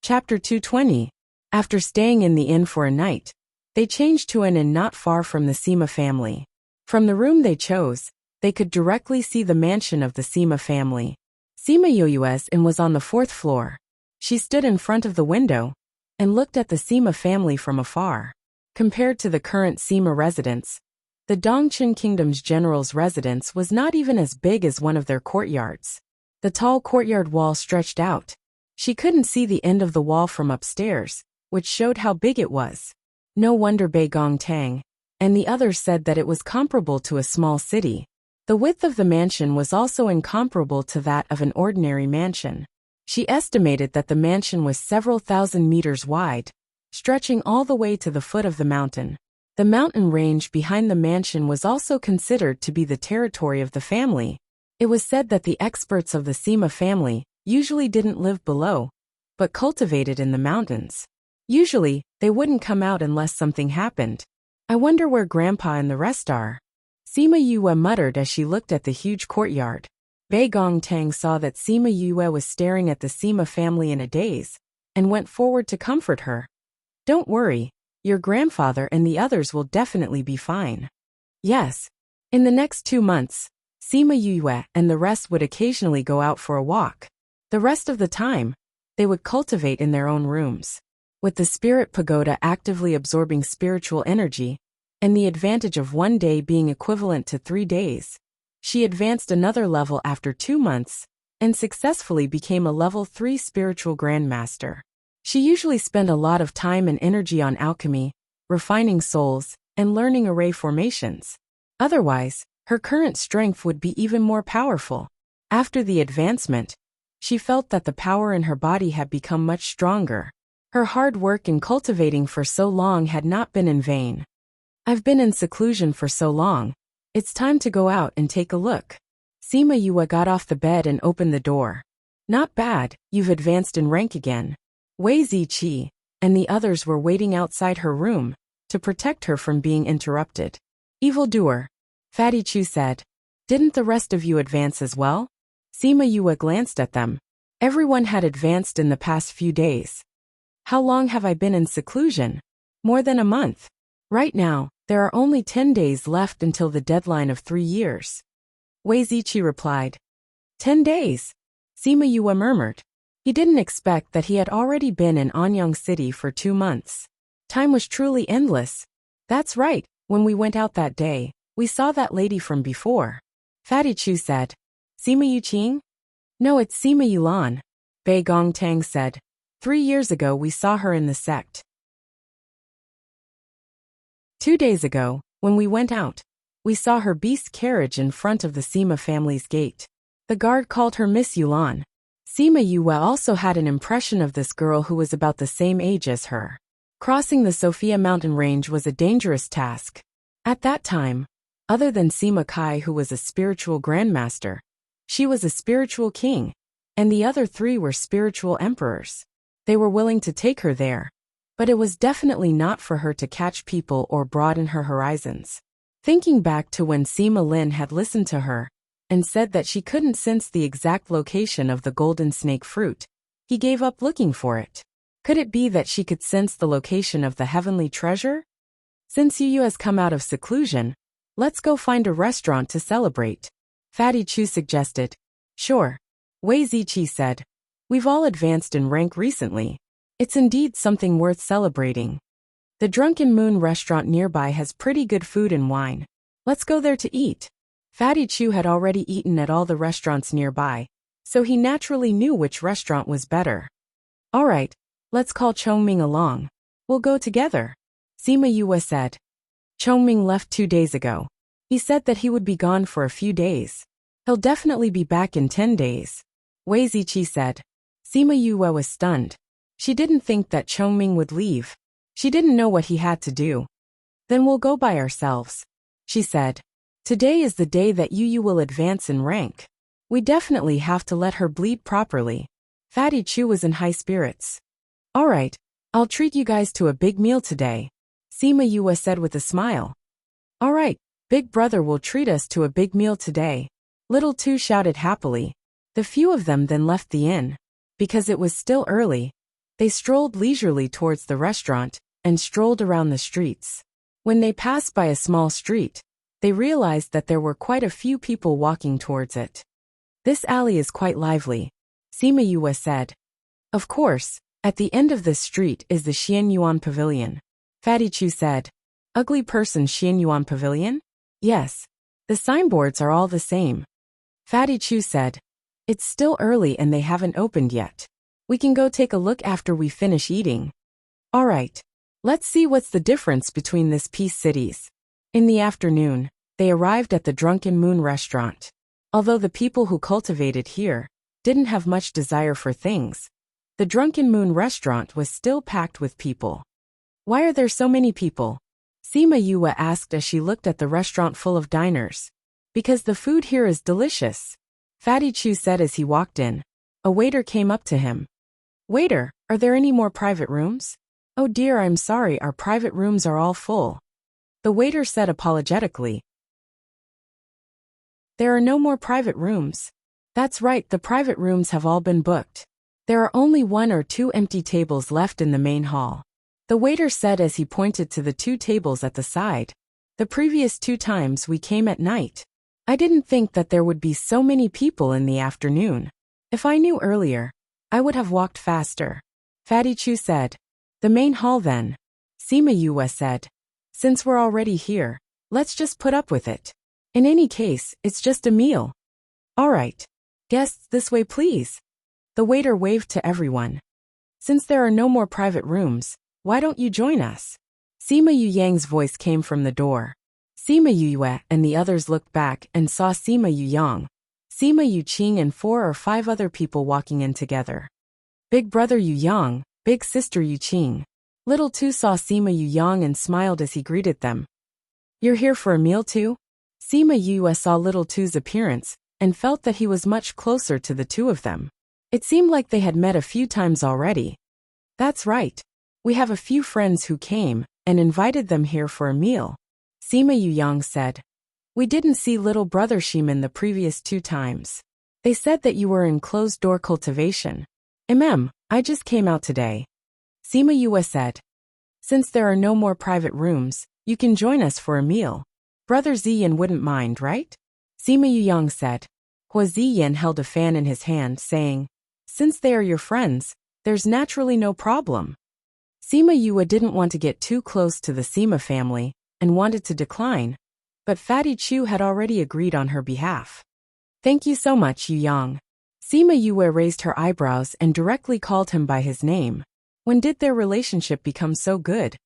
Chapter 220. After staying in the inn for a night, they changed to an inn not far from the Sima family. From the room they chose, they could directly see the mansion of the Sima family. Sima Yoyue's inn was on the 4th floor. She stood in front of the window and looked at the Sima family from afar. Compared to the current Sima residence, the Dongqing Kingdom's general's residence was not even as big as one of their courtyards. The tall courtyard wall stretched out. She couldn't see the end of the wall from upstairs, which showed how big it was. No wonder Bei Gongtang and the others said that it was comparable to a small city. The width of the mansion was also incomparable to that of an ordinary mansion. She estimated that the mansion was several thousand meters wide, stretching all the way to the foot of the mountain. The mountain range behind the mansion was also considered to be the territory of the family. It was said that the experts of the Sima family usually didn't live below, but cultivated in the mountains. Usually, they wouldn't come out unless something happened. I wonder where Grandpa and the rest are. Sima Yue muttered as she looked at the huge courtyard. Bei Gongtang saw that Sima Yue was staring at the Sima family in a daze, and went forward to comfort her. Don't worry, your grandfather and the others will definitely be fine. Yes. In the next 2 months, Sima Yue and the rest would occasionally go out for a walk. The rest of the time, they would cultivate in their own rooms. With the spirit pagoda actively absorbing spiritual energy, and the advantage of 1 day being equivalent to 3 days, she advanced another level after 2 months, and successfully became a level 3 spiritual grandmaster. She usually spent a lot of time and energy on alchemy, refining souls, and learning array formations. Otherwise, her current strength would be even more powerful. After the advancement, she felt that the power in her body had become much stronger. Her hard work in cultivating for so long had not been in vain. I've been in seclusion for so long. It's time to go out and take a look. Sima Yue got off the bed and opened the door. Not bad, you've advanced in rank again. Wei Ziqi and the others were waiting outside her room to protect her from being interrupted. Evildoer, Fatty Chu said. Didn't the rest of you advance as well? Sima Yue glanced at them. Everyone had advanced in the past few days. How long have I been in seclusion? More than a month. Right now, there are only 10 days left until the deadline of 3 years. Wei Ziqi replied. 10 days? Sima Yue murmured. He didn't expect that he had already been in Anyang City for 2 months. Time was truly endless. That's right, when we went out that day, we saw that lady from before. Fatty Chu said. Sima Yuqing? No, it's Sima Yulan. Bei Gongtang said. 3 years ago we saw her in the sect. 2 days ago, when we went out, we saw her beast carriage in front of the Sima family's gate. The guard called her Miss Yulan. Sima Yue also had an impression of this girl who was about the same age as her. Crossing the Sophia mountain range was a dangerous task. At that time, other than Sima Kai, who was a spiritual grandmaster, she was a spiritual king, and the other 3 were spiritual emperors. They were willing to take her there, but it was definitely not for her to catch people or broaden her horizons. Thinking back to when Sima Lin had listened to her and said that she couldn't sense the exact location of the golden snake fruit, he gave up looking for it. Could it be that she could sense the location of the heavenly treasure? Since Yu has come out of seclusion, let's go find a restaurant to celebrate. Fatty Chu suggested. Sure. Wei Ziqi said. We've all advanced in rank recently. It's indeed something worth celebrating. The Drunken Moon restaurant nearby has pretty good food and wine. Let's go there to eat. Fatty Chu had already eaten at all the restaurants nearby, so he naturally knew which restaurant was better. All right, let's call Chongming along. We'll go together. Sima Yue said. Chongming left 2 days ago. He said that he would be gone for a few days. He'll definitely be back in 10 days. Wei Ziqi said. Sima Yue was stunned. She didn't think that Chongming would leave. She didn't know what he had to do. Then we'll go by ourselves, she said. Today is the day that Yu will advance in rank. We definitely have to let her bleed properly. Fatty Chu was in high spirits. All right, I'll treat you guys to a big meal today, Sima Yue said with a smile. All right, Big Brother will treat us to a big meal today. Little Two shouted happily. The few of them then left the inn. Because it was still early, They strolled leisurely towards the restaurant and strolled around the streets. When they passed by a small street, they realized that there were quite a few people walking towards it. This alley is quite lively, Sima Yue said. Of course, at the end of this street is the Xianyuan Pavilion. Fatty Chu said. Ugly person Xianyuan Pavilion? Yes. The signboards are all the same. Fatty Chu said. It's still early and they haven't opened yet. We can go take a look after we finish eating. Alright. Let's see what's the difference between these peace cities. In the afternoon, they arrived at the Drunken Moon restaurant. Although the people who cultivated here didn't have much desire for things, the Drunken Moon restaurant was still packed with people. Why are there so many people? Sima Yue asked as she looked at the restaurant full of diners. Because the food here is delicious, Fatty Chu said as he walked in. A waiter came up to him. Waiter, are there any more private rooms? Oh dear, I'm sorry, our private rooms are all full. The waiter said apologetically. There are no more private rooms. That's right, the private rooms have all been booked. There are only 1 or 2 empty tables left in the main hall. The waiter said as he pointed to the 2 tables at the side. The previous 2 times we came at night. I didn't think that there would be so many people in the afternoon. If I knew earlier, I would have walked faster. Fatty Chu said. The main hall then. Sima Yue said. Since we're already here, let's just put up with it. In any case, it's just a meal. Alright. Guests this way please. The waiter waved to everyone. Since there are no more private rooms, why don't you join us? Sima Yu Yang's voice came from the door. Sima Yu Yue and the others looked back and saw Sima Yu Yang, Sima Yu Qing and 4 or 5 other people walking in together. Big brother Yu Yang, big sister Yu Qing. Little Tu saw Sima Yu Yang and smiled as he greeted them. You're here for a meal too? Sima Yue saw Little Tu's appearance and felt that he was much closer to the 2 of them. It seemed like they had met a few times already. That's right. We have a few friends who came and invited them here for a meal, Sima Yu Yang said. We didn't see little brother Shimin the previous 2 times. They said that you were in closed-door cultivation. I just came out today. Sima Yue said. Since there are no more private rooms, you can join us for a meal. Brother Ziyin wouldn't mind, right? Sima Yu Yang said. Hua Ziyin held a fan in his hand, saying, Since they are your friends, there's naturally no problem. Sima Yue didn't want to get too close to the Sima family and wanted to decline, but Fatty Chu had already agreed on her behalf. Thank you so much, Yu Yang. Sima Yue raised her eyebrows and directly called him by his name. When did their relationship become so good?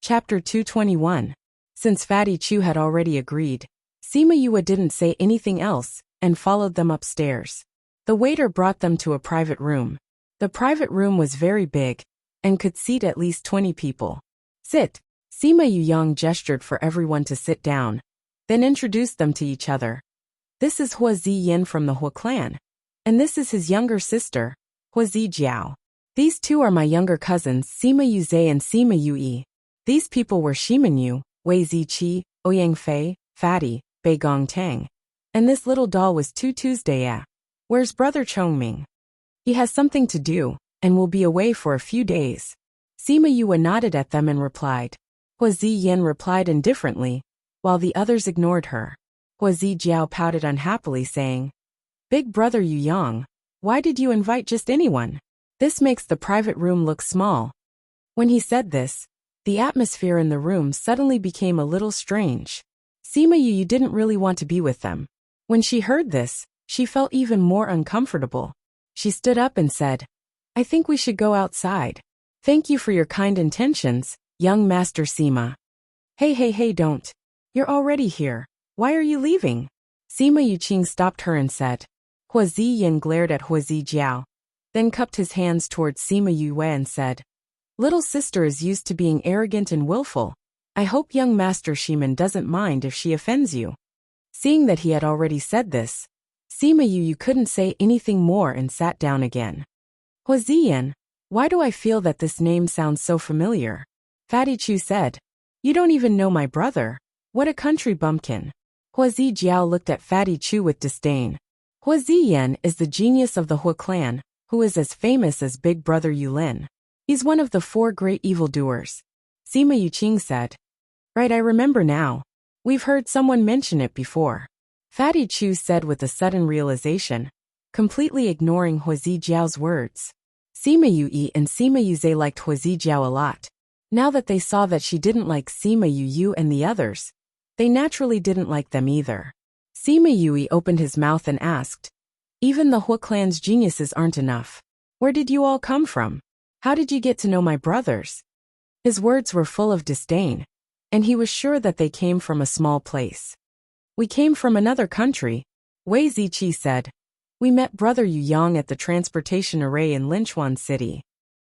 Chapter 221. Since Fatty Chu had already agreed, Sima Yue didn't say anything else and followed them upstairs. The waiter brought them to a private room. The private room was very big and could seat at least 20 people. Sit. Sima Yu Yang gestured for everyone to sit down, then introduced them to each other. This is Hua Ziyin from the Hua clan, and this is his younger sister, Hua Zijiao. These 2 are my younger cousins, Sima Yu Zhe and Sima Yu Yi. These people were Shimin Yu, Wei Ziqi, Ouyang Fei, Fatty, Bei Gong Tang. And this little doll was Tuesday. Where's brother Chongming? He has something to do, and will be away for a few days. Sima Yue nodded at them and replied. Hua Ziyin replied indifferently, while the others ignored her. Hua Zijiao pouted unhappily, saying, Big brother Yu Yang, why did you invite just anyone? This makes the private room look small. When he said this, the atmosphere in the room suddenly became a little strange. Sima Yu didn't really want to be with them. When she heard this, she felt even more uncomfortable. She stood up and said, I think we should go outside. Thank you for your kind intentions, young Master Sima. Hey, don't. You're already here. Why are you leaving? Sima Yuqing stopped her and said. Hua Ziyin glared at Hua Zijiao, then cupped his hands towards Sima Yue and said, Little sister is used to being arrogant and willful. I hope young Master Shimin doesn't mind if she offends you. Seeing that he had already said this, Sima Yu couldn't say anything more and sat down again. Hua Ziyin, why do I feel that this name sounds so familiar? Fatty Chu said. You don't even know my brother. What a country bumpkin. Hua Zijiao looked at Fatty Chu with disdain. Hua Ziyan is the genius of the Hua clan, who is as famous as Big Brother Yulin. He's one of the 4 great evildoers. Sima Yuqing said. Right, I remember now. We've heard someone mention it before. Fatty Chu said with a sudden realization, completely ignoring Hua Zijiao's words. Sima Yui and Sima Yuze liked Hua Zijiao a lot. Now that they saw that she didn't like Sima Yu and the others, they naturally didn't like them either. Sima Yui opened his mouth and asked, even the Hua clan's geniuses aren't enough. Where did you all come from? How did you get to know my brothers? His words were full of disdain, and he was sure that they came from a small place. We came from another country, Wei Ziqi said. We met Brother Yu Yang at the transportation array in Linchuan City.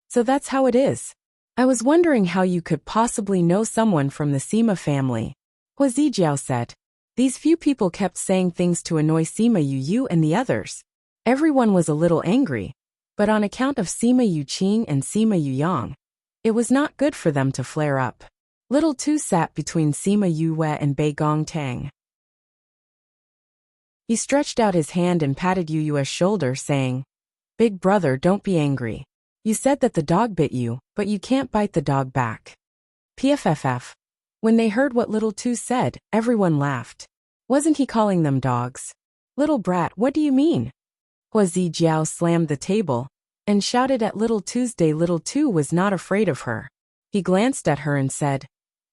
So that's how it is. I was wondering how you could possibly know someone from the Sima family. Hua Zijiao said. These few people kept saying things to annoy Sima Yu and the others. Everyone was a little angry, but on account of Sima Yuqing and Sima Yang, it was not good for them to flare up. Little Tu sat between Sima Yue and Bei Gong Tang. He stretched out his hand and patted Yue's shoulder, saying, Big brother, don't be angry. You said that the dog bit you, but you can't bite the dog back. PFFF. When they heard what Little Tu said, everyone laughed. Wasn't he calling them dogs? Little brat, what do you mean? Hua Zijiao slammed the table and shouted at Little Tuesday. Little Tu was not afraid of her. He glanced at her and said,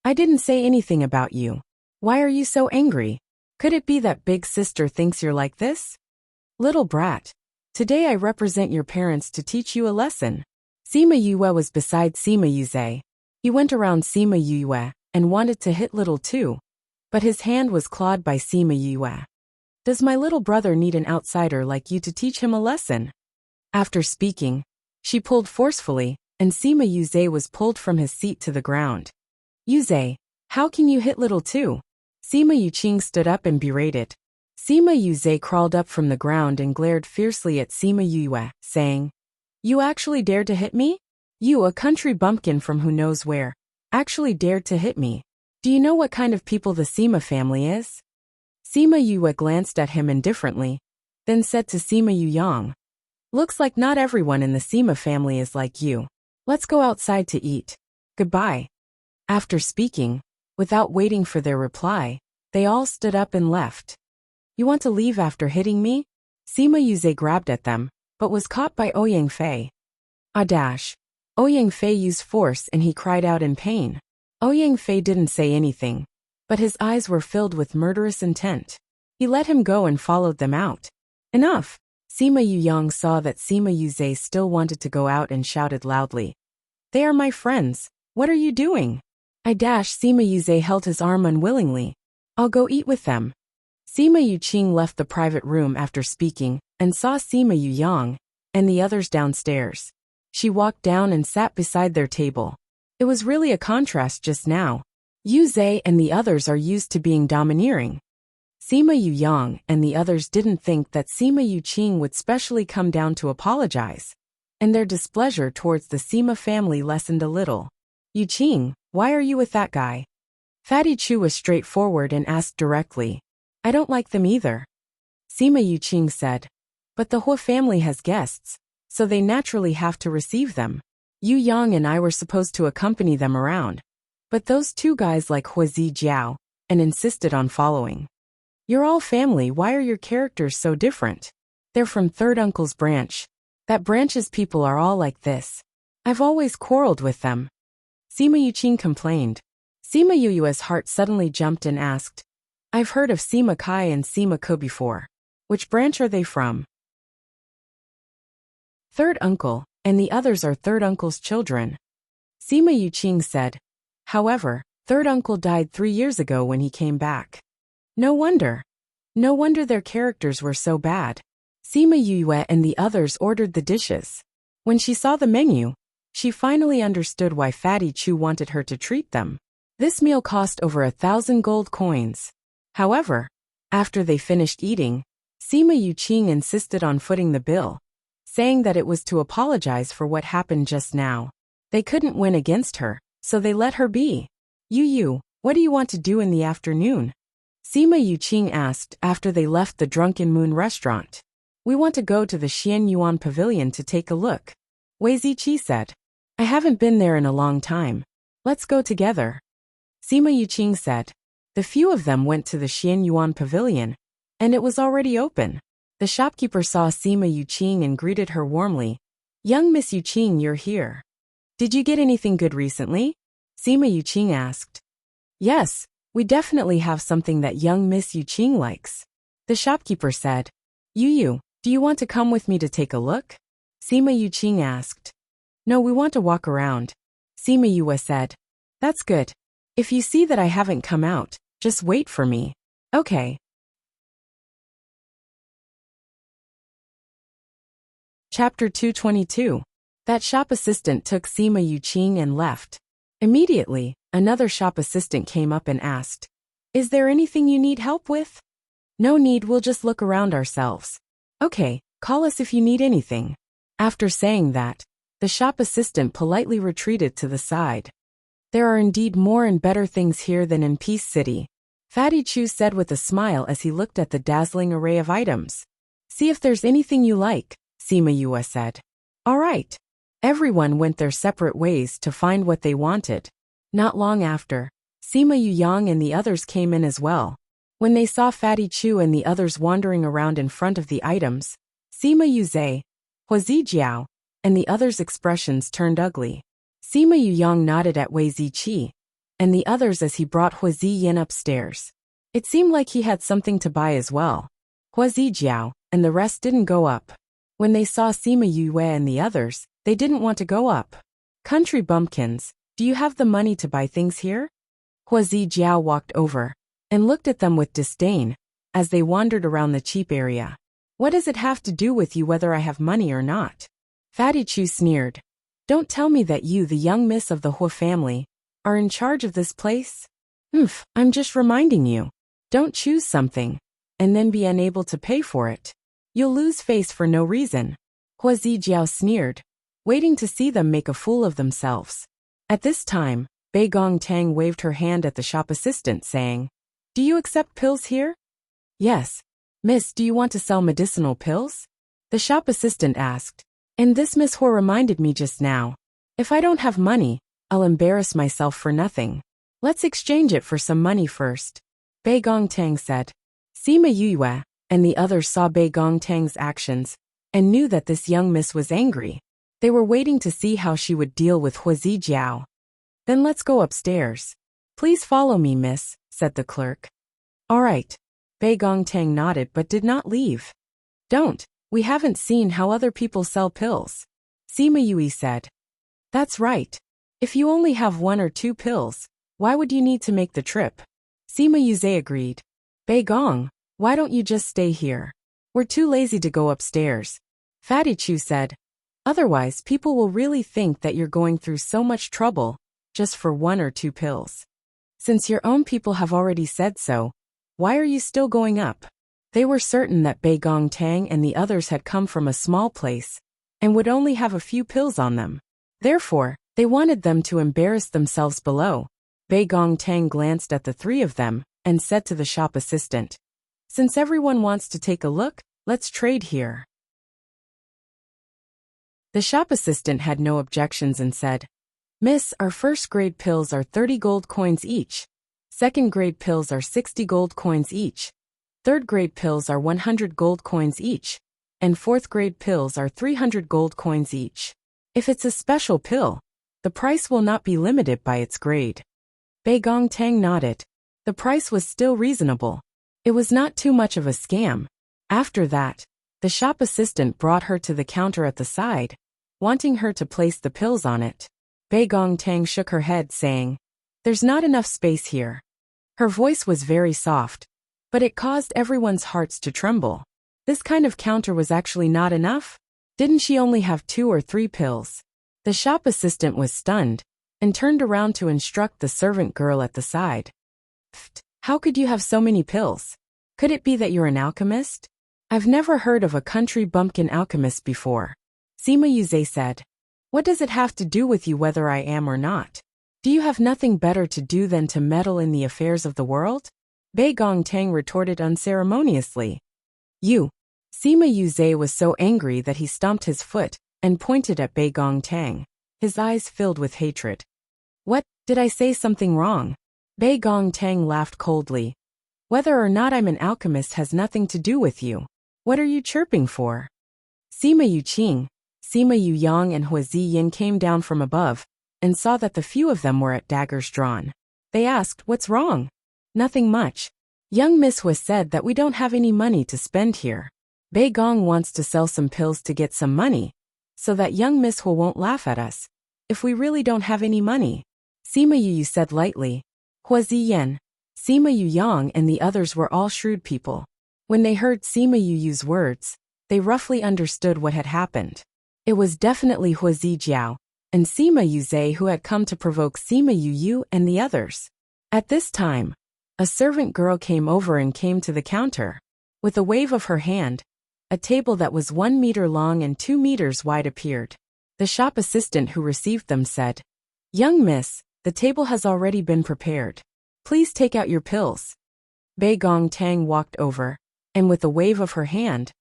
I didn't say anything about you. Why are you so angry? Could it be that big sister thinks you're like this? Little brat. Today I represent your parents to teach you a lesson. Sima Yue was beside Sima Yuze. He went around Sima Yue and wanted to hit Little Tu, but his hand was clawed by Sima Yue. Does my little brother need an outsider like you to teach him a lesson? After speaking, she pulled forcefully, and Sima Yuze was pulled from his seat to the ground. Yuze, how can you hit Little Tu? Sima Yuqing stood up and berated. Sima Yuze crawled up from the ground and glared fiercely at Sima Yue, saying, You actually dared to hit me? You, a country bumpkin from who knows where, actually dared to hit me. Do you know what kind of people the Sima family is? Sima Yue glanced at him indifferently, then said to Sima Yang, Looks like not everyone in the Sima family is like you. Let's go outside to eat. Goodbye. After speaking, without waiting for their reply, they all stood up and left. You want to leave after hitting me? Sima Yuze grabbed at them, but was caught by Ouyang Fei. Dash. Ouyang Fei used force and he cried out in pain. Ouyang Fei didn't say anything, but his eyes were filled with murderous intent. He let him go and followed them out. Enough! Sima Yang saw that Sima Yuze still wanted to go out and shouted loudly. They are my friends. What are you doing? Sima Yuze held his arm unwillingly. I'll go eat with them. Sima Yuqing left the private room after speaking and saw Sima Yang and the others downstairs. She walked down and sat beside their table. It was really a contrast just now. Yuze and the others are used to being domineering. Sima Yang and the others didn't think that Sima Yuqing would specially come down to apologize, and their displeasure towards the Sima family lessened a little. Yuqing, why are you with that guy? Fatty Chu was straightforward and asked directly. I don't like them either. Sima Yuqing said. But the Hua family has guests, so they naturally have to receive them. Yu Yang and I were supposed to accompany them around, but those 2 guys like Hua Zijiao and insisted on following. You're all family, why are your characters so different? They're from third uncle's branch. That branch's people are all like this. I've always quarreled with them. Sima Yuqing complained. Sima Yue's heart suddenly jumped and asked, I've heard of Sima Kai and Sima Ko before. Which branch are they from? Third uncle, and the others are third uncle's children. Sima Yuqing said. However, third uncle died 3 years ago when he came back. No wonder. No wonder their characters were so bad. Sima Yue and the others ordered the dishes. When she saw the menu, she finally understood why Fatty Chu wanted her to treat them. This meal cost over 1,000 gold coins. However, after they finished eating, Sima Yuqing insisted on footing the bill, saying that it was to apologize for what happened just now. They couldn't win against her, so they let her be. Yu, what do you want to do in the afternoon? Sima Yuqing asked after they left the Drunken Moon restaurant. We want to go to the Xian Yuan Pavilion to take a look. Wei Ziqi said. I haven't been there in a long time. Let's go together. Sima Yuqing said. The few of them went to the Xian Yuan Pavilion, and it was already open. The shopkeeper saw Sima Yuqing and greeted her warmly. Young Miss Yuqing, you're here. Did you get anything good recently? Sima Yuqing asked. Yes, we definitely have something that young Miss Yuqing likes. The shopkeeper said. You, do you want to come with me to take a look? Sima Yuqing asked. No, we want to walk around. Sima Yue said. That's good. If you see that I haven't come out, just wait for me. Okay. Chapter 222. That shop assistant took Sima Yuqing and left. Immediately, another shop assistant came up and asked, Is there anything you need help with? No need, we'll just look around ourselves. Okay, call us if you need anything. After saying that, the shop assistant politely retreated to the side. There are indeed more and better things here than in Peace City, Fatty Chu said with a smile as he looked at the dazzling array of items. See if there's anything you like, Sima Yue said. All right. Everyone went their separate ways to find what they wanted. Not long after, Sima Yuyang and the others came in as well. When they saw Fatty Chu and the others wandering around in front of the items, Sima Yuzhe, Hua Zijiao, and the others' expressions turned ugly. Sima Yuyang nodded at Wei Ziqi and the others as he brought Hua Ziyin upstairs. It seemed like he had something to buy as well. Hua Zijiao and the rest didn't go up. When they saw Sima Yue and the others, they didn't want to go up. Country bumpkins, do you have the money to buy things here? Hua Zijiao walked over and looked at them with disdain as they wandered around the cheap area. What does it have to do with you whether I have money or not? Fatty Chu sneered. Don't tell me that you, the young miss of the Hua family, are in charge of this place? I'm just reminding you. Don't choose something and then be unable to pay for it. You'll lose face for no reason. Hua Zijiao sneered, waiting to see them make a fool of themselves. At this time, Bei Gong Tang waved her hand at the shop assistant saying, Do you accept pills here? Yes. Miss, do you want to sell medicinal pills? The shop assistant asked. And this Miss Hua reminded me just now. If I don't have money, I'll embarrass myself for nothing. Let's exchange it for some money first. Bei Gong Tang said. Sima Yue and the others saw Bei Gong Tang's actions and knew that this young miss was angry. They were waiting to see how she would deal with Hua Zijiao. Then let's go upstairs. Please follow me, miss, said the clerk. All right. Bei Gong Tang nodded but did not leave. Don't. We haven't seen how other people sell pills. Sima Yue said. That's right. If you only have 1 or 2 pills, why would you need to make the trip? Sima Yue agreed. Bei Gong, why don't you just stay here? We're too lazy to go upstairs. Fatty Chu said. Otherwise, people will really think that you're going through so much trouble just for 1 or 2 pills. Since your own people have already said so, why are you still going up? They were certain that Bei Gong Tang and the others had come from a small place and would only have a few pills on them. Therefore, they wanted them to embarrass themselves below. Bei Gong Tang glanced at the 3 of them and said to the shop assistant, Since everyone wants to take a look, let's trade here. The shop assistant had no objections and said, Miss, our first-grade pills are 30 gold coins each. Second-grade pills are 60 gold coins each. Third-grade pills are 100 gold coins each. And fourth-grade pills are 300 gold coins each. If it's a special pill, the price will not be limited by its grade. Bei Gong Tang nodded. The price was still reasonable. It was not too much of a scam. After that, the shop assistant brought her to the counter at the side, wanting her to place the pills on it. Bei Gong Tang shook her head saying, There's not enough space here. Her voice was very soft, but it caused everyone's hearts to tremble. This kind of counter was actually not enough? Didn't she only have 2 or 3 pills? The shop assistant was stunned and turned around to instruct the servant girl at the side. Pfft, how could you have so many pills? Could it be that you're an alchemist? I've never heard of a country bumpkin alchemist before. Sima Yue said. What does it have to do with you whether I am or not? Do you have nothing better to do than to meddle in the affairs of the world? Bei Gong Tang retorted unceremoniously. You. Sima Yuzhe was so angry that he stomped his foot and pointed at Bei Gongtang. His eyes filled with hatred. What, did I say something wrong? Bei Gongtang laughed coldly. Whether or not I'm an alchemist has nothing to do with you. What are you chirping for? Sima Yuqing, Sima Yuyang and Huazi Yin came down from above and saw that the few of them were at daggers drawn. They asked, what's wrong? Nothing much. Young Miss Hua said that we don't have any money to spend here. Bei Gong wants to sell some pills to get some money, so that young Miss Hua won't laugh at us if we really don't have any money. Sima Yu said lightly. Huazi Yin, Sima Yuyang and the others were all shrewd people. When they heard Sima Yu's words, they roughly understood what had happened. It was definitely Huazi Jiao and Sima Yuzhe who had come to provoke Sima Yu and the others. At this time, a servant girl came over and came to the counter. With a wave of her hand, a table that was 1 meter long and 2 meters wide appeared. The shop assistant who received them said, Young miss, the table has already been prepared. Please take out your pills. Bei Gongtang walked over, and with a wave of her hand,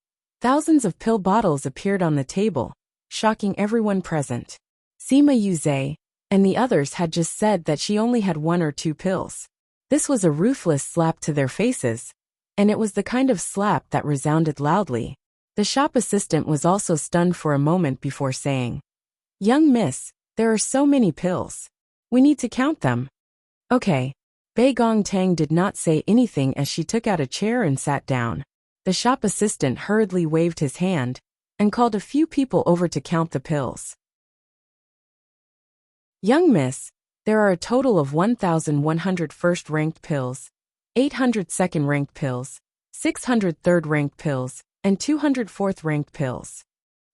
thousands of pill bottles appeared on the table, shocking everyone present. Sima Yuzhe and the others had just said that she only had 1 or 2 pills. This was a ruthless slap to their faces, and it was the kind of slap that resounded loudly. The shop assistant was also stunned for a moment before saying, Young miss, there are so many pills. We need to count them. Okay. Bei Gongtang did not say anything as she took out a chair and sat down. The shop assistant hurriedly waved his hand and called a few people over to count the pills. Young miss, there are a total of 1,100 first-ranked pills, 800 second-ranked pills, 600 third-ranked pills, and 200 fourth-ranked pills.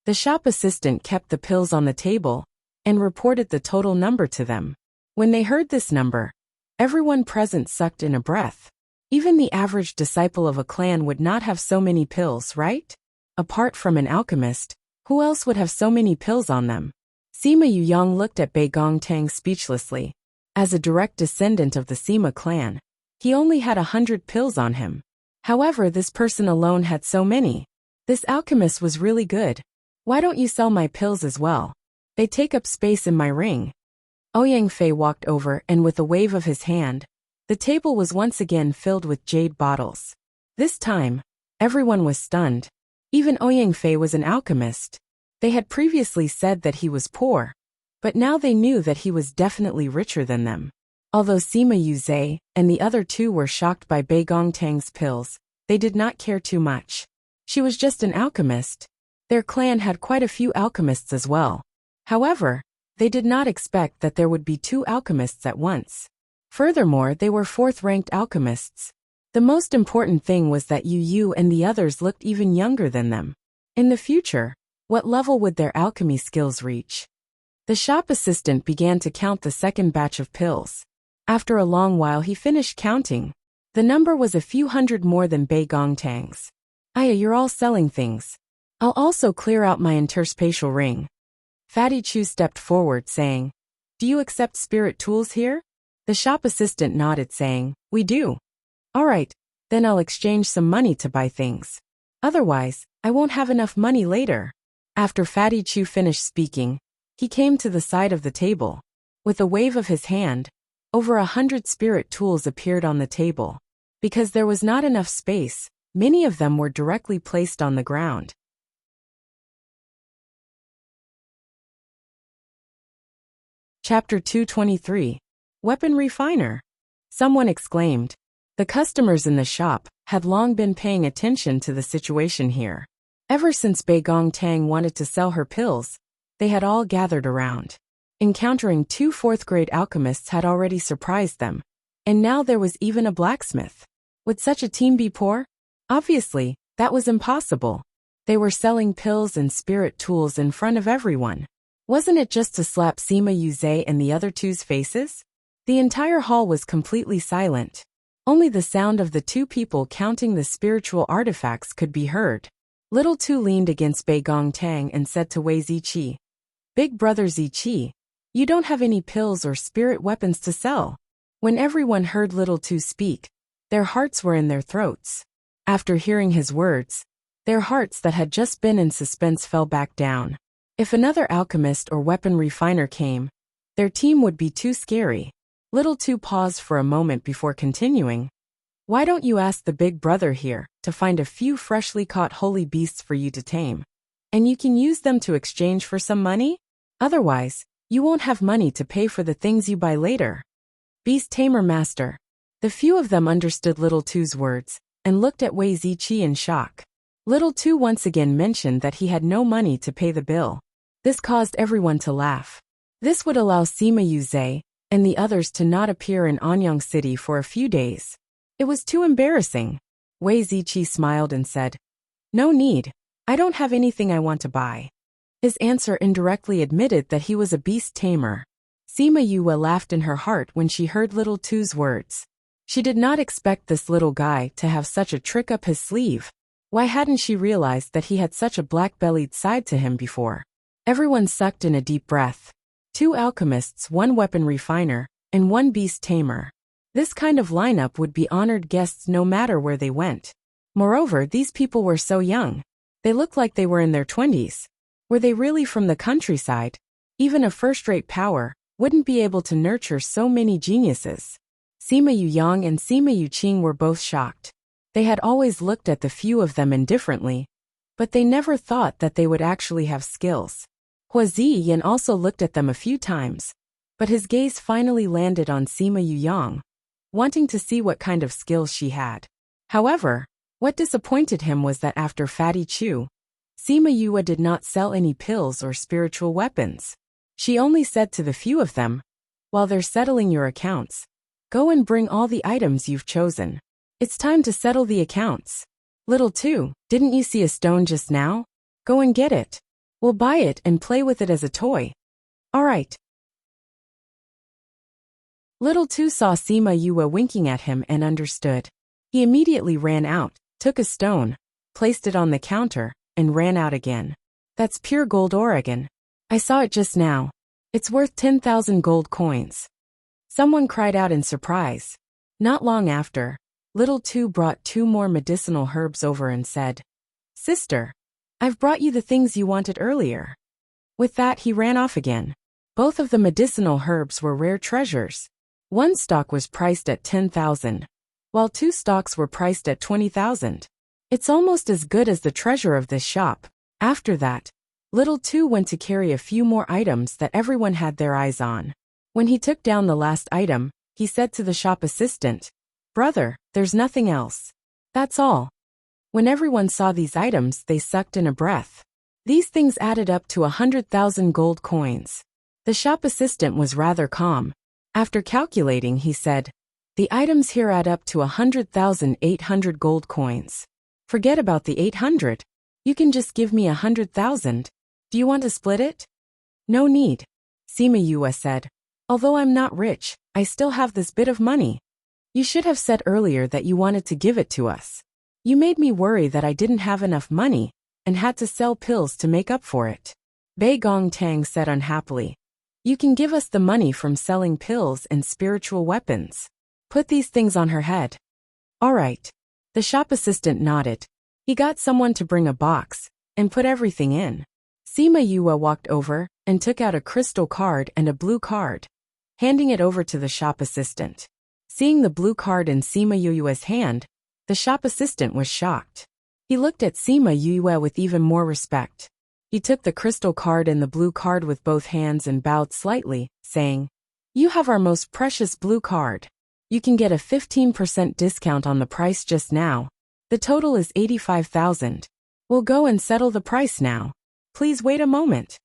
The shop assistant kept the pills on the table and reported the total number to them. When they heard this number, everyone present sucked in a breath. Even the average disciple of a clan would not have so many pills, right? Apart from an alchemist, who else would have so many pills on them? Sima Yuyang looked at Bei Gongtang speechlessly. As a direct descendant of the Sima clan, he only had 100 pills on him. However, this person alone had so many. This alchemist was really good. Why don't you sell my pills as well? They take up space in my ring. Ouyang Fei walked over and with a wave of his hand, the table was once again filled with jade bottles. This time, everyone was stunned. Even Ouyang Fei was an alchemist. They had previously said that he was poor, but now they knew that he was definitely richer than them. Although Sima Yuzhe and the other two were shocked by Bei Gongtang's pills, they did not care too much. She was just an alchemist. Their clan had quite a few alchemists as well. However, they did not expect that there would be 2 alchemists at once. Furthermore, they were 4th-ranked alchemists. The most important thing was that Yu and the others looked even younger than them. In the future, what level would their alchemy skills reach? The shop assistant began to count the second batch of pills. After a long while he finished counting. The number was a few hundred more than Bei Gongtang's. Aya, you're all selling things. I'll also clear out my interspatial ring. Fatty Chu stepped forward saying, Do you accept spirit tools here? The shop assistant nodded saying, We do. All right, then I'll exchange some money to buy things. Otherwise, I won't have enough money later. After Fatty Chu finished speaking, he came to the side of the table. With a wave of his hand, over 100 spirit tools appeared on the table. Because there was not enough space, many of them were directly placed on the ground. Chapter 223. Weapon Refiner. Someone exclaimed. The customers in the shop had long been paying attention to the situation here. Ever since Bei Gongtang wanted to sell her pills, they had all gathered around. Encountering 2 4th-grade alchemists had already surprised them, and now there was even a blacksmith. Would such a team be poor? Obviously, that was impossible. They were selling pills and spirit tools in front of everyone. Wasn't it just to slap Sima Yuzhe and the other two's faces? The entire hall was completely silent. Only the sound of the 2 people counting the spiritual artifacts could be heard. Little Tu leaned against Bei Gongtang and said to Wei Ziqi, Big brother Ziqi, you don't have any pills or spirit weapons to sell. When everyone heard Little Tu speak, their hearts were in their throats. After hearing his words, Their hearts that had just been in suspense fell back down. If another alchemist or weapon refiner came, their team would be too scary. Little Two paused for a moment before continuing. Why don't you ask the big brother here to find a few freshly caught holy beasts for you to tame? And you can use them to exchange for some money? Otherwise, you won't have money to pay for the things you buy later. Beast Tamer Master. The few of them understood Little Two's words and looked at Wei Ziqi in shock. Little Two once again mentioned that he had no money to pay the bill. This caused everyone to laugh. This would allow Sima Yuzhe and the others to not appear in Anyang City for a few days. It was too embarrassing. Wei Ziqi smiled and said, "No need. I don't have anything I want to buy." His answer indirectly admitted that he was a beast tamer. Sima Yue laughed in her heart when she heard Little Two's words. She did not expect this little guy to have such a trick up his sleeve. Why hadn't she realized that he had such a black-bellied side to him before? Everyone sucked in a deep breath. 2 alchemists, 1 weapon refiner, and 1 beast tamer. This kind of lineup would be honored guests no matter where they went. Moreover, these people were so young. They looked like they were in their 20s. Were they really from the countryside? Even a first-rate power wouldn't be able to nurture so many geniuses. Sima Yuyang and Sima Yuqing were both shocked. They had always looked at the few of them indifferently, but they never thought that they would actually have skills. Hua Ziyan also looked at them a few times, but his gaze finally landed on Sima Yuyang, wanting to see what kind of skills she had. However, what disappointed him was that after Fatty Chu, Sima Yue did not sell any pills or spiritual weapons. She only said to the few of them, "While they're settling your accounts, go and bring all the items you've chosen. It's time to settle the accounts. Little Two, didn't you see a stone just now? Go and get it. We'll buy it and play with it as a toy." "All right." Little Two saw Sima Yue winking at him and understood. He immediately ran out, took a stone, placed it on the counter, and ran out again. "That's pure gold Oregon. I saw it just now. It's worth 10,000 gold coins." Someone cried out in surprise. Not long after, Little Two brought 2 more medicinal herbs over and said, "Sister, I've brought you the things you wanted earlier." With that, he ran off again. Both of the medicinal herbs were rare treasures. 1 stalk was priced at 10,000, while 2 stalks were priced at 20,000. It's almost as good as the treasure of this shop. After that, Little Two went to carry a few more items that everyone had their eyes on. When he took down the last item, he said to the shop assistant, "Brother, there's nothing else. That's all." When everyone saw these items, they sucked in a breath. These things added up to 100,000 gold coins. The shop assistant was rather calm. After calculating, he said, "The items here add up to 100,800 gold coins. Forget about the 800. You can just give me 100,000. Do you want to split it?" "No need," Sima Yue said. "Although I'm not rich, I still have this bit of money. You should have said earlier that you wanted to give it to us. You made me worry that I didn't have enough money and had to sell pills to make up for it." Bei Gong Tang said unhappily, "You can give us the money from selling pills and spiritual weapons. Put these things on her head." "All right." The shop assistant nodded. He got someone to bring a box and put everything in. Sima Yue walked over and took out a crystal card and a blue card, handing it over to the shop assistant. Seeing the blue card in Sima Yue's hand, the shop assistant was shocked. He looked at Sima Yue with even more respect. He took the crystal card and the blue card with both hands and bowed slightly, saying, "You have our most precious blue card. You can get a 15% discount on the price just now. The total is 85,000. We'll go and settle the price now. Please wait a moment."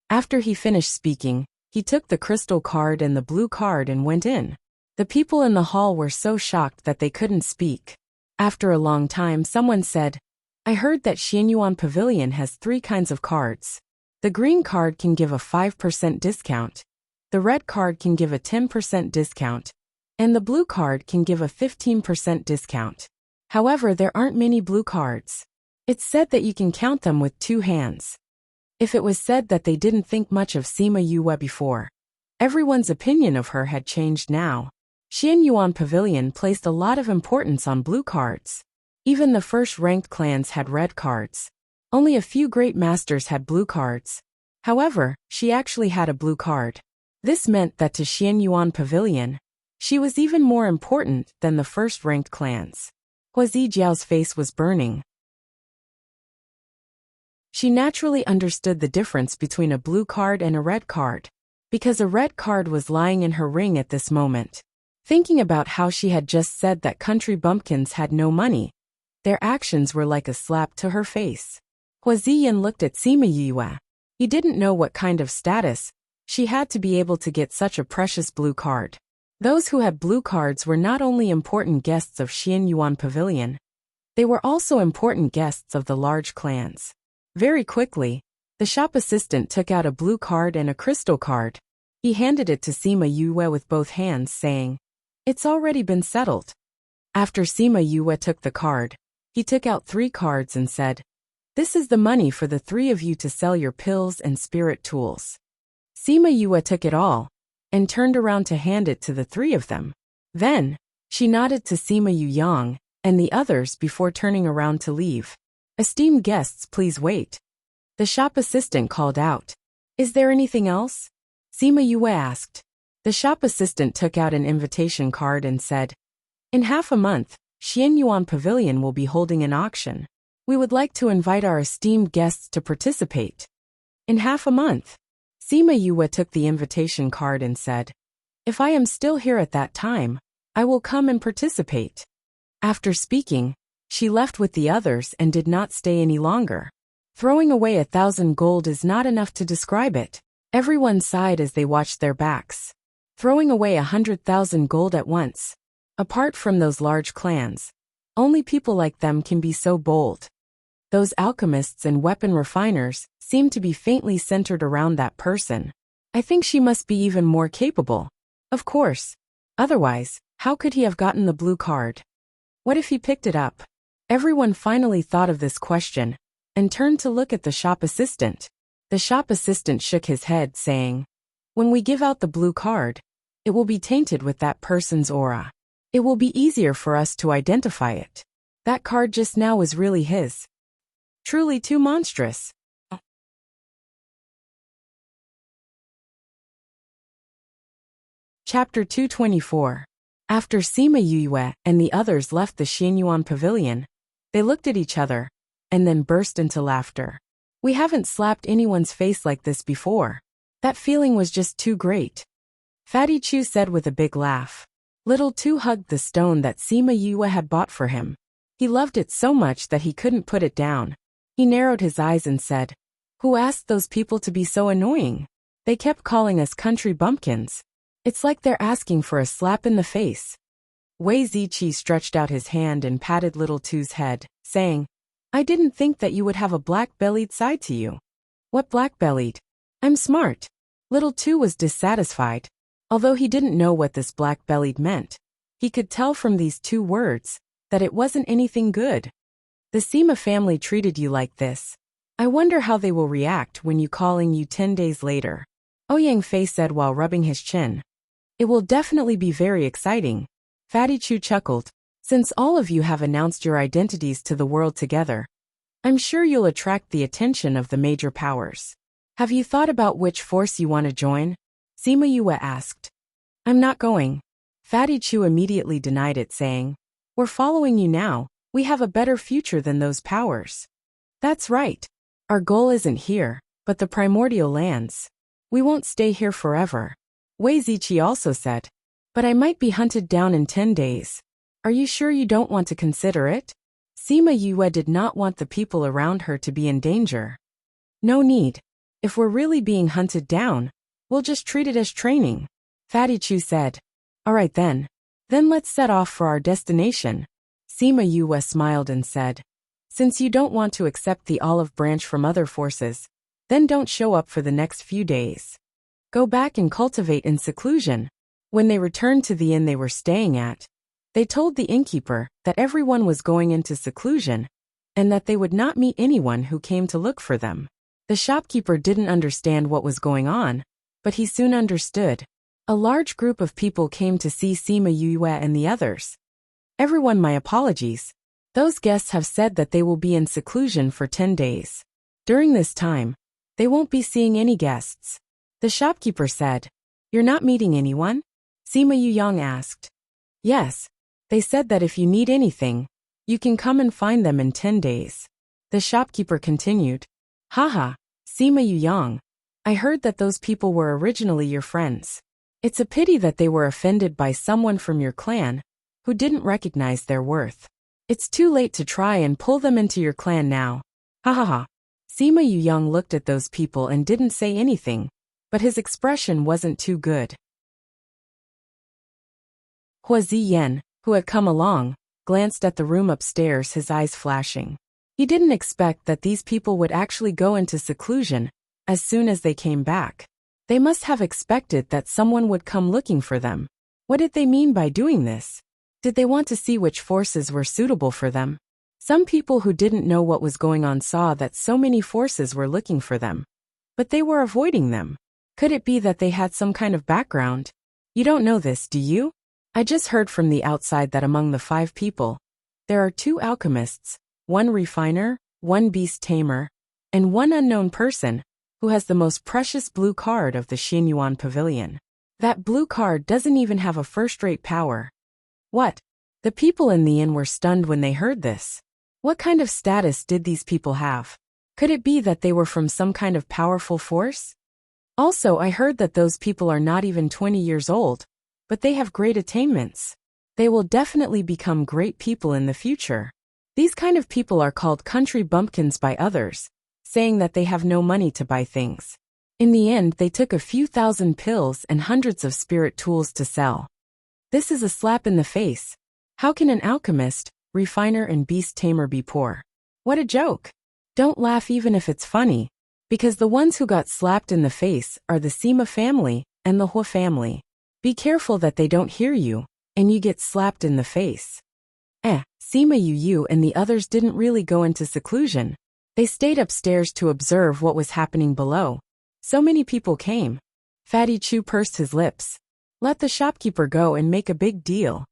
After he finished speaking, he took the crystal card and the blue card and went in. The people in the hall were so shocked that they couldn't speak. After a long time, someone said, "I heard that Xianyuan Pavilion has 3 kinds of cards. The green card can give a 5% discount, the red card can give a 10% discount, and the blue card can give a 15% discount. However, there aren't many blue cards. It's said that you can count them with 2 hands." If it was said that they didn't think much of Sima Yue before, everyone's opinion of her had changed now. Xianyuan Pavilion placed a lot of importance on blue cards. Even the first-ranked clans had red cards. Only a few great masters had blue cards. However, she actually had a blue card. This meant that to Xianyuan Pavilion, she was even more important than the first-ranked clans. Hua Zijiao's face was burning. She naturally understood the difference between a blue card and a red card, because a red card was lying in her ring at this moment. Thinking about how she had just said that country bumpkins had no money, their actions were like a slap to her face. Hua Ziyan looked at Sima Yue. He didn't know what kind of status she had to be able to get such a precious blue card. Those who had blue cards were not only important guests of Xianyuan Pavilion, they were also important guests of the large clans. Very quickly, the shop assistant took out a blue card and a crystal card. He handed it to Sima Yue with both hands, saying, "It's already been settled." After Sima Yue took the card, he took out 3 cards and said, "This is the money for the 3 of you to sell your pills and spirit tools." Sima Yue took it all and turned around to hand it to the 3 of them. Then, she nodded to Sima Yuyang and the others before turning around to leave. "Esteemed guests, please wait." The shop assistant called out. "Is there anything else?" Sima Yue asked. The shop assistant took out an invitation card and said, "In half a month, Xianyuan Pavilion will be holding an auction. We would like to invite our esteemed guests to participate." In half a month. Sima Yue took the invitation card and said, "If I am still here at that time, I will come and participate." After speaking, she left with the others and did not stay any longer. Throwing away 1,000 gold is not enough to describe it. Everyone sighed as they watched their backs. Throwing away 100,000 gold at once. Apart from those large clans, only people like them can be so bold. Those alchemists and weapon refiners seem to be faintly centered around that person. I think she must be even more capable. Of course. Otherwise, how could he have gotten the blue card? What if he picked it up? Everyone finally thought of this question and turned to look at the shop assistant. The shop assistant shook his head, saying, "When we give out the blue card, it will be tainted with that person's aura. It will be easier for us to identify it. That card just now was really his. Truly too monstrous." Chapter 224. After Sima Yue and the others left the Xianyuan Pavilion, they looked at each other and then burst into laughter. "We haven't slapped anyone's face like this before. That feeling was just too great," Fatty Chu said with a big laugh. Little Two hugged the stone that Sima Yue had bought for him. He loved it so much that he couldn't put it down. He narrowed his eyes and said, "Who asked those people to be so annoying? They kept calling us country bumpkins. It's like they're asking for a slap in the face." Wei Ziqi stretched out his hand and patted Little Two's head, saying, "I didn't think that you would have a black-bellied side to you." "What black-bellied? I'm smart." Little Two was dissatisfied. Although he didn't know what this black-bellied meant, he could tell from these 2 words that it wasn't anything good. "The Sima family treated you like this. I wonder how they will react when you calling you 10 days later," Ouyang Fei said while rubbing his chin. "It will definitely be very exciting." Fatty Chu chuckled. "Since all of you have announced your identities to the world together, I'm sure you'll attract the attention of the major powers. Have you thought about which force you want to join?" Sima Yue asked. "I'm not going." Fatty Chu immediately denied it, saying, "We're following you now. We have a better future than those powers." "That's right. Our goal isn't here, but the primordial lands. We won't stay here forever." Wei Ziqi also said, "But I might be hunted down in 10 days. Are you sure you don't want to consider it?" Sima Yue did not want the people around her to be in danger. "No need. If we're really being hunted down, we'll just treat it as training," Fatty Chu said. "All right then. Then let's set off for our destination." Sima Yue smiled and said, "Since you don't want to accept the olive branch from other forces, then don't show up for the next few days. Go back and cultivate in seclusion." When they returned to the inn they were staying at, they told the innkeeper that everyone was going into seclusion and that they would not meet anyone who came to look for them. The shopkeeper didn't understand what was going on, but he soon understood. A large group of people came to see Sima Yue and the others. "Everyone, my apologies. Those guests have said that they will be in seclusion for 10 days. During this time, they won't be seeing any guests. The shopkeeper said. You're not meeting anyone? Sima Yuyang asked. Yes. They said that if you need anything, you can come and find them in 10 days. The shopkeeper continued. Haha, Sima Yuyang. I heard that those people were originally your friends. It's a pity that they were offended by someone from your clan who didn't recognize their worth. It's too late to try and pull them into your clan now. Ha ha ha. Sima Yuyang looked at those people and didn't say anything, but his expression wasn't too good. Hua Ziyan, who had come along, glanced at the room upstairs, his eyes flashing. He didn't expect that these people would actually go into seclusion as soon as they came back. They must have expected that someone would come looking for them. What did they mean by doing this? Did they want to see which forces were suitable for them? Some people who didn't know what was going on saw that so many forces were looking for them, but they were avoiding them. Could it be that they had some kind of background? You don't know this, do you? I just heard from the outside that among the 5 people, there are 2 alchemists, 1 refiner, 1 beast tamer, and 1 unknown person who has the most precious blue card of the Xinyuan Pavilion. That blue card doesn't even have a first-rate power. What? The people in the inn were stunned when they heard this. What kind of status did these people have? Could it be that they were from some kind of powerful force? Also, I heard that those people are not even 20 years old, but they have great attainments. They will definitely become great people in the future. These kind of people are called country bumpkins by others, saying that they have no money to buy things. In the end, they took a few thousand pills and hundreds of spirit tools to sell. This is a slap in the face. How can an alchemist, refiner and beast tamer be poor? What a joke. Don't laugh even if it's funny, because the ones who got slapped in the face are the Sima family and the Hua family. Be careful that they don't hear you, and you get slapped in the face. Sima Yu and the others didn't really go into seclusion. They stayed upstairs to observe what was happening below. So many people came. Fatty Chu pursed his lips. Let the shopkeeper go and make a big deal.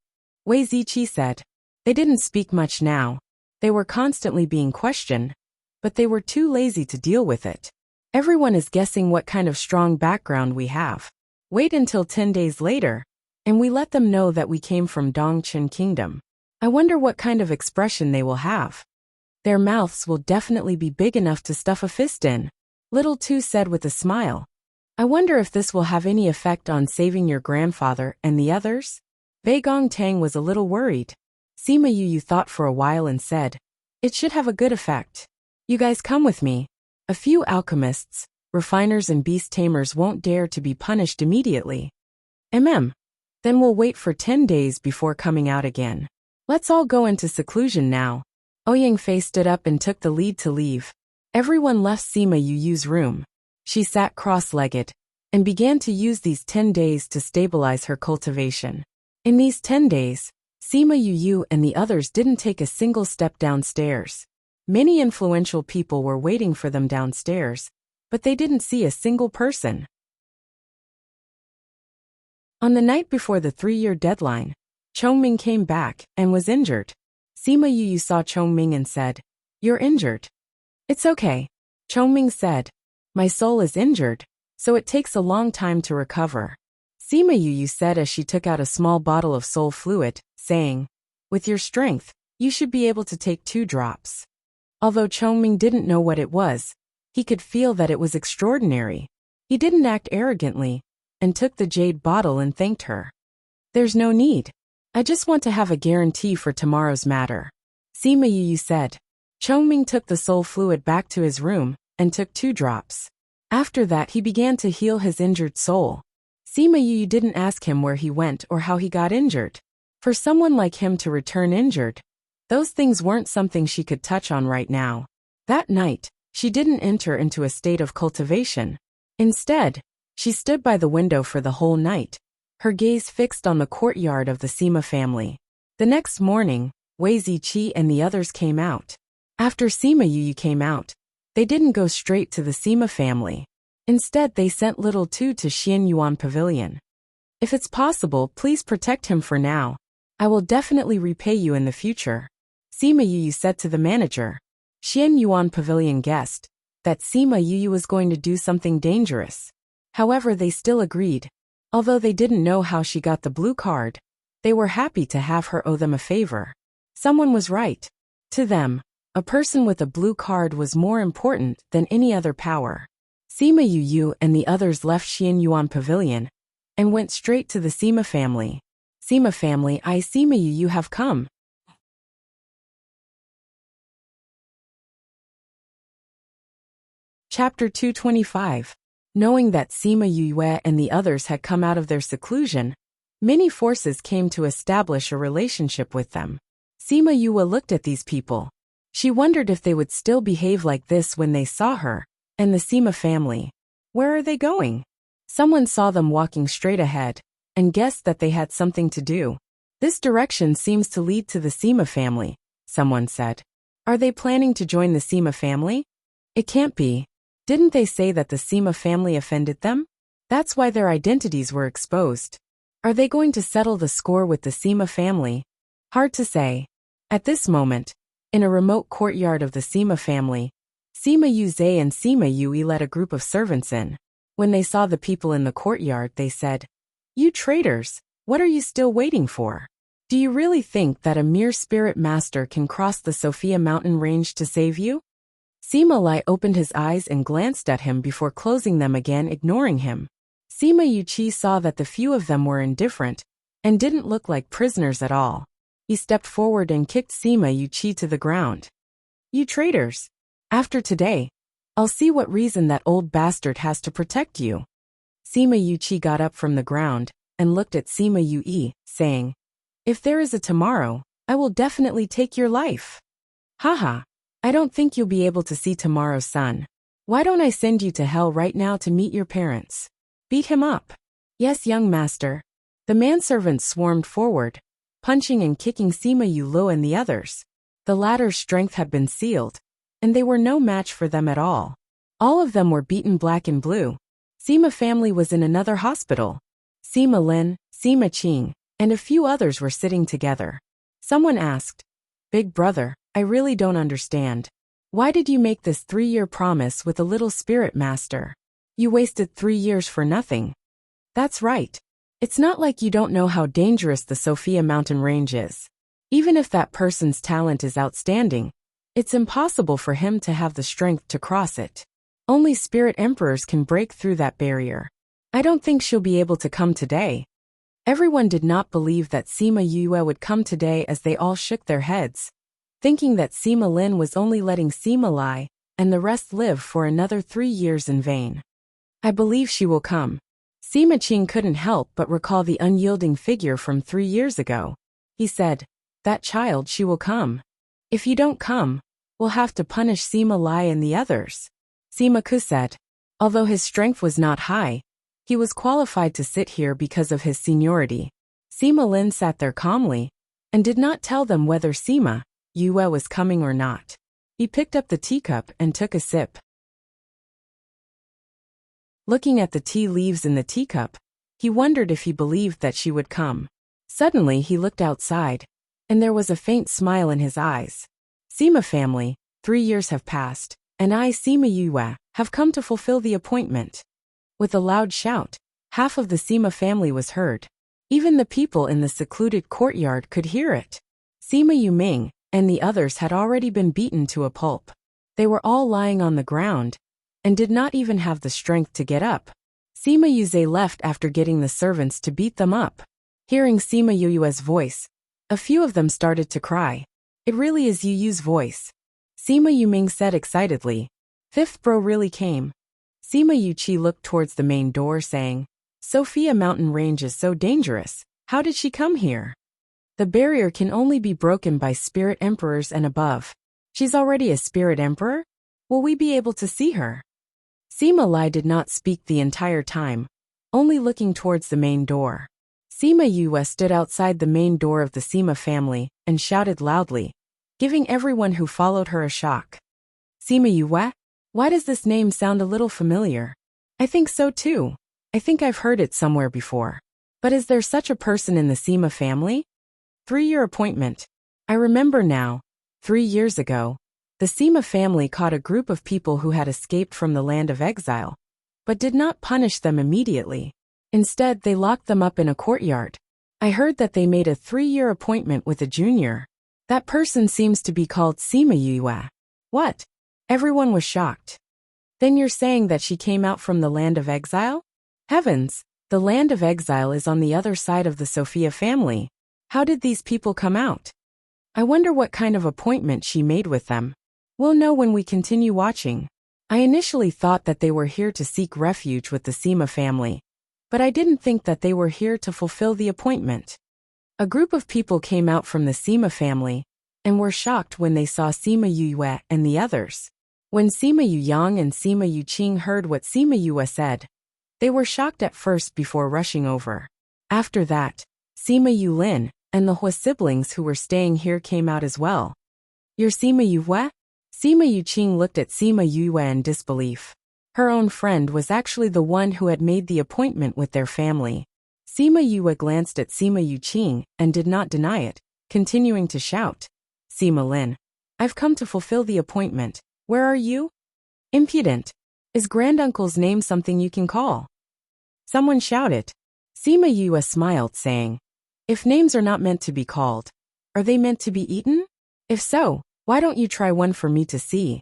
Wei Ziqi said. They didn't speak much now. They were constantly being questioned, but they were too lazy to deal with it. Everyone is guessing what kind of strong background we have. Wait until 10 days later, and we let them know that we came from Dongchen Kingdom. I wonder what kind of expression they will have. Their mouths will definitely be big enough to stuff a fist in. Little Tu said with a smile. I wonder if this will have any effect on saving your grandfather and the others? Wei Gong Tang was a little worried. Sima Yu thought for a while and said, it should have a good effect. You guys come with me. A few alchemists, refiners and beast tamers won't dare to be punished immediately. Then we'll wait for 10 days before coming out again. Let's all go into seclusion now. Ouyang Fei stood up and took the lead to leave. Everyone left Sima Yu's room. She sat cross-legged and began to use these 10 days to stabilize her cultivation. In these 10 days, Sima Yu and the others didn't take a single step downstairs. Many influential people were waiting for them downstairs, but they didn't see a single person. On the night before the 3-year deadline, Chongming came back and was injured. Sima Yu saw Chongming and said, You're injured. It's okay. Chongming said, My soul is injured, so it takes a long time to recover. Sima Yu said as she took out a small bottle of soul fluid, saying, With your strength, you should be able to take 2 drops. Although Chongming didn't know what it was, he could feel that it was extraordinary. He didn't act arrogantly, and took the jade bottle and thanked her. There's no need. I just want to have a guarantee for tomorrow's matter. Sima Yu said. Chongming took the soul fluid back to his room, and took 2 drops. After that he began to heal his injured soul. Sima Yu didn't ask him where he went or how he got injured. For someone like him to return injured, those things weren't something she could touch on right now. That night, she didn't enter into a state of cultivation. Instead, she stood by the window for the whole night, her gaze fixed on the courtyard of the Sima family. The next morning, Wei Ziqi and the others came out. After Sima Yu came out, they didn't go straight to the Sima family. Instead, they sent little Tu to Xinyuan Pavilion. If it's possible, please protect him for now. I will definitely repay you in the future. Sima Yu said to the manager. Xian Yuan Pavilion guessed that Sima Yu was going to do something dangerous. However, they still agreed. Although they didn't know how she got the blue card, they were happy to have her owe them a favor. Someone was right. To them, a person with a blue card was more important than any other power. Sima Yu and the others left Xian Yuan Pavilion and went straight to the Sima family. Sima family, I Sima Yu have come. Chapter 225. Knowing that Sima Yue and the others had come out of their seclusion, many forces came to establish a relationship with them. Sima Yue looked at these people. She wondered if they would still behave like this when they saw her and the Sima family. Where are they going? Someone saw them walking straight ahead and guessed that they had something to do. This direction seems to lead to the Sima family, someone said. Are they planning to join the Sima family? It can't be. Didn't they say that the Sima family offended them? That's why their identities were exposed. Are they going to settle the score with the Sima family? Hard to say. At this moment, in a remote courtyard of the Sima family, Sima Yuze and Sima Yui led a group of servants in. When they saw the people in the courtyard, they said, You traitors, what are you still waiting for? Do you really think that a mere spirit master can cross the Sophia mountain range to save you? Sima Lai opened his eyes and glanced at him before closing them again, ignoring him. Sima Yuchi saw that the few of them were indifferent and didn't look like prisoners at all. He stepped forward and kicked Sima Yuchi to the ground. You traitors! After today, I'll see what reason that old bastard has to protect you. Sima Yuchi got up from the ground and looked at Sima Yui, saying, If there is a tomorrow, I will definitely take your life. Haha. I don't think you'll be able to see tomorrow's sun. Why don't I send you to hell right now to meet your parents? Beat him up. Yes, young master. The manservants swarmed forward, punching and kicking Sima Yulo and the others. The latter's strength had been sealed, and they were no match for them at all. All of them were beaten black and blue. Sima family was in another hospital. Sima Lin, Sima Qing, and a few others were sitting together. Someone asked, Big brother, I really don't understand. Why did you make this 3-year promise with a little spirit master? You wasted 3 years for nothing. That's right. It's not like you don't know how dangerous the Sophia mountain range is. Even if that person's talent is outstanding, it's impossible for him to have the strength to cross it. Only spirit emperors can break through that barrier. I don't think she'll be able to come today. Everyone did not believe that Sima Yue would come today, as they all shook their heads, thinking that Sima Lin was only letting Sima Lai and the rest live for another 3 years in vain. I believe she will come. Sima Qing couldn't help but recall the unyielding figure from 3 years ago. He said, That child, she will come. If you don't come, we'll have to punish Sima Lai and the others. Sima Ku said. Although his strength was not high, he was qualified to sit here because of his seniority. Sima Lin sat there calmly and did not tell them whether Sima Yue was coming or not. He picked up the teacup and took a sip. Looking at the tea leaves in the teacup, he wondered if he believed that she would come. Suddenly he looked outside, and there was a faint smile in his eyes. Sima family, 3 years have passed, and I, Sima Yue, have come to fulfill the appointment. With a loud shout, half of the Sima family was heard. Even the people in the secluded courtyard could hear it. Sima Yuming and the others had already been beaten to a pulp. They were all lying on the ground and did not even have the strength to get up. Sima Yuze left after getting the servants to beat them up. Hearing Sima Yue's voice, a few of them started to cry. It really is Yu's voice. Sima Yuming said excitedly. Fifth bro really came. Sima Yuchi looked towards the main door, saying, Sophia mountain range is so dangerous. How did she come here? The barrier can only be broken by spirit emperors and above. She's already a spirit emperor? Will we be able to see her? Sima Lai did not speak the entire time, only looking towards the main door. Sima Yue stood outside the main door of the Sima family and shouted loudly, giving everyone who followed her a shock. Sima Yue? Why does this name sound a little familiar? I think so too. I think I've heard it somewhere before. But is there such a person in the Sima family? 3-year appointment. I remember now. 3 years ago, the Sima family caught a group of people who had escaped from the land of exile, but did not punish them immediately. Instead, they locked them up in a courtyard. I heard that they made a 3-year appointment with a junior. That person seems to be called Sima Yue. What? Everyone was shocked. Then you're saying that she came out from the land of exile? Heavens, the land of exile is on the other side of the Sophia family. How did these people come out? I wonder what kind of appointment she made with them. We'll know when we continue watching. I initially thought that they were here to seek refuge with the Sima family, but I didn't think that they were here to fulfill the appointment. A group of people came out from the Sima family and were shocked when they saw Sima Yue and the others. When Sima Yuyang and Sima Yuqing heard what Sima Yue said, they were shocked at first before rushing over. After that, Sima Yulin and the Hua siblings who were staying here came out as well. You're Sima Yue? Sima Yuqing looked at Sima Yue in disbelief. Her own friend was actually the one who had made the appointment with their family. Sima Yue glanced at Sima Yuqing and did not deny it, continuing to shout, Sima Lin, I've come to fulfill the appointment. Where are you? Impudent. Is granduncle's name something you can call? Someone shouted. Sima Yue smiled, saying, if names are not meant to be called, are they meant to be eaten? If so, why don't you try one for me to see?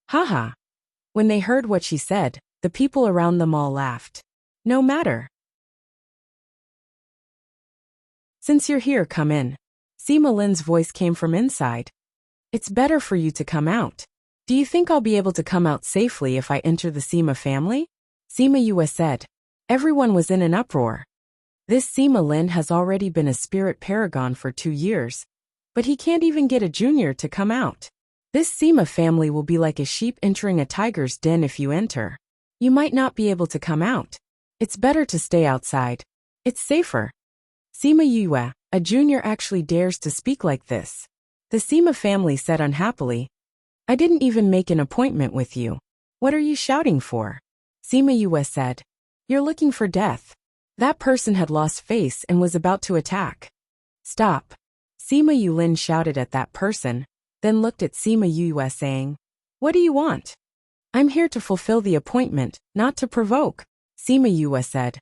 Haha. When they heard what she said, the people around them all laughed. No matter. Since you're here, come in. Sima Lin's voice came from inside. It's better for you to come out. Do you think I'll be able to come out safely if I enter the Sima family? Sima Yue said. Everyone was in an uproar. This Sima Lin has already been a spirit paragon for 2 years, but he can't even get a junior to come out. This Sima family will be like a sheep entering a tiger's den if you enter. You might not be able to come out. It's better to stay outside. It's safer. Sima Yue, a junior, actually dares to speak like this. The Sima family said unhappily, I didn't even make an appointment with you. What are you shouting for? Sima Yue said, you're looking for death. That person had lost face and was about to attack. Stop. Sima Yulin shouted at that person, then looked at Sima Yue saying, what do you want? I'm here to fulfill the appointment, not to provoke. Sima Yue said,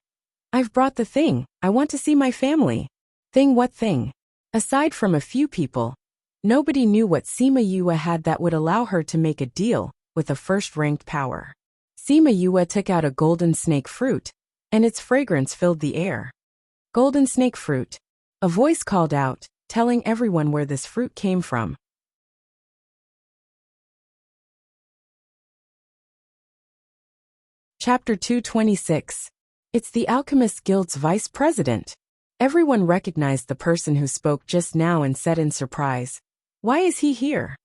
I've brought the thing. I want to see my family. Thing? What thing? Aside from a few people, nobody knew what Sima Yue had that would allow her to make a deal with a first-ranked power. Sima Yue took out a golden snake fruit, and its fragrance filled the air. Golden snake fruit. A voice called out, telling everyone where this fruit came from. Chapter 226. It's the Alchemist Guild's vice president. Everyone recognized the person who spoke just now and said in surprise, why is he here?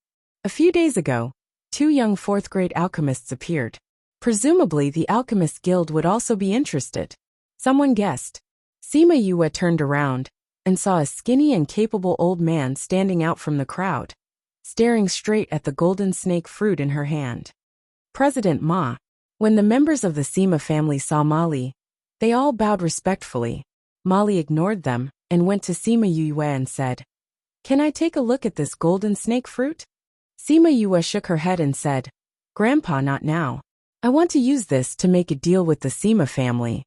A few days ago, 2 young 4th-grade alchemists appeared. Presumably the Alchemist Guild would also be interested. Someone guessed. Sima Yue turned around and saw a skinny and capable old man standing out from the crowd, staring straight at the golden snake fruit in her hand. President Ma. When the members of the Sima family saw Molly, they all bowed respectfully. Molly ignored them and went to Sima Yue and said, can I take a look at this golden snake fruit? Sima Yue shook her head and said, Grandpa, not now. I want to use this to make a deal with the Sima family.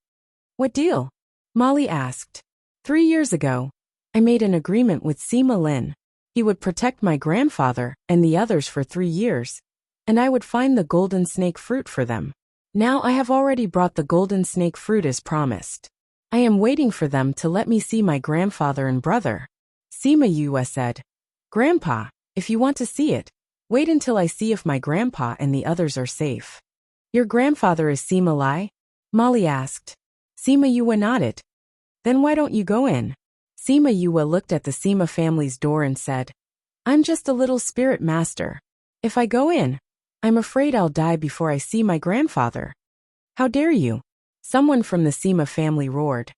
What deal? Molly asked. 3 years ago, I made an agreement with Sima Lin. He would protect my grandfather and the others for 3 years, and I would find the golden snake fruit for them. Now I have already brought the golden snake fruit as promised. I am waiting for them to let me see my grandfather and brother. Sima Yue said, Grandpa, if you want to see it, wait until I see if my grandpa and the others are safe. Your grandfather is Sima Lai? Molly asked. Sima Yue nodded. Then why don't you go in? Sima Yue looked at the Sima family's door and said, I'm just a little spirit master. If I go in, I'm afraid I'll die before I see my grandfather. How dare you? Someone from the Sima family roared.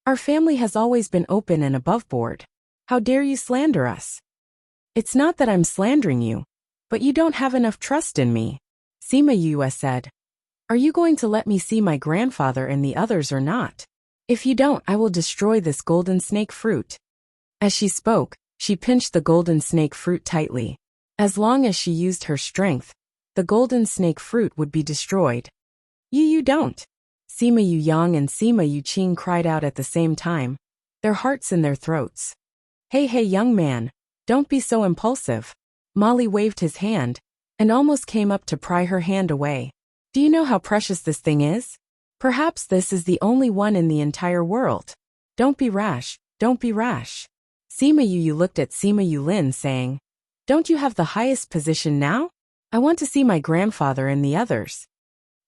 Our family has always been open and above board. How dare you slander us? It's not that I'm slandering you, but you don't have enough trust in me. Sima Yue said, Are you going to let me see my grandfather and the others or not? If you don't, I will destroy this golden snake fruit. As she spoke, she pinched the golden snake fruit tightly. As long as she used her strength, the golden snake fruit would be destroyed. You don't. Sima Yu Yang and Sima Yu Qing cried out at the same time, their hearts in their throats. Hey young man, don't be so impulsive. Molly waved his hand, and almost came up to pry her hand away. Do you know how precious this thing is? Perhaps this is the only one in the entire world. Don't be rash, don't be rash. Sima Yu looked at Sima Yulin saying, don't you have the highest position now? I want to see my grandfather and the others.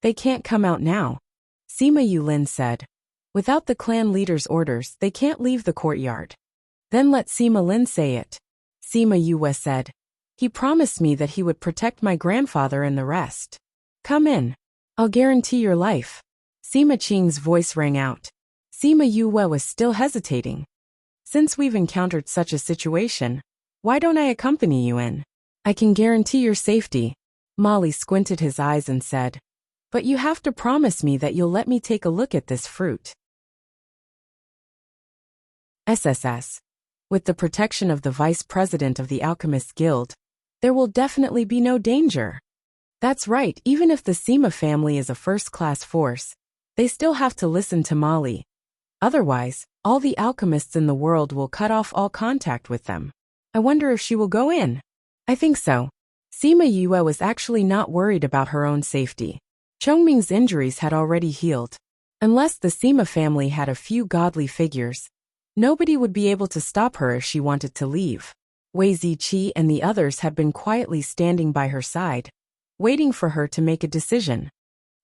They can't come out now. Sima Yulin said. Without the clan leader's orders, they can't leave the courtyard. Then let Sima Lin say it. Sima Yue said. He promised me that he would protect my grandfather and the rest. Come in. I'll guarantee your life. Sima Qing's voice rang out. Sima Yue was still hesitating. Since we've encountered such a situation, why don't I accompany you in? I can guarantee your safety. Molly squinted his eyes and said. But you have to promise me that you'll let me take a look at this fruit. SSS. With the protection of the vice president of the Alchemist Guild, there will definitely be no danger. That's right, even if the Sima family is a first-class force, they still have to listen to Molly. Otherwise, all the alchemists in the world will cut off all contact with them. I wonder if she will go in. I think so. Sima Yue was actually not worried about her own safety. Chongming's injuries had already healed. Unless the Sima family had a few godly figures, nobody would be able to stop her if she wanted to leave. Wei Ziqi and the others had been quietly standing by her side, waiting for her to make a decision.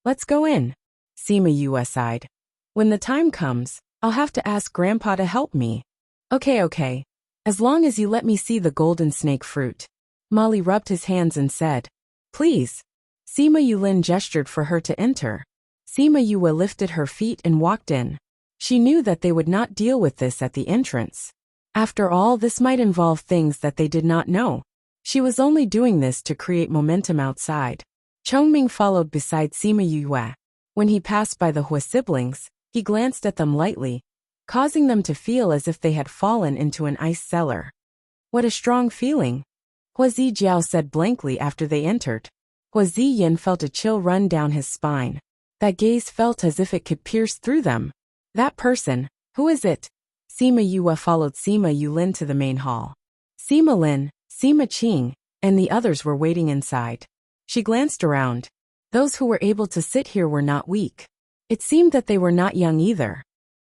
Let's go in. Sima Yue sighed. When the time comes, I'll have to ask Grandpa to help me. Okay. As long as you let me see the golden snake fruit. Molly rubbed his hands and said, please. Sima Yulin gestured for her to enter. Sima Yue lifted her feet and walked in. She knew that they would not deal with this at the entrance. After all, this might involve things that they did not know. She was only doing this to create momentum outside. Chongming followed beside Sima Yue. When he passed by the Hua siblings, he glanced at them lightly, causing them to feel as if they had fallen into an ice cellar. What a strong feeling. Hua Zijiao said blankly after they entered. Hua Ziyin felt a chill run down his spine. That gaze felt as if it could pierce through them. That person, who is it? Sima Yue followed Sima Yulin to the main hall. Sima Lin, Sima Qing, and the others were waiting inside. She glanced around. Those who were able to sit here were not weak. It seemed that they were not young either.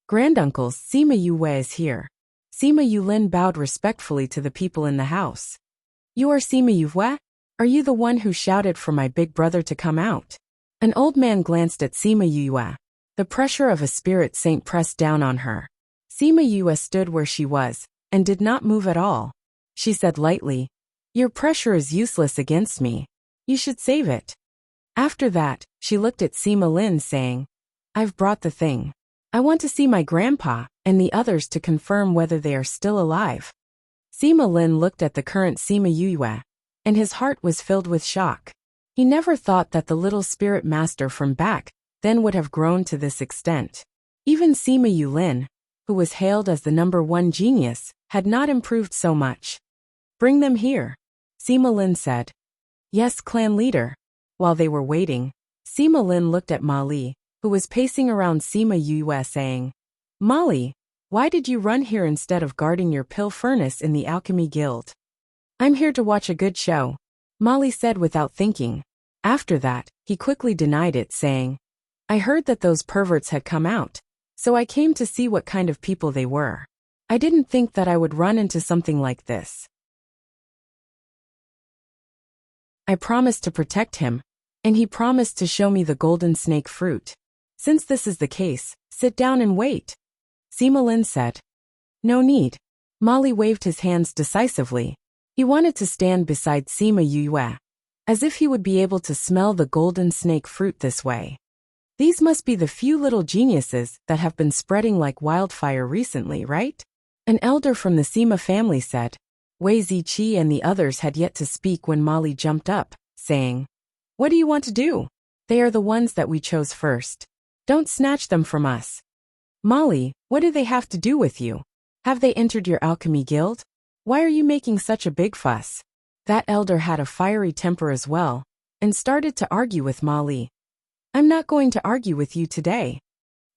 Granduncles, Sima Yue is here. Sima Yulin bowed respectfully to the people in the house. You are Sima Yue? Are you the one who shouted for my big brother to come out? An old man glanced at Sima Yue. The pressure of a spirit saint pressed down on her. Sima Yue stood where she was, and did not move at all. She said lightly, your pressure is useless against me. You should save it. After that, she looked at Sima Lin saying, I've brought the thing. I want to see my grandpa, and the others to confirm whether they are still alive. Sima Lin looked at the current Sima Yue, and his heart was filled with shock. He never thought that the little spirit master from back then would have grown to this extent. Even Sima Yulin, who was hailed as the #1 genius, had not improved so much. Bring them here, Sima Lin said. Yes, clan leader. While they were waiting, Sima Lin looked at Molly, who was pacing around Sima Yue saying, Molly, why did you run here instead of guarding your pill furnace in the Alchemy Guild? I'm here to watch a good show, Molly said without thinking. After that, he quickly denied it, saying, I heard that those perverts had come out, so I came to see what kind of people they were. I didn't think that I would run into something like this. I promised to protect him, and he promised to show me the golden snake fruit. Since this is the case, sit down and wait, Sima Lin said. No need. Molly waved his hands decisively. He wanted to stand beside Sima Yue, as if he would be able to smell the golden snake fruit this way. These must be the few little geniuses that have been spreading like wildfire recently, right? An elder from the Sima family said. Wei Ziqi and the others had yet to speak when Molly jumped up, saying, What do you want to do? They are the ones that we chose first. Don't snatch them from us. Molly, what do they have to do with you? Have they entered your alchemy guild? Why are you making such a big fuss? That elder had a fiery temper as well, and started to argue with Ma Li. I'm not going to argue with you today.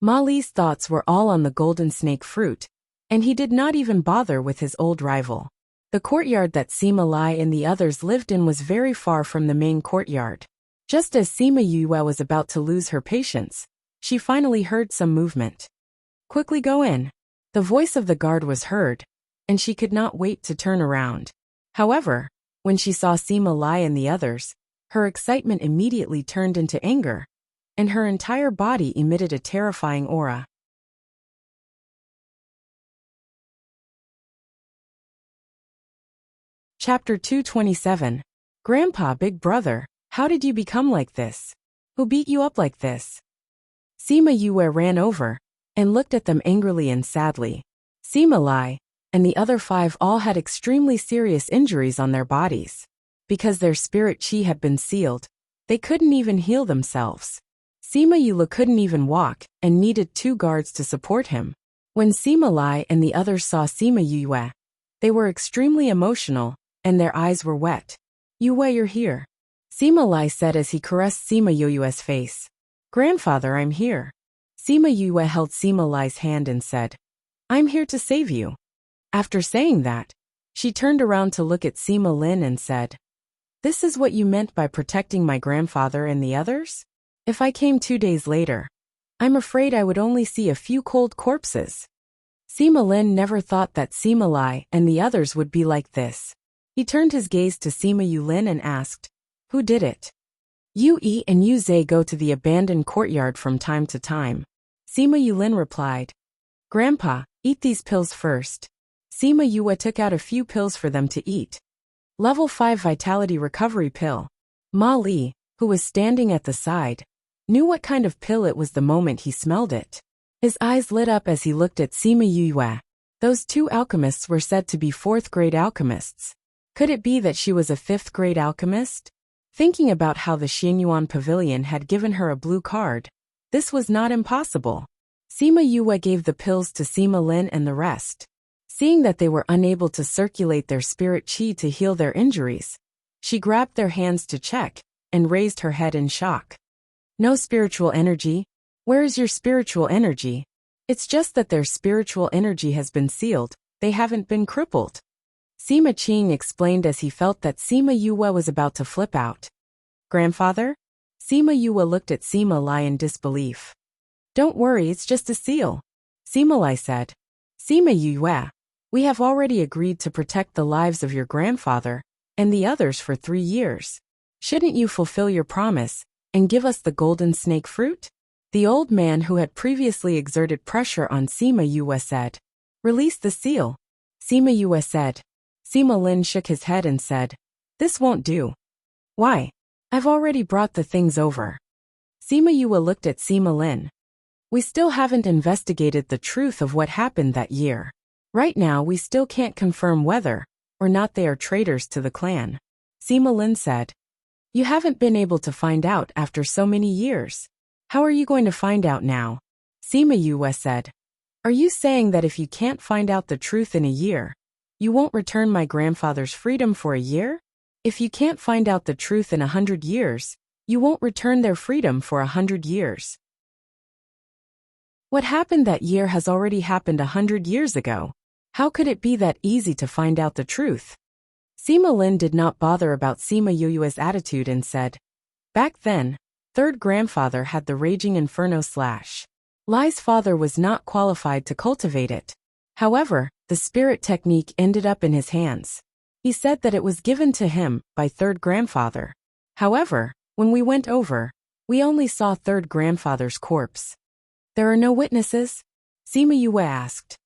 Ma Li's thoughts were all on the golden snake fruit, and he did not even bother with his old rival. The courtyard that Sima Lai and the others lived in was very far from the main courtyard. Just as Sima Yue was about to lose her patience, she finally heard some movement. Quickly go in. The voice of the guard was heard, and she could not wait to turn around. However, when she saw Sima Lai and the others, her excitement immediately turned into anger, and her entire body emitted a terrifying aura. Chapter 227. Grandpa, big brother, how did you become like this? Who beat you up like this? Sima Yue ran over and looked at them angrily and sadly. Sima Lai and the other 5 all had extremely serious injuries on their bodies. Because their spirit chi had been sealed, they couldn't even heal themselves. Sima Yue couldn't even walk and needed 2 guards to support him. When Sima Lai and the others saw Sima Yue, they were extremely emotional, and their eyes were wet. Yue, you're here. Sima Lai said as he caressed Sima Yue's face. Grandfather, I'm here. Sima Yue held Sima Lai's hand and said, I'm here to save you. After saying that, she turned around to look at Sima Lin and said, This is what you meant by protecting my grandfather and the others? If I came 2 days later, I'm afraid I would only see a few cold corpses. Sima Lin never thought that Sima Lai and the others would be like this. He turned his gaze to Sima Yulin and asked, Who did it? Yu Yi and Yu Zhe go to the abandoned courtyard from time to time. Sima Yulin replied, Grandpa, eat these pills first. Sima Yue took out a few pills for them to eat. Level 5 Vitality Recovery Pill. Ma Li, who was standing at the side, knew what kind of pill it was the moment he smelled it. His eyes lit up as he looked at Sima Yue. Those 2 alchemists were said to be 4th grade alchemists. Could it be that she was a 5th grade alchemist? Thinking about how the Xianyuan Pavilion had given her a blue card, this was not impossible. Sima Yue gave the pills to Sima Lin and the rest. Seeing that they were unable to circulate their spirit chi to heal their injuries, she grabbed their hands to check and raised her head in shock. No spiritual energy? Where is your spiritual energy? It's just that their spiritual energy has been sealed, they haven't been crippled. Sima Qing explained as he felt that Sima Yue was about to flip out. Grandfather? Sima Yue looked at Sima Lai in disbelief. Don't worry, it's just a seal. Sima Lai said. Sima Yue, we have already agreed to protect the lives of your grandfather and the others for 3 years. Shouldn't you fulfill your promise and give us the golden snake fruit? The old man who had previously exerted pressure on Sima Yue said. Release the seal. Sima Yue said. Sima Lin shook his head and said, This won't do. Why? I've already brought the things over. Sima Yue looked at Sima Lin. We still haven't investigated the truth of what happened that year. Right now we still can't confirm whether or not they are traitors to the clan. Sima Lin said. You haven't been able to find out after so many years. How are you going to find out now? Sima Yue said. Are you saying that if you can't find out the truth in a year, you won't return my grandfather's freedom for a year? If you can't find out the truth in 100 years, you won't return their freedom for 100 years. What happened that year has already happened 100 years ago. How could it be that easy to find out the truth? Sima Lin did not bother about Sima Yue's attitude and said, Back then, 3rd grandfather had the raging inferno slash. Lai's father was not qualified to cultivate it. However, the spirit technique ended up in his hands. He said that it was given to him by 3rd grandfather. However, when we went over, we only saw 3rd grandfather's corpse. There are no witnesses? Sima Yue asked.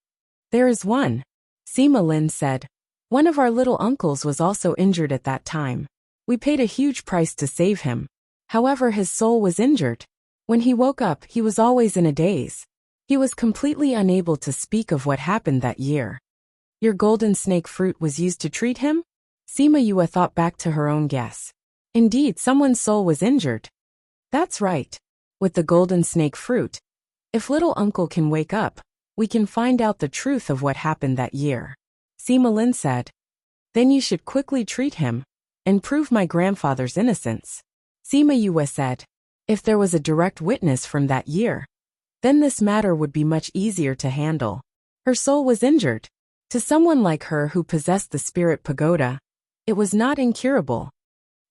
There is one. Sima Lin said. One of our little uncles was also injured at that time. We paid a huge price to save him. However, his soul was injured. When he woke up, he was always in a daze. He was completely unable to speak of what happened that year. Your golden snake fruit was used to treat him? Sima Yue thought back to her own guess. Indeed, someone's soul was injured. That's right. With the golden snake fruit, if little uncle can wake up, we can find out the truth of what happened that year. Sima Lin said. Then you should quickly treat him and prove my grandfather's innocence. Sima Yue said. If there was a direct witness from that year, then this matter would be much easier to handle. Her soul was injured. To someone like her who possessed the spirit pagoda, it was not incurable.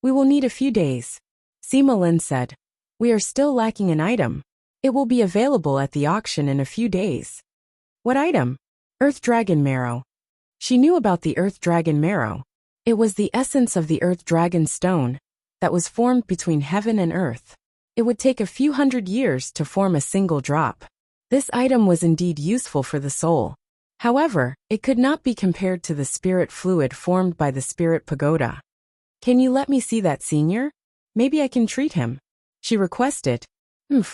We will need a few days. Sima Lin said. We are still lacking an item. It will be available at the auction in a few days. What item? Earth Dragon Marrow. She knew about the Earth Dragon Marrow. It was the essence of the Earth Dragon Stone that was formed between heaven and earth. It would take a few hundred years to form a single drop. This item was indeed useful for the soul. However, it could not be compared to the spirit fluid formed by the spirit pagoda. Can you let me see that, senior? Maybe I can treat him. She requested.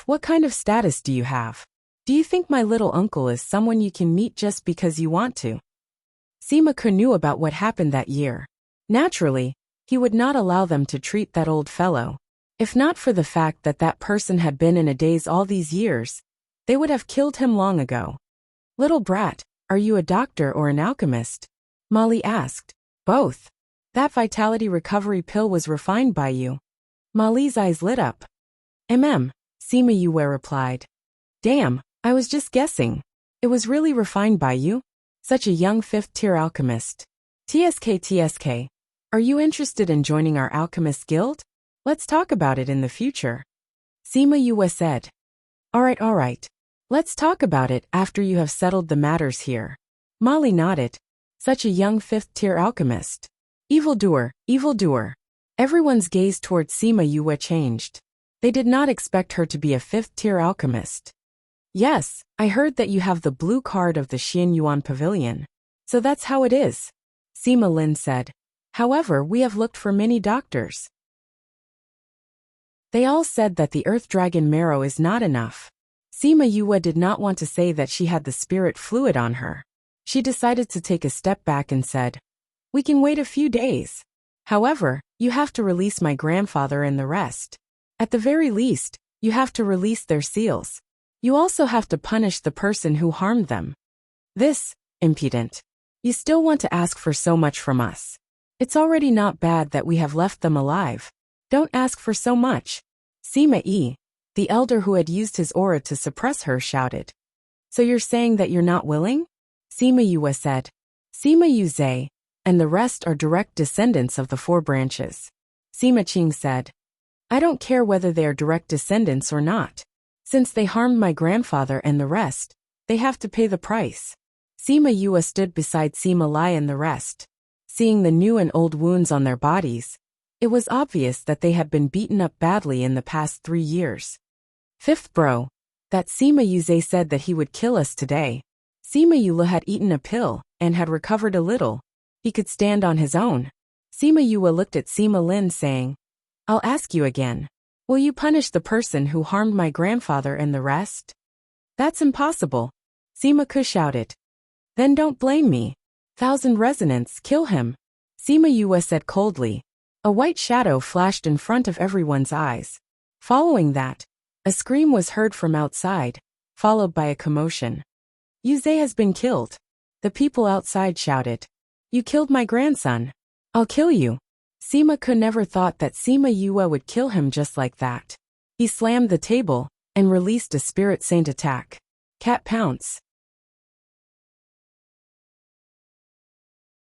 What kind of status do you have? Do you think my little uncle is someone you can meet just because you want to? Sima Ke knew about what happened that year. Naturally, he would not allow them to treat that old fellow. If not for the fact that that person had been in a daze all these years, they would have killed him long ago. Little brat, are you a doctor or an alchemist? Molly asked. Both. That vitality recovery pill was refined by you. Molly's eyes lit up. Sima Yue replied. Damn, I was just guessing. It was really refined by you? Such a young 5th-tier alchemist. TSK, are you interested in joining our alchemist guild? Let's talk about it in the future. Sima Yue said. Alright. Let's talk about it after you have settled the matters here. Molly nodded. Such a young 5th-tier alchemist. Evildoer. Everyone's gaze towards Sima Yue changed. They did not expect her to be a 5th-tier alchemist. Yes, I heard that you have the blue card of the Xian Yuan Pavilion. So that's how it is. Sima Lin said. However, we have looked for many doctors. They all said that the Earth Dragon Marrow is not enough. Sima Yue did not want to say that she had the spirit fluid on her. She decided to take a step back and said, We can wait a few days. However, you have to release my grandfather and the rest. At the very least, you have to release their seals. You also have to punish the person who harmed them. This, impudent. You still want to ask for so much from us. It's already not bad that we have left them alive. Don't ask for so much. Sima Yi, the elder who had used his aura to suppress her, shouted. So you're saying that you're not willing? Sima Yue said. Sima Yue, and the rest are direct descendants of the 4 branches. Sima Qing said. I don't care whether they are direct descendants or not. Since they harmed my grandfather and the rest, they have to pay the price. Sima Yue stood beside Sima Lai and the rest. Seeing the new and old wounds on their bodies, it was obvious that they had been beaten up badly in the past 3 years. 5th bro, that Sima Yue said that he would kill us today. Sima Yue had eaten a pill and had recovered a little. He could stand on his own. Sima Yue looked at Sima Lin saying, I'll ask you again. Will you punish the person who harmed my grandfather and the rest? That's impossible. Sima Ke shouted. Then don't blame me. 1,000 resonance, kill him. Sima Yue said coldly. A white shadow flashed in front of everyone's eyes. Following that, a scream was heard from outside, followed by a commotion. Yue has been killed. The people outside shouted. You killed my grandson. I'll kill you. Sima Ke never thought that Sima Yue would kill him just like that. He slammed the table and released a Spirit Saint attack. Cat Pounce.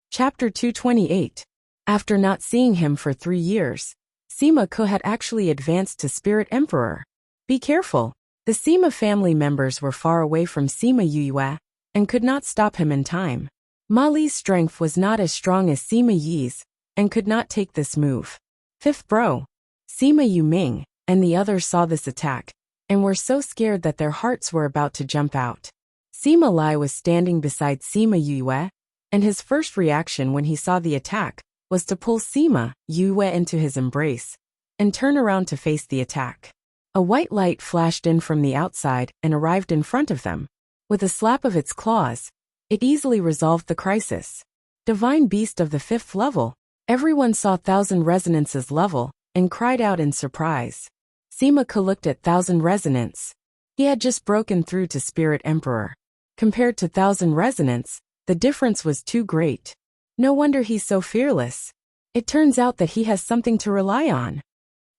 Chapter 228. After not seeing him for 3 years, Sima Ke had actually advanced to Spirit Emperor. Be careful. The Sima family members were far away from Sima Yue and could not stop him in time. Ma Li's strength was not as strong as Sima Yi's and could not take this move. 5th bro, Sima Yuming, and the others saw this attack and were so scared that their hearts were about to jump out. Sima Lai was standing beside Sima Yue, and his first reaction when he saw the attack was to pull Sima Yue into his embrace and turn around to face the attack. A white light flashed in from the outside and arrived in front of them. With a slap of its claws, it easily resolved the crisis. Divine Beast of the 5th level. Everyone saw 1,000 Resonance's level and cried out in surprise. Sima Ke looked at 1,000 Resonance. He had just broken through to Spirit Emperor. Compared to 1,000 Resonance, the difference was too great. No wonder he's so fearless. It turns out that he has something to rely on.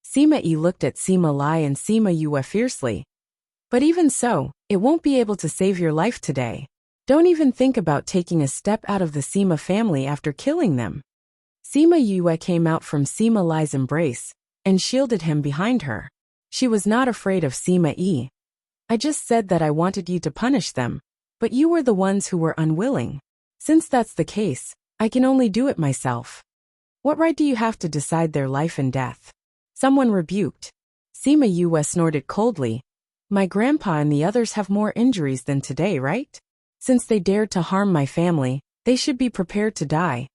Sima Yi looked at Sima Lai and Sima Yue fiercely. But even so, it won't be able to save your life today. Don't even think about taking a step out of the Sima family after killing them. Sima Yue came out from Sima Lai's embrace and shielded him behind her. She was not afraid of Sima Yi. I just said that I wanted you to punish them, but you were the ones who were unwilling. Since that's the case, I can only do it myself. What right do you have to decide their life and death? Someone rebuked. Sima Yue snorted coldly. My grandpa and the others have more injuries than today, right? Since they dared to harm my family, they should be prepared to die.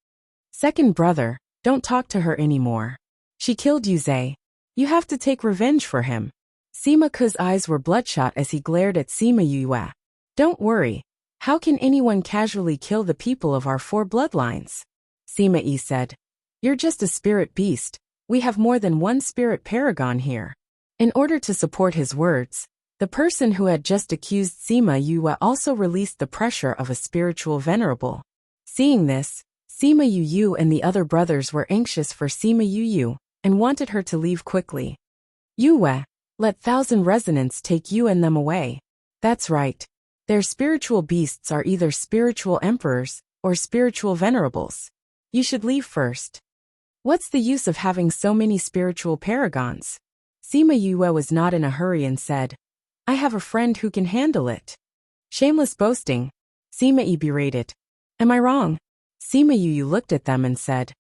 Second brother, don't talk to her anymore. She killed Yuze. You have to take revenge for him. Sima Ke's eyes were bloodshot as he glared at Sima Yue. Don't worry. How can anyone casually kill the people of our 4 bloodlines? Sima Yi said. You're just a spirit beast. We have more than one spirit paragon here. In order to support his words, the person who had just accused Sima Yue also released the pressure of a spiritual venerable. Seeing this, Sima Yu and the other brothers were anxious for Sima Yu and wanted her to leave quickly. Yue, let 1,000 resonants take you and them away. That's right. Their spiritual beasts are either spiritual emperors or spiritual venerables. You should leave first. What's the use of having so many spiritual paragons? Sima Yue was not in a hurry and said, I have a friend who can handle it. Shameless boasting. Sima Yi berated. Am I wrong? Sima Yu looked at them and said,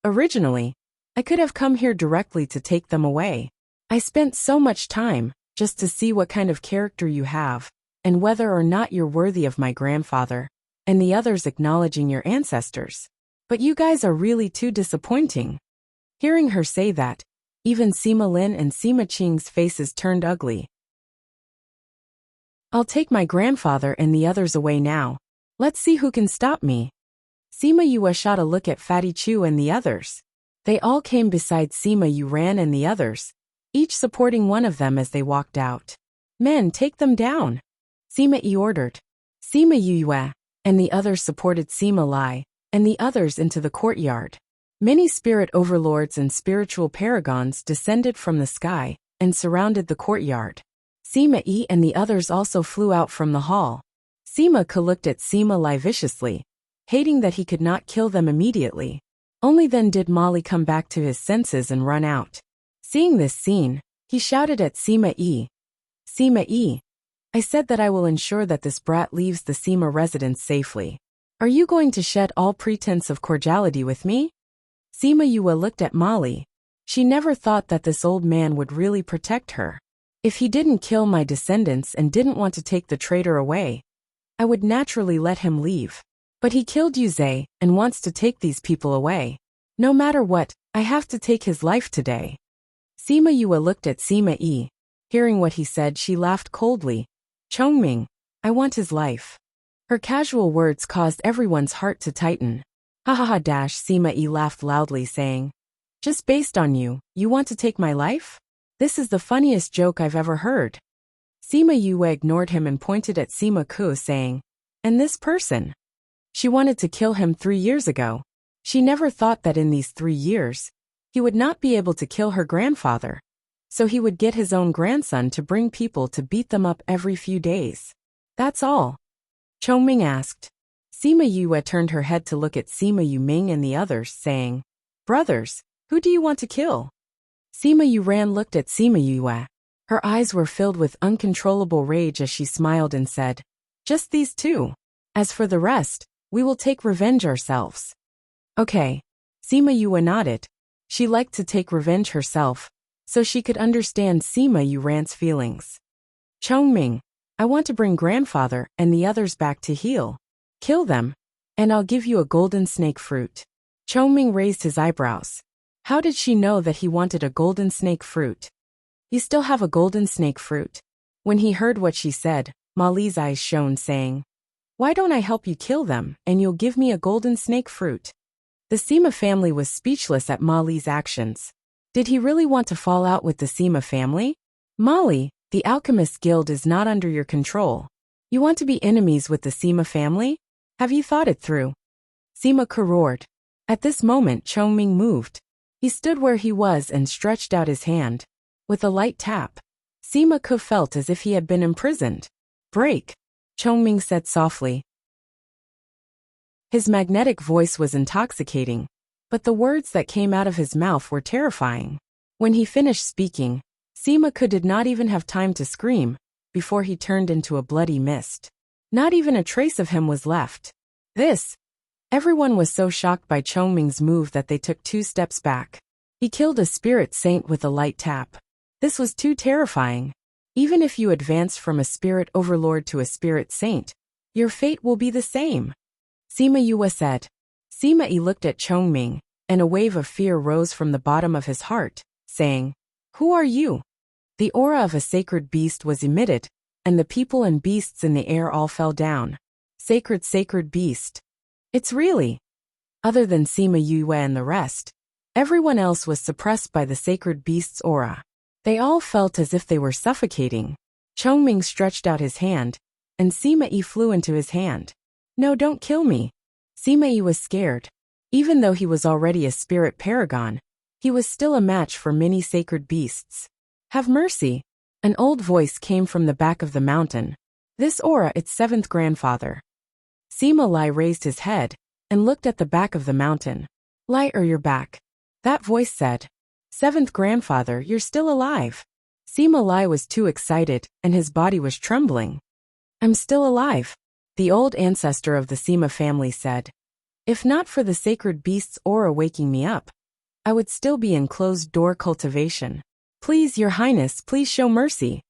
originally, I could have come here directly to take them away. I spent so much time just to see what kind of character you have, and whether or not you're worthy of my grandfather, and the others acknowledging your ancestors. But you guys are really too disappointing. Hearing her say that, even Sima Lin and Sima Qing's faces turned ugly. I'll take my grandfather and the others away now. Let's see who can stop me. Sima Yue shot a look at Fatty Chu and the others. They all came beside Sima Yuran and the others, each supporting one of them as they walked out. Men, take them down. Sima Yi ordered. Sima Yue and the others supported Sima Lai and the others into the courtyard. Many spirit overlords and spiritual paragons descended from the sky and surrounded the courtyard. Sima Yi and the others also flew out from the hall. Sima Ke looked at Sima Lai viciously, hating that he could not kill them immediately. Only then did Molly come back to his senses and run out. Seeing this scene, he shouted at Sima Yi. Sima Yi, I said that I will ensure that this brat leaves the Sima residence safely. Are you going to shed all pretense of cordiality with me? Sima Yue looked at Molly. She never thought that this old man would really protect her. If he didn't kill my descendants and didn't want to take the traitor away, I would naturally let him leave. But he killed Yuze and wants to take these people away. No matter what, I have to take his life today. Sima Yue looked at Sima Yi. Hearing what he said, she laughed coldly. Chongming, I want his life. Her casual words caused everyone's heart to tighten. Ha ha ha dash, Sima Yi laughed loudly saying, just based on you, you want to take my life? This is the funniest joke I've ever heard. Sima Yue ignored him and pointed at Sima Ke saying, and this person? She wanted to kill him 3 years ago. She never thought that in these 3 years, he would not be able to kill her grandfather. So he would get his own grandson to bring people to beat them up every few days. That's all. Chongming asked. Sima Yue turned her head to look at Sima Yuming and the others, saying, brothers, who do you want to kill? Sima Yuran looked at Sima Yue. Her eyes were filled with uncontrollable rage as she smiled and said, just these 2. As for the rest, we will take revenge ourselves. Okay. Sima Yue nodded. She liked to take revenge herself, so she could understand Sima Yuran's feelings. Chongming, I want to bring grandfather and the others back to heal. Kill them, and I'll give you a golden snake fruit. Chongming raised his eyebrows. How did she know that he wanted a golden snake fruit? You still have a golden snake fruit. When he heard what she said, Molly's eyes shone, saying, why don't I help you kill them, and you'll give me a golden snake fruit? The Sima family was speechless at Molly's actions. Did he really want to fall out with the Sima family? Molly, the Alchemist Guild is not under your control. You want to be enemies with the Sima family? Have you thought it through? Sima Ke roared. At this moment Chongming moved. He stood where he was and stretched out his hand. With a light tap, Sima Ke felt as if he had been imprisoned. "Break," Chongming said softly. His magnetic voice was intoxicating, but the words that came out of his mouth were terrifying. When he finished speaking, Sima Ke did not even have time to scream before he turned into a bloody mist. Not even a trace of him was left. Everyone was so shocked by Chongming's move that they took 2 steps back. He killed a spirit saint with a light tap. This was too terrifying. Even if you advance from a spirit overlord to a spirit saint, your fate will be the same, Sima Yue said. Sima Yi looked at Chongming, and a wave of fear rose from the bottom of his heart, saying, "Who are you?" The aura of a sacred beast was emitted, and the people and beasts in the air all fell down. Sacred beast. It's really. Other than Sima Yue and the rest, everyone else was suppressed by the sacred beast's aura. They all felt as if they were suffocating. Chongming stretched out his hand, and Sima Yi flew into his hand. "No, don't kill me." Sima Yi was scared. Even though he was already a spirit paragon, he was still a match for many sacred beasts. "Have mercy." An old voice came from the back of the mountain. "This aura, its 7th grandfather." Sima Lai raised his head and looked at the back of the mountain. "Lie or you're back." That voice said. "7th grandfather, you're still alive." Sima Lai was too excited and his body was trembling. "I'm still alive," the old ancestor of the Sima family said. "If not for the sacred beast's aura waking me up, I would still be in closed-door cultivation. Please, Your Highness, please show mercy."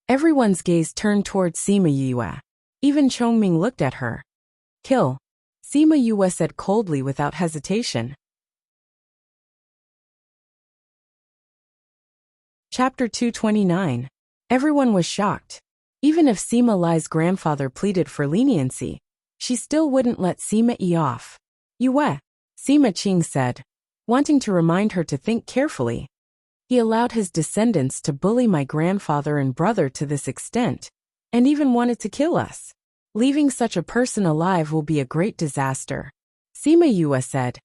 Everyone's gaze turned towards Sima Yue. Even Chongming looked at her. "Kill," Sima Yue said coldly without hesitation. Chapter 229. Everyone was shocked. Even if Sima Lai's grandfather pleaded for leniency, she still wouldn't let Sima Yi off. "Yue," Sima Qing said, wanting to remind her to think carefully. "He allowed his descendants to bully my grandfather and brother to this extent, and even wanted to kill us. Leaving such a person alive will be a great disaster," Sima Yue said.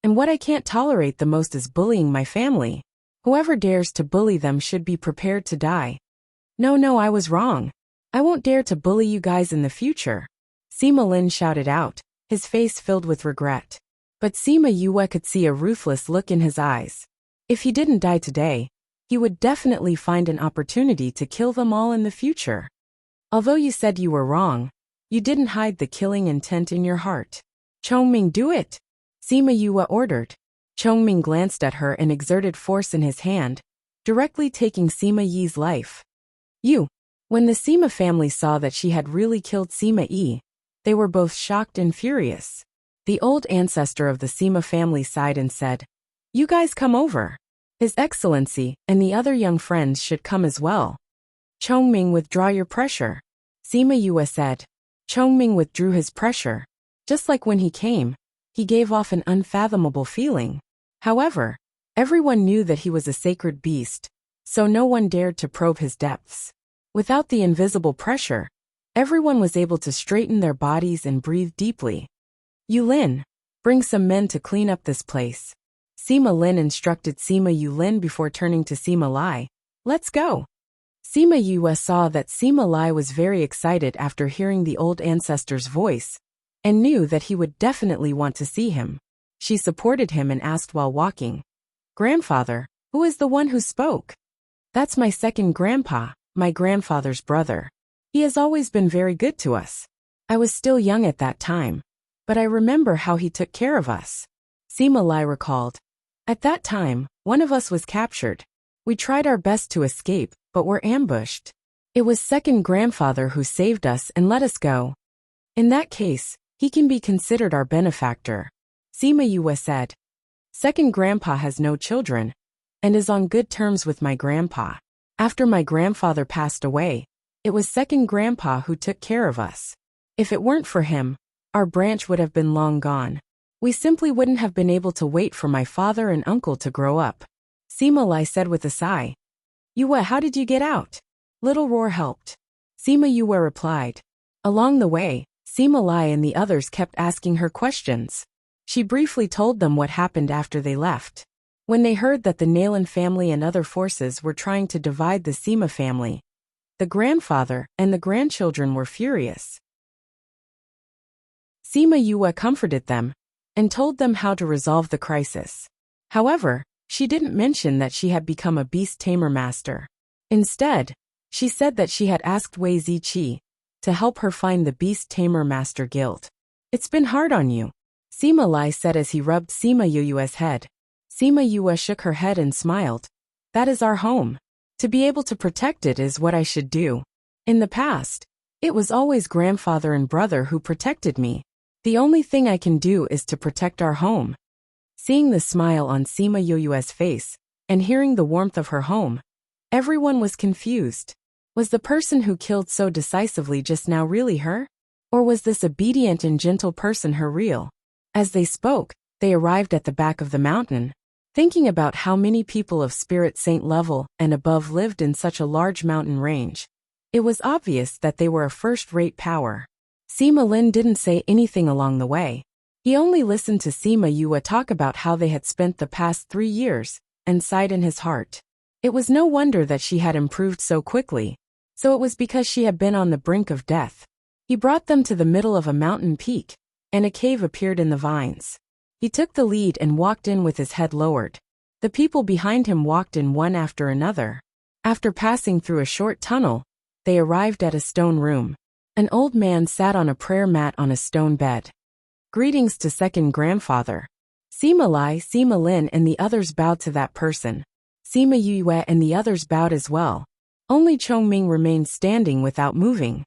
"And what I can't tolerate the most is bullying my family. Whoever dares to bully them should be prepared to die." No, I was wrong. I won't dare to bully you guys in the future," Sima Lin shouted out, his face filled with regret. But Sima Yue could see a ruthless look in his eyes. If he didn't die today, he would definitely find an opportunity to kill them all in the future. "Although you said you were wrong, you didn't hide the killing intent in your heart. Chongming, do it," Sima Yue ordered. Chongming glanced at her and exerted force in his hand, directly taking Sima Yi's life. "You." When the Sima family saw that she had really killed Sima Yi, they were both shocked and furious. The old ancestor of the Sima family sighed and said, "You guys come over. His Excellency and the other young friends should come as well." "Chongming, withdraw your pressure," Sima Yue said. Chongming withdrew his pressure. Just like when he came, he gave off an unfathomable feeling. However, everyone knew that he was a sacred beast, so no one dared to probe his depths. Without the invisible pressure, everyone was able to straighten their bodies and breathe deeply. "Yulin, bring some men to clean up this place," Sima Lin instructed Sima Yulin before turning to Sima Lai. "Let's go." Sima Yue saw that Sima Lai was very excited after hearing the old ancestor's voice, and knew that he would definitely want to see him. She supported him and asked while walking, "Grandfather, who is the one who spoke?" "That's my second grandpa, my grandfather's brother. He has always been very good to us. I was still young at that time, but I remember how he took care of us," Sima Lai recalled. "At that time, one of us was captured. We tried our best to escape, but were ambushed. It was second grandfather who saved us and let us go. In that case, he can be considered our benefactor," Sima Yue said. "Second grandpa has no children, and is on good terms with my grandpa. After my grandfather passed away, it was second grandpa who took care of us. If it weren't for him, our branch would have been long gone. We simply wouldn't have been able to wait for my father and uncle to grow up," Sima Lai said with a sigh. "Yue, how did you get out?" "Little Roar helped," Sima Yue replied. Along the way, Sima Lai and the others kept asking her questions. She briefly told them what happened after they left. When they heard that the Nalan family and other forces were trying to divide the Sima family, the grandfather and the grandchildren were furious. Sima Yue comforted them and told them how to resolve the crisis. However, she didn't mention that she had become a beast tamer master. Instead, she said that she had asked Wei Ziqi to help her find the beast tamer master guild. It's been hard on you, Sima Lai said as he rubbed Sima Yue's head. Sima Yue shook her head and smiled. That is our home. To be able to protect it is what I should do. In the past, it was always grandfather and brother who protected me. The only thing I can do is to protect our home. Seeing the smile on Sima Yue's face and hearing the warmth of her home, everyone was confused. Was the person who killed so decisively just now really her? Or was this obedient and gentle person her real? As they spoke, they arrived at the back of the mountain. Thinking about how many people of spirit saint level and above lived in such a large mountain range, it was obvious that they were a first-rate power. Sima Lin didn't say anything along the way. He only listened to Sima Yue talk about how they had spent the past 3 years, and sighed in his heart. It was no wonder that she had improved so quickly, so it was because she had been on the brink of death. He brought them to the middle of a mountain peak, and a cave appeared in the vines. He took the lead and walked in with his head lowered. The people behind him walked in one after another. After passing through a short tunnel, they arrived at a stone room. An old man sat on a prayer mat on a stone bed. Greetings to second grandfather. Sima Lai, Sima Lin and the others bowed to that person. Sima Yue and the others bowed as well. Only Chongming remained standing without moving.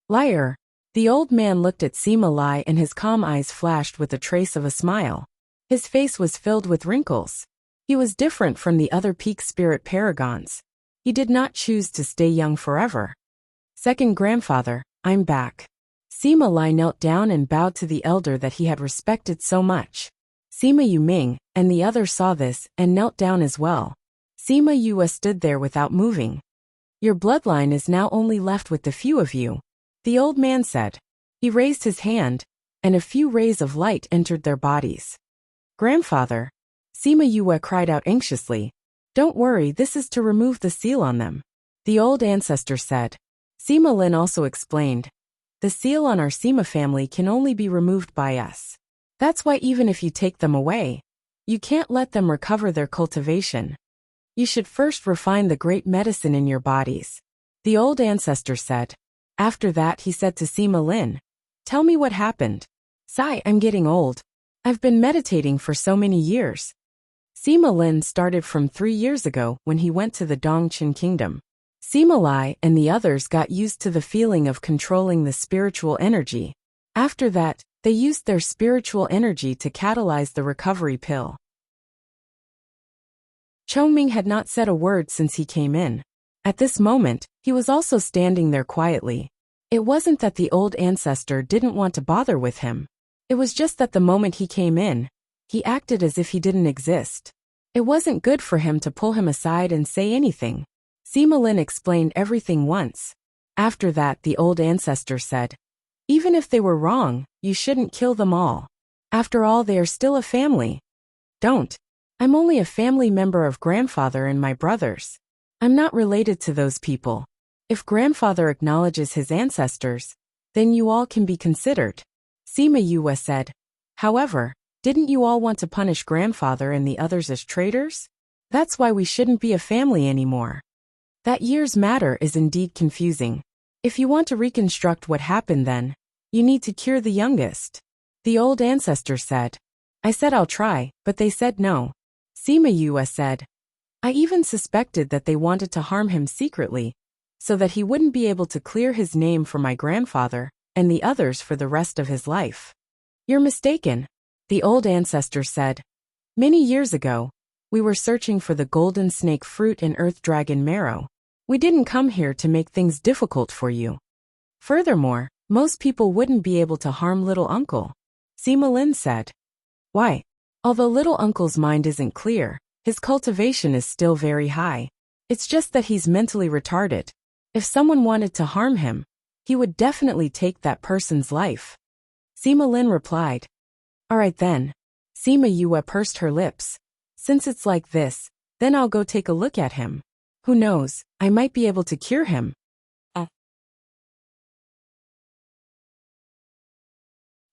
Liar. The old man looked at Sima Lai and his calm eyes flashed with a trace of a smile. His face was filled with wrinkles. He was different from the other peak spirit paragons. He did not choose to stay young forever. Second grandfather, I'm back. Sima Lai knelt down and bowed to the elder that he had respected so much. Sima Yuming and the others saw this and knelt down as well. Sima Yue stood there without moving. Your bloodline is now only left with the few of you, the old man said. He raised his hand, and a few rays of light entered their bodies. Grandfather, Sima Yue cried out anxiously. Don't worry, this is to remove the seal on them, the old ancestor said. Sima Lin also explained. The seal on our Sima family can only be removed by us. That's why even if you take them away, you can't let them recover their cultivation. You should first refine the great medicine in your bodies, the old ancestor said. After that he said to Sima Lin, tell me what happened. Sigh, I'm getting old. I've been meditating for so many years. Sima Lin started from 3 years ago when he went to the Dongqin kingdom. Sima Lai and the others got used to the feeling of controlling the spiritual energy. After that, they used their spiritual energy to catalyze the recovery pill. Chongming had not said a word since he came in. At this moment, he was also standing there quietly. It wasn't that the old ancestor didn't want to bother with him. It was just that the moment he came in, he acted as if he didn't exist. It wasn't good for him to pull him aside and say anything. Sima Lin explained everything once. After that the old ancestor said, even if they were wrong, you shouldn't kill them all. After all, they are still a family. Don't. I'm only a family member of grandfather and my brothers. I'm not related to those people. If grandfather acknowledges his ancestors, then you all can be considered, Sima Yue said. However, didn't you all want to punish grandfather and the others as traitors? That's why we shouldn't be a family anymore. That year's matter is indeed confusing. If you want to reconstruct what happened then, you need to cure the youngest, the old ancestor said. I said I'll try, but they said no, Sima Yue said. I even suspected that they wanted to harm him secretly, so that he wouldn't be able to clear his name for my grandfather and the others for the rest of his life. You're mistaken, the old ancestor said. Many years ago, we were searching for the golden snake fruit and earth dragon marrow. We didn't come here to make things difficult for you. Furthermore, most people wouldn't be able to harm little uncle, Sima Lin said. Why? Although little uncle's mind isn't clear, his cultivation is still very high. It's just that he's mentally retarded. If someone wanted to harm him, he would definitely take that person's life. Sima Lin replied. Alright then, Sima Yue pursed her lips. Since it's like this, then I'll go take a look at him. Who knows, I might be able to cure him.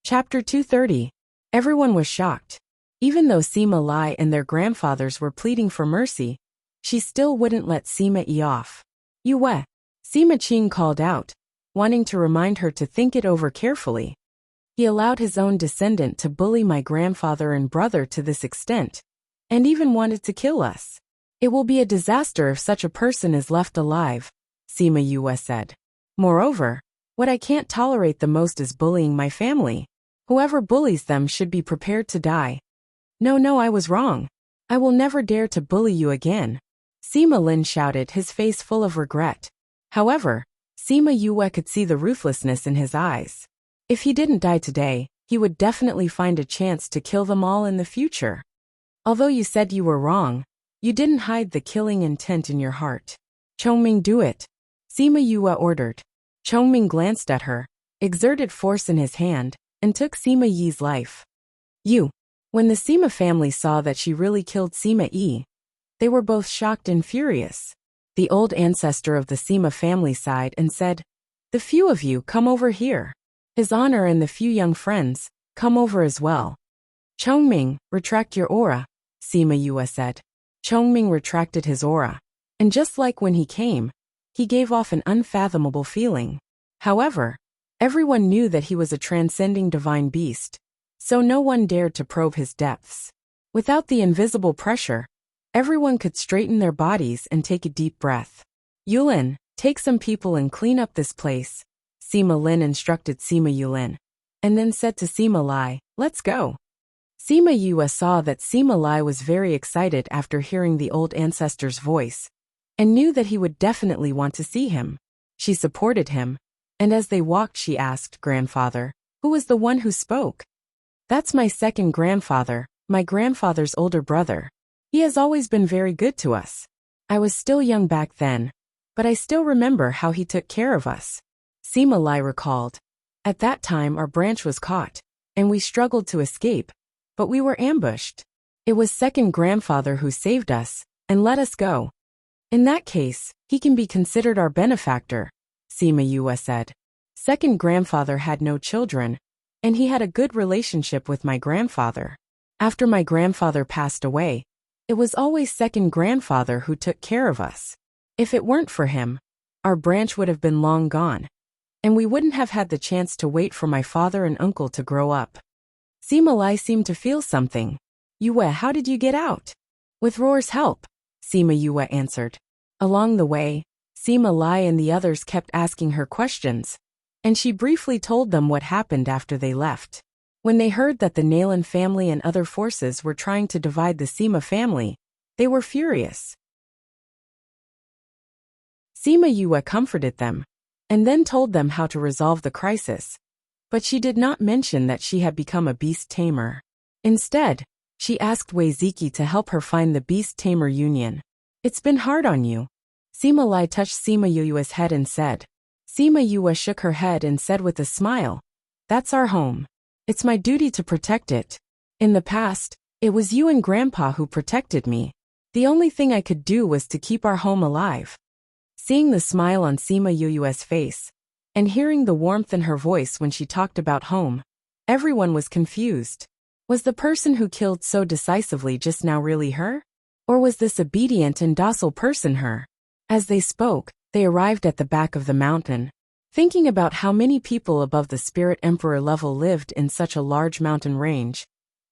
Chapter 230. Everyone was shocked. Even though Sima Lai and their grandfathers were pleading for mercy, she still wouldn't let Sima Yi off. Yue, Sima Qing called out, wanting to remind her to think it over carefully. He allowed his own descendant to bully my grandfather and brother to this extent, and even wanted to kill us. It will be a disaster if such a person is left alive, Sima Yue said. Moreover, what I can't tolerate the most is bullying my family. Whoever bullies them should be prepared to die. No, I was wrong. I will never dare to bully you again. Sima Lin shouted, his face full of regret. However, Sima Yue could see the ruthlessness in his eyes. If he didn't die today, he would definitely find a chance to kill them all in the future. Although you said you were wrong, you didn't hide the killing intent in your heart. Chongming, do it. Sima Yue ordered. Chongming glanced at her, exerted force in his hand, and took Sima Yi's life. When the Sima family saw that she really killed Sima Yi, they were both shocked and furious. The old ancestor of the Sima family sighed and said, "The few of you come over here. His Honor and the few young friends, come over as well." Chongming, retract your aura, Sima Yue said. Chongming retracted his aura, and just like when he came, he gave off an unfathomable feeling. However, everyone knew that he was a transcending divine beast, so no one dared to probe his depths. Without the invisible pressure, everyone could straighten their bodies and take a deep breath. Yulin, take some people and clean up this place, Sima Lin instructed Sima Yulin, and then said to Sima Lai, let's go. Sima Yue saw that Sima Lai was very excited after hearing the old ancestor's voice, and knew that he would definitely want to see him. She supported him, and as they walked she asked, Grandfather, who was the one who spoke? That's my second grandfather, my grandfather's older brother. He has always been very good to us. I was still young back then, but I still remember how he took care of us. Sima Lai recalled. At that time our branch was caught, and we struggled to escape, but we were ambushed. It was second grandfather who saved us, and let us go. In that case, he can be considered our benefactor, Sima Yue said. Second grandfather had no children, and he had a good relationship with my grandfather. After my grandfather passed away, it was always second grandfather who took care of us. If it weren't for him, our branch would have been long gone, and we wouldn't have had the chance to wait for my father and uncle to grow up. Sima Lai seemed to feel something. Yue, how did you get out? With Roar's help, Sima Yue answered. Along the way, Sima Lai and the others kept asking her questions, and she briefly told them what happened after they left. When they heard that the Nalan family and other forces were trying to divide the Sima family, they were furious. Sima Yue comforted them, and then told them how to resolve the crisis, but she did not mention that she had become a beast tamer. Instead, she asked Wei Ziki to help her find the beast tamer union. It's been hard on you. Sima Lai touched Sima Yue's head and said. Sima Yue shook her head and said with a smile, that's our home. It's my duty to protect it. In the past, it was you and Grandpa who protected me. The only thing I could do was to keep our home alive. Seeing the smile on Sima Yue's face, and hearing the warmth in her voice when she talked about home, everyone was confused. Was the person who killed so decisively just now really her? Or was this obedient and docile person her? As they spoke, they arrived at the back of the mountain. Thinking about how many people above the Spirit Emperor level lived in such a large mountain range,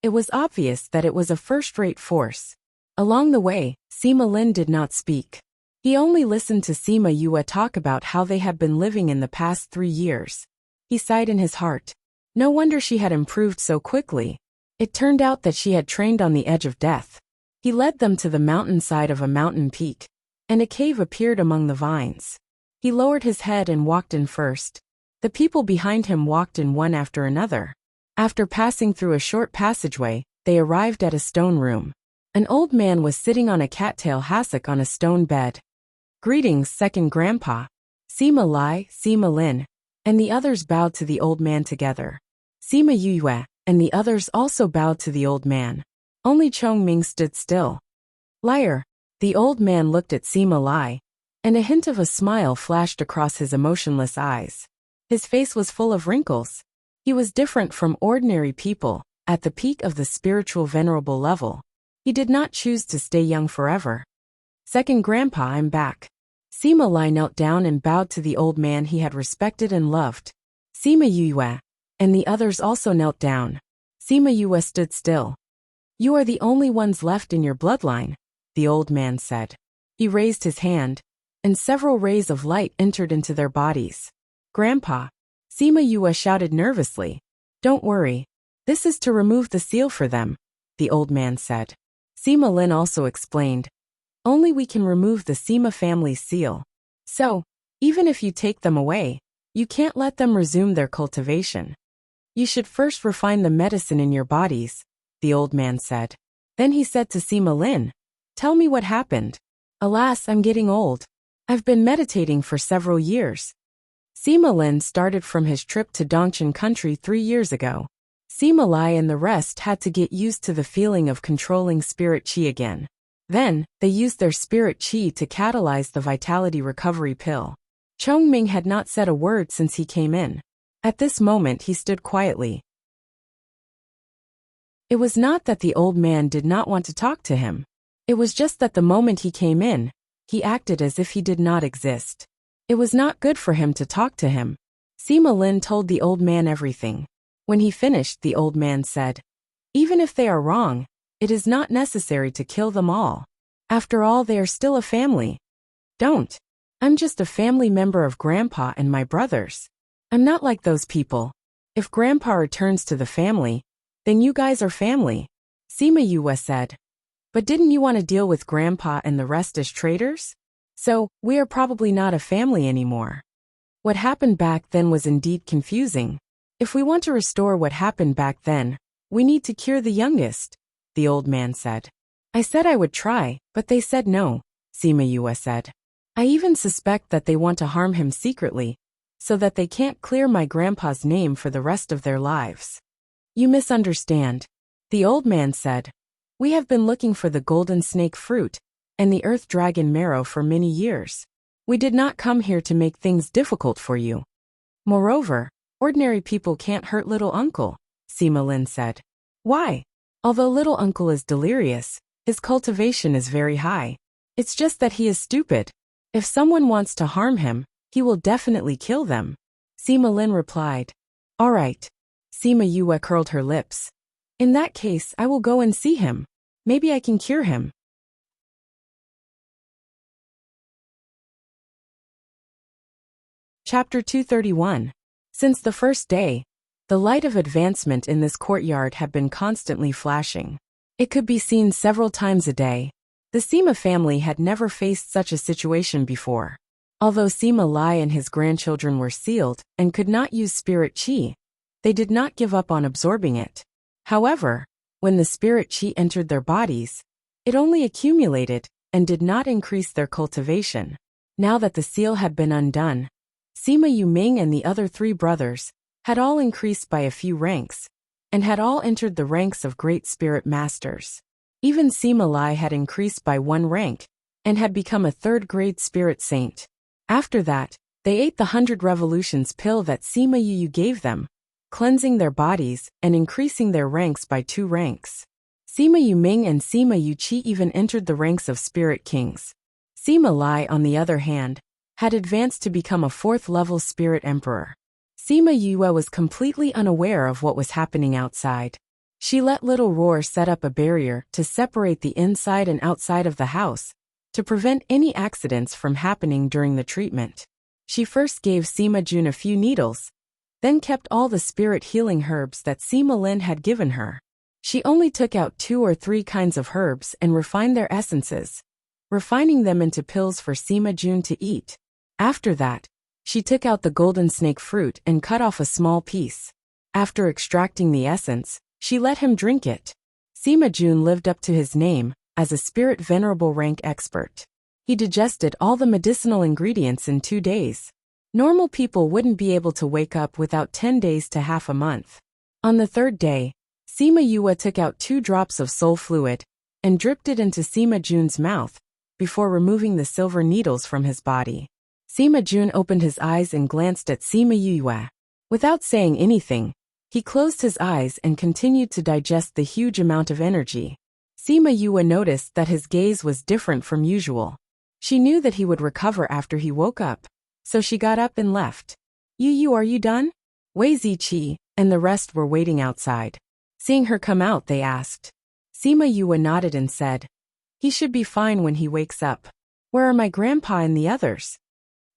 it was obvious that it was a first-rate force. Along the way, Sima Lin did not speak. He only listened to Sima Yue talk about how they had been living in the past 3 years. He sighed in his heart. No wonder she had improved so quickly. It turned out that she had trained on the edge of death. He led them to the mountainside of a mountain peak, and a cave appeared among the vines. He lowered his head and walked in first. The people behind him walked in one after another. After passing through a short passageway, they arrived at a stone room. An old man was sitting on a cattail hassock on a stone bed. Greetings, second grandpa. Sima Lai, Sima Lin, and the others bowed to the old man together. Sima Yue, and the others also bowed to the old man. Only Chongming stood still. Liar! The old man looked at Sima Lai, and a hint of a smile flashed across his emotionless eyes. His face was full of wrinkles. He was different from ordinary people, at the peak of the spiritual venerable level. He did not choose to stay young forever. Second Grandpa, I'm back. Sima Lai knelt down and bowed to the old man he had respected and loved. Sima Yue, and the others also knelt down. Sima Yue stood still. You are the only ones left in your bloodline, the old man said. He raised his hand, and several rays of light entered into their bodies. Grandpa, Sima Yue shouted nervously. Don't worry. This is to remove the seal for them, the old man said. Sima Lin also explained. Only we can remove the Sima family's seal. So, even if you take them away, you can't let them resume their cultivation. You should first refine the medicine in your bodies, the old man said. Then he said to Sima Lin, tell me what happened. Alas, I'm getting old. I've been meditating for several years. Sima Lin started from his trip to Dongchen country 3 years ago. Sima Lai and the rest had to get used to the feeling of controlling spirit qi again. Then, they used their spirit qi to catalyze the vitality recovery pill. Chongming had not said a word since he came in. At this moment he stood quietly. It was not that the old man did not want to talk to him. It was just that the moment he came in, he acted as if he did not exist. It was not good for him to talk to him. Sima Lin told the old man everything. When he finished, the old man said, even if they are wrong, it is not necessary to kill them all. After all, they are still a family. Don't. I'm just a family member of Grandpa and my brothers. I'm not like those people. If Grandpa returns to the family, then you guys are family, Sima Yue said. But didn't you want to deal with Grandpa and the rest as traitors? So, we are probably not a family anymore. What happened back then was indeed confusing. If we want to restore what happened back then, we need to cure the youngest, the old man said. I said I would try, but they said no, Sima Yue said. I even suspect that they want to harm him secretly, so that they can't clear my grandpa's name for the rest of their lives. You misunderstand, the old man said. We have been looking for the golden snake fruit and the earth dragon marrow for many years. We did not come here to make things difficult for you. Moreover, ordinary people can't hurt little uncle, Sima Lin said. Why? Although little uncle is delirious, his cultivation is very high. It's just that he is stupid. If someone wants to harm him, he will definitely kill them. Sima Lin replied. All right. Sima Yue curled her lips. In that case, I will go and see him. Maybe I can cure him. Chapter 231. Since the first day, the light of advancement in this courtyard had been constantly flashing. It could be seen several times a day. The Sima family had never faced such a situation before. Although Sima Lai and his grandchildren were sealed and could not use spirit qi, they did not give up on absorbing it. However, when the spirit qi entered their bodies, it only accumulated and did not increase their cultivation. Now that the seal had been undone, Sima Yuming and the other 3 brothers had all increased by a few ranks, and had all entered the ranks of great spirit masters. Even Sima Lai had increased by 1 rank, and had become a 3rd-grade spirit saint. After that, they ate the 100 revolutions pill that Sima Yu gave them, cleansing their bodies and increasing their ranks by 2 ranks. Sima Yuming and Sima Yuqi even entered the ranks of spirit kings. Sima Lai, on the other hand, had advanced to become a 4th-level spirit emperor. Sima Yue was completely unaware of what was happening outside. She let Little Roar set up a barrier to separate the inside and outside of the house, to prevent any accidents from happening during the treatment. She first gave Sima Jun a few needles, then kept all the spirit healing herbs that Sima Lin had given her. She only took out 2 or 3 kinds of herbs and refined their essences, refining them into pills for Sima Jun to eat. After that, she took out the golden snake fruit and cut off a small piece. After extracting the essence, she let him drink it. Sima Jun lived up to his name as a spirit venerable rank expert. He digested all the medicinal ingredients in 2 days. Normal people wouldn't be able to wake up without 10 days to half a month. On the third day, Sima Yue took out 2 drops of soul fluid and dripped it into Sima Jun's mouth before removing the silver needles from his body. Sima Jun opened his eyes and glanced at Sima Yue. Without saying anything, he closed his eyes and continued to digest the huge amount of energy. Sima Yue noticed that his gaze was different from usual. She knew that he would recover after he woke up, so she got up and left. Yu, are you done? Wei Ziqi and the rest were waiting outside. Seeing her come out, they asked. Sima Yue nodded and said, he should be fine when he wakes up. Where are my grandpa and the others?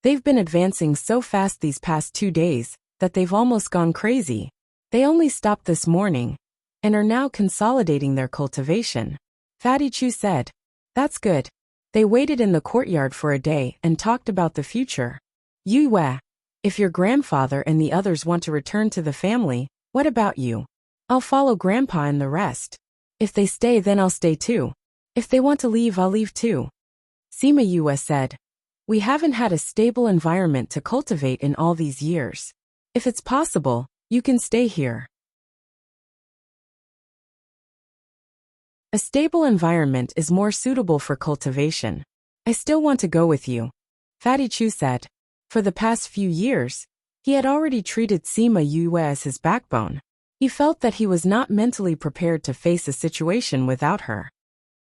They've been advancing so fast these past 2 days that they've almost gone crazy. They only stopped this morning and are now consolidating their cultivation. Fatty Chu said, that's good. They waited in the courtyard for a day and talked about the future. Yue, if your grandfather and the others want to return to the family, what about you? I'll follow grandpa and the rest. If they stay, then I'll stay too. If they want to leave, I'll leave too. Sima Yue said, we haven't had a stable environment to cultivate in all these years. If it's possible, you can stay here. A stable environment is more suitable for cultivation. I still want to go with you. Fatty Chu said. For the past few years, he had already treated Sima Yue as his backbone. He felt that he was not mentally prepared to face a situation without her.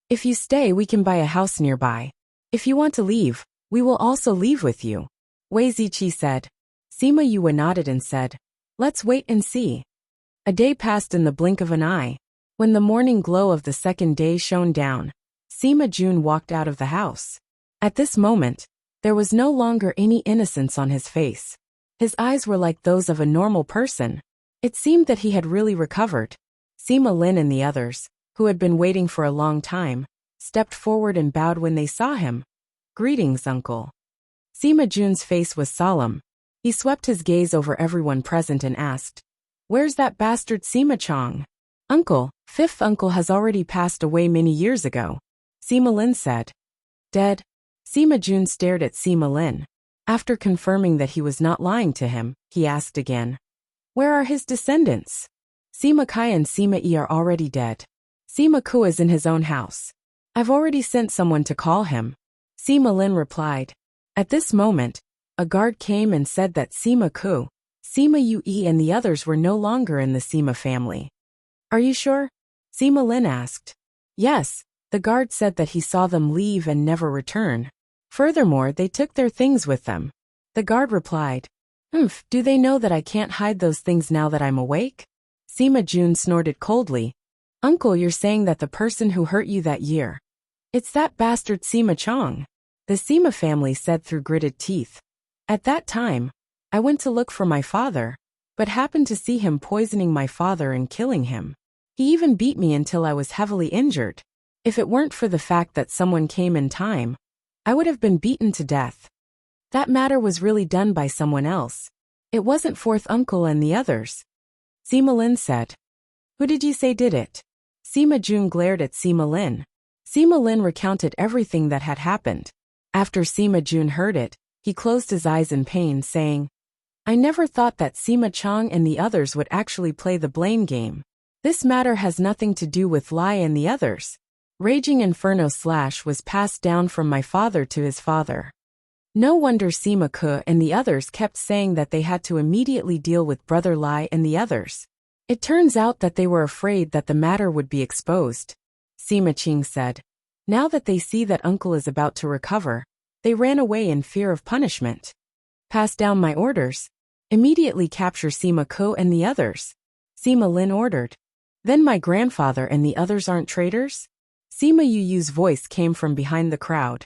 If you stay, we can buy a house nearby. If you want to leave, we will also leave with you. Wei Ziqi said. Sima Yue nodded and said, let's wait and see. A day passed in the blink of an eye. When the morning glow of the second day shone down, Sima Jun walked out of the house. At this moment, there was no longer any innocence on his face. His eyes were like those of a normal person. It seemed that he had really recovered. Sima Lin and the others, who had been waiting for a long time, stepped forward and bowed when they saw him. Greetings, uncle. Sima Jun's face was solemn. He swept his gaze over everyone present and asked, where's that bastard Sima Chong? Uncle, fifth uncle has already passed away many years ago. Sima Lin said. Dead? Sima Jun stared at Sima Lin. After confirming that he was not lying to him, he asked again, where are his descendants? Sima Kai and Sima Yi are already dead. Sima Ku is in his own house. I've already sent someone to call him. Sima Lin replied. At this moment, a guard came and said that Sima Ku, Sima Yue and the others were no longer in the Sima family. Are you sure? Sima Lin asked. Yes, the guard said that he saw them leave and never return. Furthermore, they took their things with them. The guard replied. Do they know that I can't hide those things now that I'm awake? Sima Jun snorted coldly. Uncle, you're saying that the person who hurt you that year. It's that bastard Sima Chong. The Sima family said through gritted teeth. At that time, I went to look for my father, but happened to see him poisoning my father and killing him. He even beat me until I was heavily injured. If it weren't for the fact that someone came in time, I would have been beaten to death. That matter was really done by someone else. It wasn't fourth uncle and the others. Sima Lin said. Who did you say did it? Sima Jun glared at Sima Lin. Sima Lin recounted everything that had happened. After Sima Jun heard it, he closed his eyes in pain, saying, I never thought that Sima Chong and the others would actually play the blame game. This matter has nothing to do with Lai and the others. Raging Inferno / was passed down from my father to his father. No wonder Sima Ke and the others kept saying that they had to immediately deal with Brother Lai and the others. It turns out that they were afraid that the matter would be exposed. Sima Qing said. Now that they see that uncle is about to recover, they ran away in fear of punishment. Pass down my orders. Immediately capture Sima Ke and the others. Sima Lin ordered. Then my grandfather and the others aren't traitors? Sima Yu's voice came from behind the crowd.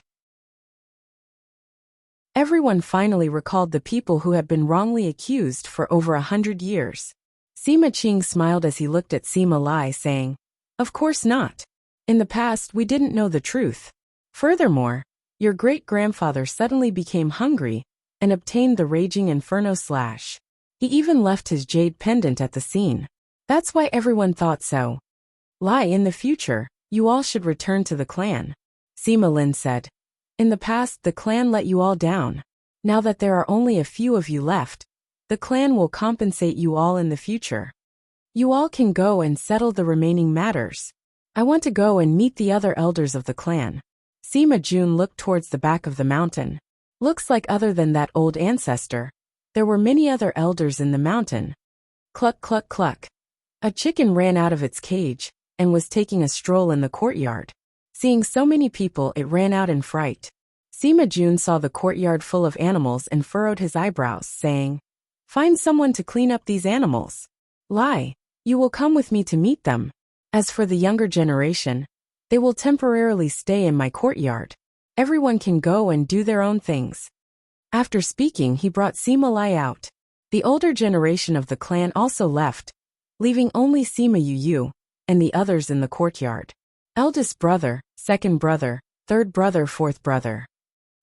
Everyone finally recalled the people who had been wrongly accused for over 100 years. Sima Qing smiled as he looked at Sima Lai, saying, Of course not. In the past, we didn't know the truth. Furthermore, your great-grandfather suddenly became hungry and obtained the Raging Inferno / He even left his jade pendant at the scene. That's why everyone thought so. Lai, in the future, you all should return to the clan. Sima Lin said. In the past, the clan let you all down. Now that there are only a few of you left, the clan will compensate you all in the future. You all can go and settle the remaining matters. I want to go and meet the other elders of the clan. Sima Jun looked towards the back of the mountain. Looks like other than that old ancestor, there were many other elders in the mountain. Cluck cluck cluck. A chicken ran out of its cage and was taking a stroll in the courtyard. Seeing so many people, it ran out in fright. Sima Jun saw the courtyard full of animals and furrowed his eyebrows, saying, "Find someone to clean up these animals. Lai, you will come with me to meet them. As for the younger generation, they will temporarily stay in my courtyard. Everyone can go and do their own things." After speaking, he brought Sima Lai out. The older generation of the clan also left, leaving only Sima Yu and the others in the courtyard. Eldest brother, second brother, third brother, fourth brother.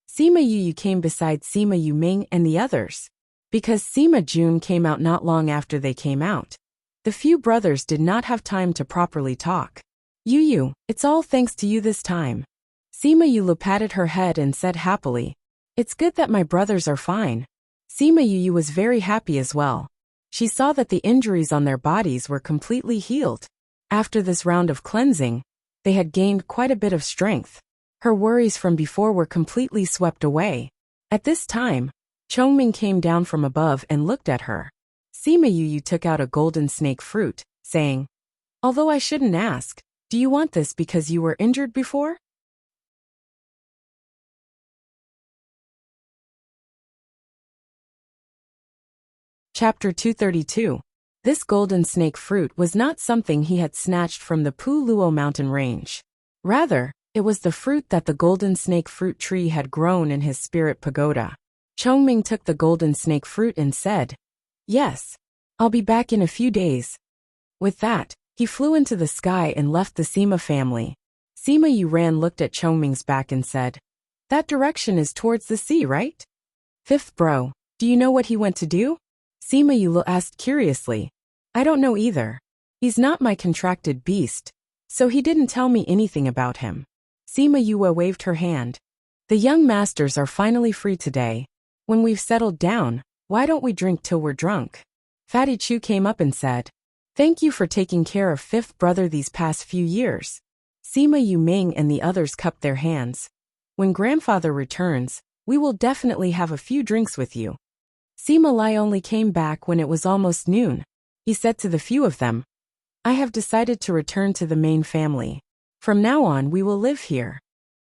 Sima Yu came beside Sima Yu Ming and the others. Because Sima Jun came out not long after they came out, the few brothers did not have time to properly talk. Yu, it's all thanks to you this time. Sima Yu patted her head and said happily, "It's good that my brothers are fine." Sima Yu was very happy as well. She saw that the injuries on their bodies were completely healed. After this round of cleansing, they had gained quite a bit of strength. Her worries from before were completely swept away. At this time, Chongming came down from above and looked at her. Sima Yu took out a golden snake fruit, saying, "Although I shouldn't ask, do you want this because you were injured before?" Chapter 232. This golden snake fruit was not something he had snatched from the Pu Luo mountain range. Rather, it was the fruit that the golden snake fruit tree had grown in his spirit pagoda. Chongming took the golden snake fruit and said, "Yes, I'll be back in a few days." With that, he flew into the sky and left the Sima family. Sima Yu looked at Chongming's back and said, "That direction is towards the sea, right?" "Fifth bro, do you know what he went to do?" Sima Yu asked curiously. "I don't know either. He's not my contracted beast, so he didn't tell me anything about him." Sima Yu waved her hand. "The young masters are finally free today. When we've settled down, why don't we drink till we're drunk?" Fatty Chu came up and said, "Thank you for taking care of fifth brother these past few years." Sima Yu Ming and the others cupped their hands. "When grandfather returns, we will definitely have a few drinks with you." Sima Lai only came back when it was almost noon. He said to the few of them, "I have decided to return to the main family. From now on we will live here."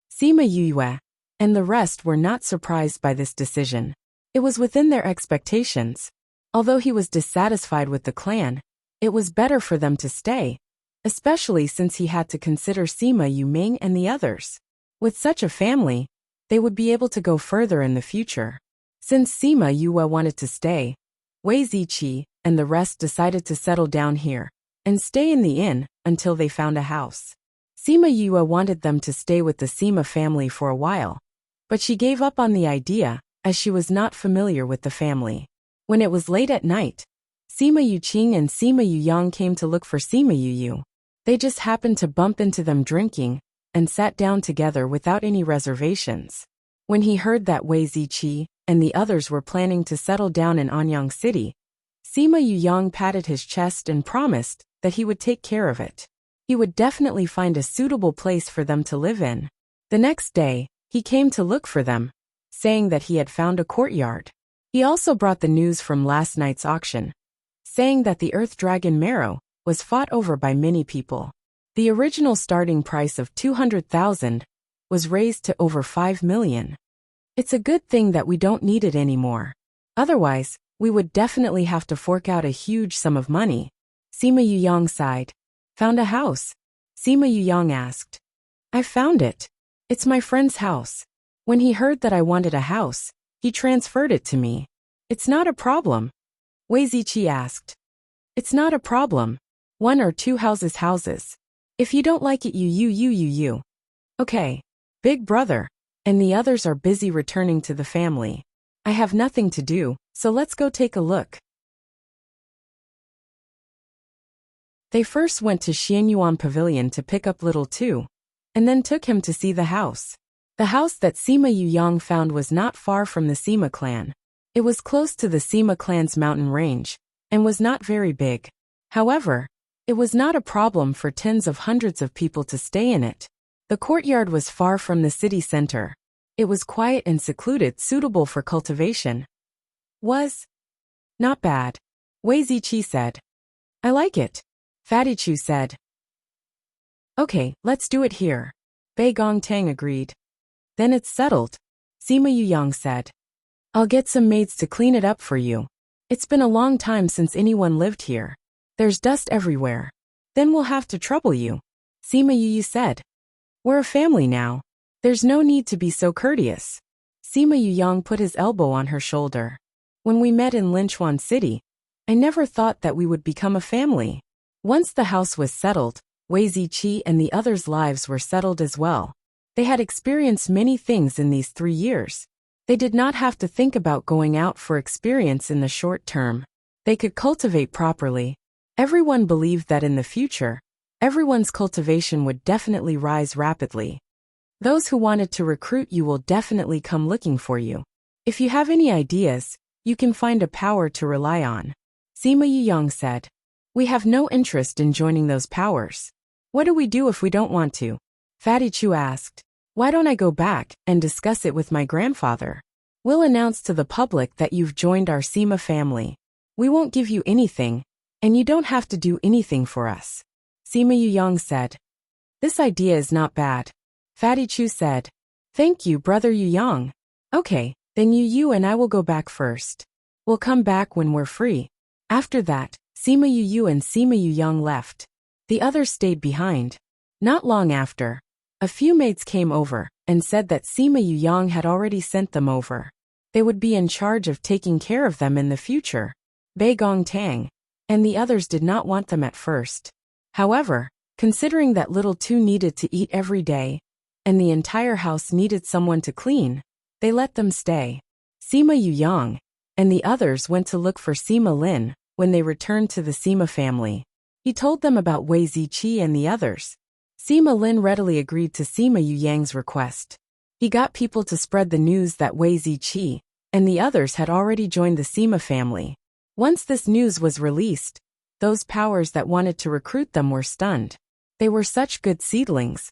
Sima Yue and the rest were not surprised by this decision. It was within their expectations. Although he was dissatisfied with the clan, it was better for them to stay, especially since he had to consider Sima Yu Ming and the others. With such a family, they would be able to go further in the future. Since Sima Yu wanted to stay, Wei Ziqi and the rest decided to settle down here and stay in the inn until they found a house. Sima Yu wanted them to stay with the Sima family for a while, but she gave up on the idea as she was not familiar with the family. When it was late at night, Sima Yu Qing and Sima Yu Yang came to look for Sima Yu. They just happened to bump into them drinking and sat down together without any reservations. When he heard that Wei Ziqi and the others were planning to settle down in Anyang City, Sima Yu Yang patted his chest and promised that he would take care of it. He would definitely find a suitable place for them to live in. The next day, he came to look for them, saying that he had found a courtyard. He also brought the news from last night's auction, saying that the Earth Dragon Marrow was fought over by many people. The original starting price of 200,000 was raised to over 5 million. It's a good thing that we don't need it anymore. Otherwise, we would definitely have to fork out a huge sum of money. Sima Yu Yang sighed. Found a house? Sima Yu Yang asked. I found it. It's my friend's house. When he heard that I wanted a house, he transferred it to me. It's not a problem. Wei Ziqi asked. It's not a problem. 1 or 2 houses. If you don't like it, you. Okay. Big brother. And the others are busy returning to the family. I have nothing to do, so let's go take a look. They first went to Xianyuan Pavilion to pick up Little Two, and then took him to see the house. The house that Sima Yu Yang found was not far from the Sima clan. It was close to the Sima clan's mountain range, and was not very big. However, it was not a problem for tens of hundreds of people to stay in it. The courtyard was far from the city center. It was quiet and secluded, suitable for cultivation. Was not bad, Wei Ziqi said. I like it, Fatty Chu said. Okay, let's do it here, Bei Gongtang agreed. Then it's settled, Sima Yuyang said. I'll get some maids to clean it up for you. It's been a long time since anyone lived here. There's dust everywhere. Then we'll have to trouble you, Sima Yuyu said. We're a family now. There's no need to be so courteous. Sima Yuyang put his elbow on her shoulder. When we met in Linchuan City, I never thought that we would become a family. Once the house was settled, Wei Ziqi and the others' lives were settled as well. They had experienced many things in these 3 years. They did not have to think about going out for experience in the short term. They could cultivate properly. Everyone believed that in the future, everyone's cultivation would definitely rise rapidly. Those who wanted to recruit you will definitely come looking for you. If you have any ideas, you can find a power to rely on, Sima Yuyang said. We have no interest in joining those powers. What do we do if we don't want to? Fatty Chu asked. Why don't I go back and discuss it with my grandfather? We'll announce to the public that you've joined our Sima family. We won't give you anything, and you don't have to do anything for us, Sima Yuyang said. This idea is not bad, Fatty Chu said. Thank you, Brother Yuyang. Okay, then you and I will go back first. We'll come back when we're free. After that, Sima Yuyu and Sima Yuyang left. The others stayed behind. Not long after, a few maids came over and said that Sima Yuyang had already sent them over. They would be in charge of taking care of them in the future. Bei Gongtang and the others did not want them at first. However, considering that little two needed to eat every day, and the entire house needed someone to clean, they let them stay. Sima Yuyang and the others went to look for Sima Lin when they returned to the Sima family. He told them about Wei Ziqi and the others. Sima Lin readily agreed to Sima Yuyang's request. He got people to spread the news that Wei Ziqi and the others had already joined the Sima family. Once this news was released, those powers that wanted to recruit them were stunned. They were such good seedlings,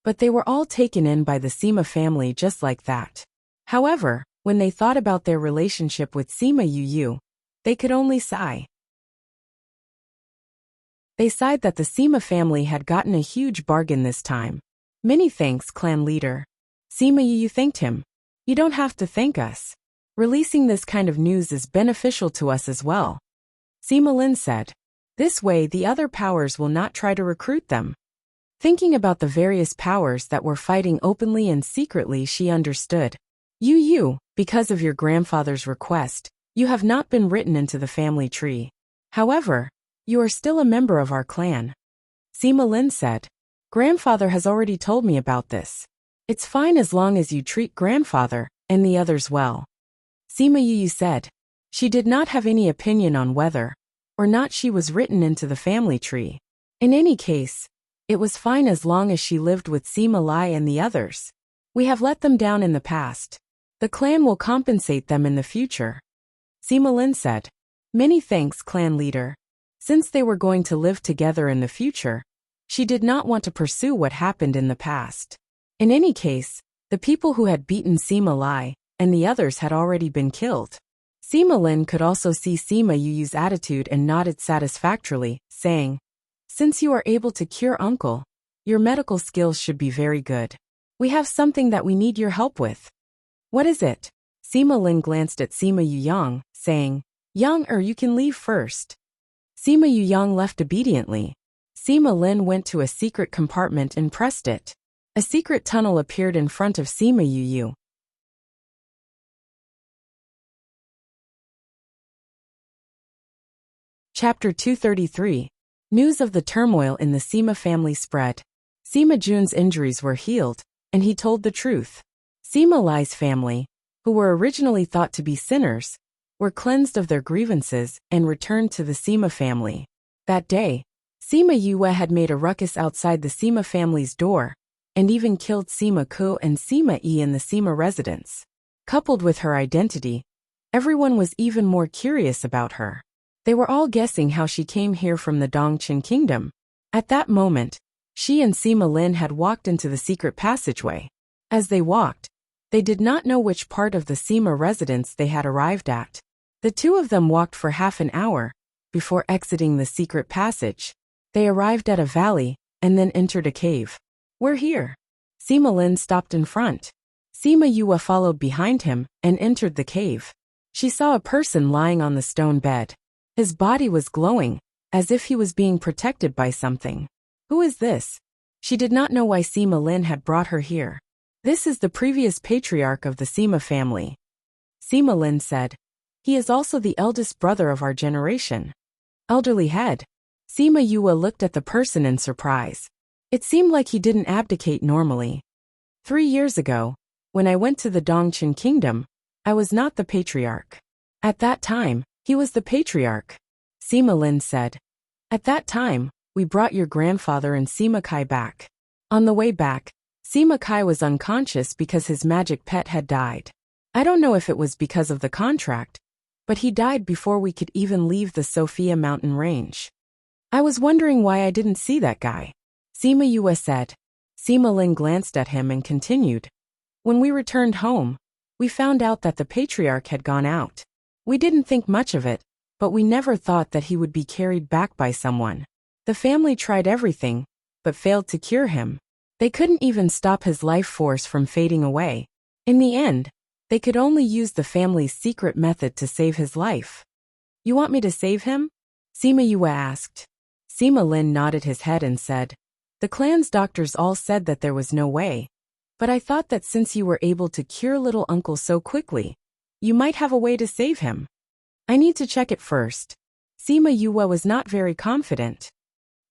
but they were all taken in by the Sima family just like that. However, when they thought about their relationship with Sima Yuyu, they could only sigh. They sighed that the Sima family had gotten a huge bargain this time. Many thanks, clan leader. Sima Yuyu thanked him. You don't have to thank us. Releasing this kind of news is beneficial to us as well, Sima Lin said. This way the other powers will not try to recruit them. Thinking about the various powers that were fighting openly and secretly, she understood. You, because of your grandfather's request, you have not been written into the family tree. However, you are still a member of our clan. Sima Lin said. Grandfather has already told me about this. It's fine as long as you treat grandfather and the others well, Sima Yuyu said. She did not have any opinion on whether or not she was written into the family tree. In any case, it was fine as long as she lived with Sima Lai and the others. We have let them down in the past. The clan will compensate them in the future, Sima Lin said. Many thanks, clan leader. Since they were going to live together in the future, she did not want to pursue what happened in the past. In any case, the people who had beaten Sima Lai and the others had already been killed. Sima Lin could also see Sima Yuyu's attitude and nodded satisfactorily, saying, Since you are able to cure uncle, your medical skills should be very good. We have something that we need your help with. What is it? Sima Lin glanced at Sima Yuyang, saying, Young, you can leave first. Sima Yuyang left obediently. Sima Lin went to a secret compartment and pressed it. A secret tunnel appeared in front of Sima Yuyu. Chapter 233. News of the turmoil in the Sima family spread. Sima Jun's injuries were healed, and he told the truth. Sima Lai's family, who were originally thought to be sinners, were cleansed of their grievances and returned to the Sima family. That day, Sima Yue had made a ruckus outside the Sima family's door, and even killed Sima Ku and Sima Yi in the Sima residence. Coupled with her identity, everyone was even more curious about her. They were all guessing how she came here from the Dongchen kingdom. At that moment, she and Sima Lin had walked into the secret passageway. As they walked, they did not know which part of the Sima residence they had arrived at. The two of them walked for half an hour. Before exiting the secret passage, they arrived at a valley and then entered a cave. "We're here." Sima Lin stopped in front. Sima Yue followed behind him and entered the cave. She saw a person lying on the stone bed. His body was glowing, as if he was being protected by something. Who is this? She did not know why Sima Lin had brought her here. This is the previous patriarch of the Sima family. Sima Lin said. He is also the eldest brother of our generation. Elderly head. Sima Yue looked at the person in surprise. It seemed like he didn't abdicate normally. 3 years ago, when I went to the Dongchen kingdom, I was not the patriarch. At that time, he was the patriarch. Sima Lin said. At that time, we brought your grandfather and Sima Kai back. On the way back, Sima Kai was unconscious because his magic pet had died. I don't know if it was because of the contract, but he died before we could even leave the Sophia mountain range. I was wondering why I didn't see that guy. Sima Yue said. Sima Lin glanced at him and continued. When we returned home, we found out that the patriarch had gone out. We didn't think much of it, but we never thought that he would be carried back by someone. The family tried everything, but failed to cure him. They couldn't even stop his life force from fading away. In the end, they could only use the family's secret method to save his life. You want me to save him? Sima Yue asked. Sima Lin nodded his head and said, the clan's doctors all said that there was no way, but I thought that since you were able to cure little uncle so quickly, you might have a way to save him. I need to check it first. Sima Yue was not very confident.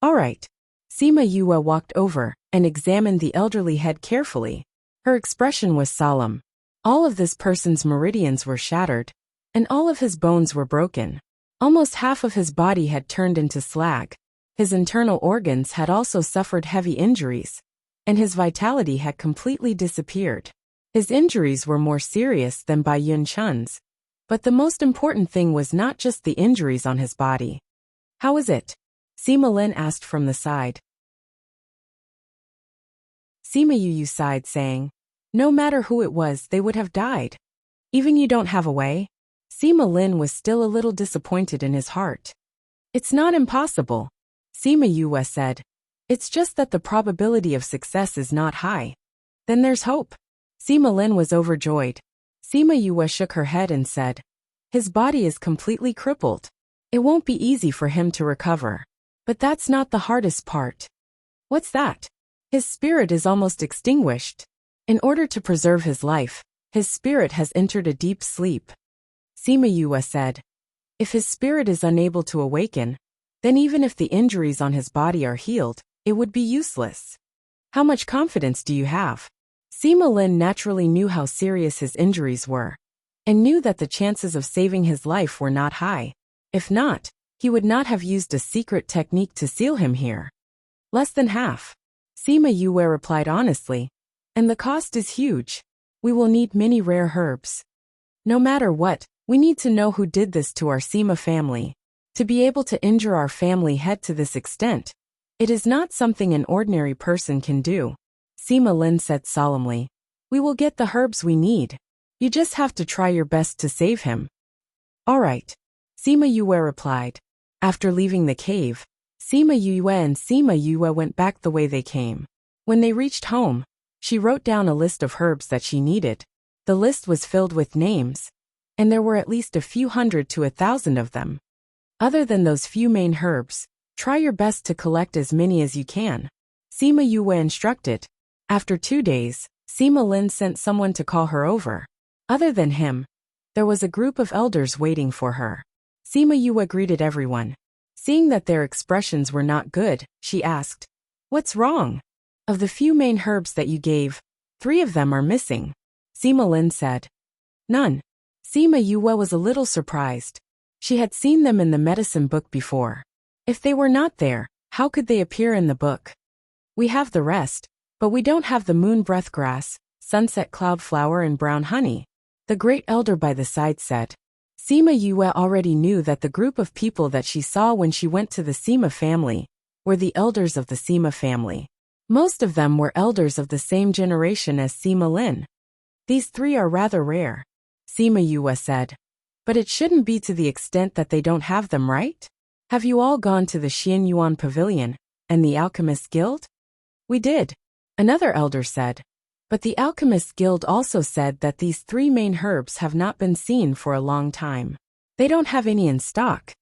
All right. Sima Yue walked over and examined the elderly head carefully. Her expression was solemn. All of this person's meridians were shattered, and all of his bones were broken. Almost half of his body had turned into slag. His internal organs had also suffered heavy injuries, and his vitality had completely disappeared. His injuries were more serious than Bai Yun Chun's, but the most important thing was not just the injuries on his body. How is it? Sima Lin asked from the side. Sima Yu sighed, saying, no matter who it was, they would have died. Even you don't have a way? Sima Lin was still a little disappointed in his heart. It's not impossible, Sima Yue said. It's just that the probability of success is not high. Then there's hope. Sima Lin was overjoyed. Sima Yue shook her head and said, his body is completely crippled. It won't be easy for him to recover. But that's not the hardest part. What's that? His spirit is almost extinguished. In order to preserve his life, his spirit has entered a deep sleep. Sima Yue said, if his spirit is unable to awaken, then even if the injuries on his body are healed, it would be useless. How much confidence do you have? Sima Lin naturally knew how serious his injuries were, and knew that the chances of saving his life were not high. If not, he would not have used a secret technique to seal him here. Less than half. Sima Yue replied honestly, and the cost is huge. We will need many rare herbs. No matter what, we need to know who did this to our Sima family. To be able to injure our family head to this extent, it is not something an ordinary person can do. Sima Lin said solemnly, we will get the herbs we need. You just have to try your best to save him. All right. Sima Yue replied. After leaving the cave, Sima Yue and Sima Yue went back the way they came. When they reached home, she wrote down a list of herbs that she needed. The list was filled with names, and there were at least a few hundred to 1,000 of them. Other than those few main herbs, try your best to collect as many as you can. Sima Yue instructed. After 2 days, Sima Lin sent someone to call her over. Other than him, there was a group of elders waiting for her. Sima Yue greeted everyone. Seeing that their expressions were not good, she asked, what's wrong? Of the few main herbs that you gave, 3 of them are missing. Sima Lin said. None. Sima Yue was a little surprised. She had seen them in the medicine book before. If they were not there, how could they appear in the book? We have the rest, but we don't have the moon breath grass, sunset cloud flower and brown honey. The great elder by the side said. Sima Yue already knew that the group of people that she saw when she went to the Sima family were the elders of the Sima family. Most of them were elders of the same generation as Sima Lin. These three are rather rare, Sima Yue said. But it shouldn't be to the extent that they don't have them, right? Have you all gone to the Xianyuan Pavilion and the Alchemist Guild? We did, another elder said. But the Alchemist Guild also said that these three main herbs have not been seen for a long time. They don't have any in stock.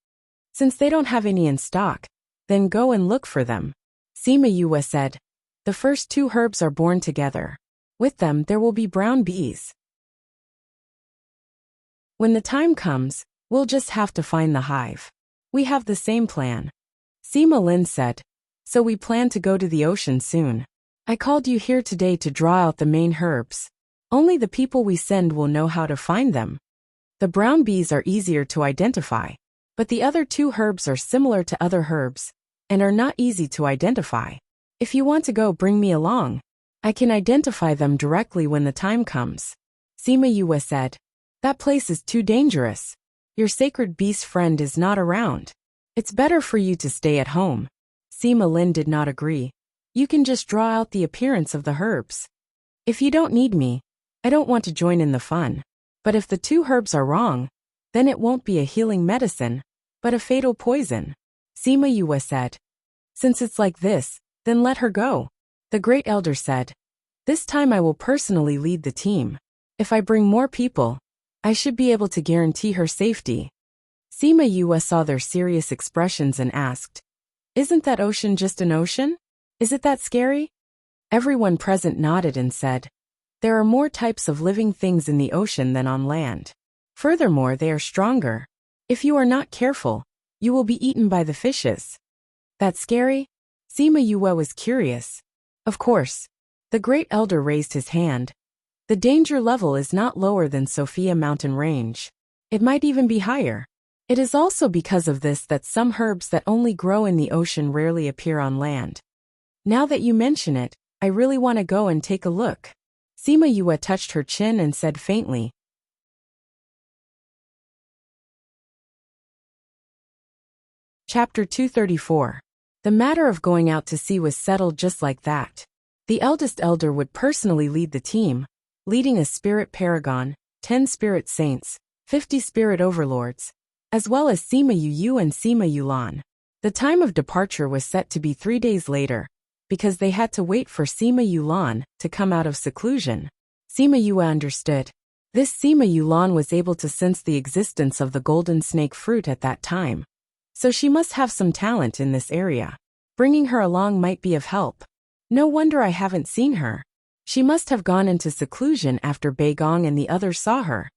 Since they don't have any in stock, then go and look for them, Sima Yue said. The first two herbs are born together. With them there will be brown bees. When the time comes, we'll just have to find the hive. We have the same plan, Sima Lin said. So we plan to go to the ocean soon. I called you here today to draw out the main herbs. Only the people we send will know how to find them. The brown bees are easier to identify, but the other two herbs are similar to other herbs and are not easy to identify. If you want to go, bring me along. I can identify them directly when the time comes, Sima Yue said. That place is too dangerous. Your sacred beast friend is not around. It's better for you to stay at home. Sima Lin did not agree. You can just draw out the appearance of the herbs. If you don't need me, I don't want to join in the fun. But if the two herbs are wrong, then it won't be a healing medicine, but a fatal poison, Sima Yue said. Since it's like this, then let her go, the great elder said. This time I will personally lead the team. If I bring more people, I should be able to guarantee her safety. Sima Yue saw their serious expressions and asked, Isn't that ocean just an ocean? Is it that scary? Everyone present nodded and said, There are more types of living things in the ocean than on land. Furthermore, they are stronger. If you are not careful, you will be eaten by the fishes. That scary? Sima Yue was curious. Of course. The great elder raised his hand. The danger level is not lower than Sophia Mountain Range. It might even be higher. It is also because of this that some herbs that only grow in the ocean rarely appear on land. Now that you mention it, I really want to go and take a look. Sima Yue touched her chin and said faintly. Chapter 234. The matter of going out to sea was settled just like that. The eldest elder would personally lead the team, leading a spirit paragon, 10 spirit saints, 50 spirit overlords, as well as Sima Yu and Sima Yulan. The time of departure was set to be 3 days later, because they had to wait for Sima Yulan to come out of seclusion. Sima Yue understood. This Sima Yulan was able to sense the existence of the golden snake fruit at that time. So she must have some talent in this area. Bringing her along might be of help. No wonder I haven't seen her. She must have gone into seclusion after Bei Gong and the others saw her,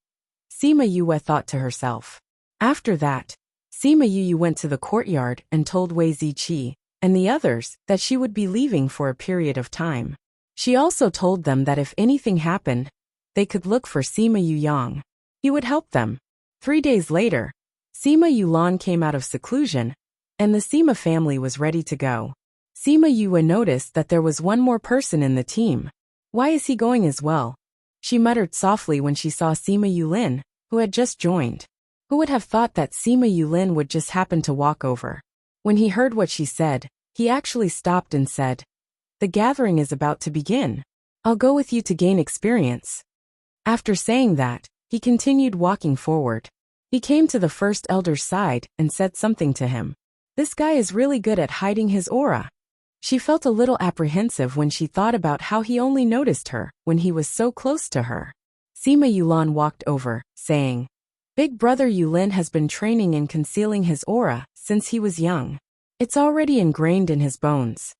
Sima Yue thought to herself. After that, Sima Yue went to the courtyard and told Wei Ziqi and the others that she would be leaving for a period of time. She also told them that if anything happened, they could look for Sima Yuyang. He would help them. 3 days later, Sima Yulan came out of seclusion, and the Sima family was ready to go. Sima Yue noticed that there was one more person in the team. Why is he going as well? She muttered softly when she saw Sima Yulin, who had just joined. Who would have thought that Sima Yulin would just happen to walk over? When he heard what she said, he actually stopped and said, The gathering is about to begin. I'll go with you to gain experience. After saying that, he continued walking forward. He came to the first elder's side and said something to him. This guy is really good at hiding his aura. She felt a little apprehensive when she thought about how he only noticed her when he was so close to her. Sima Yulan walked over, saying, Big brother Yulin has been training in concealing his aura since he was young. It's already ingrained in his bones.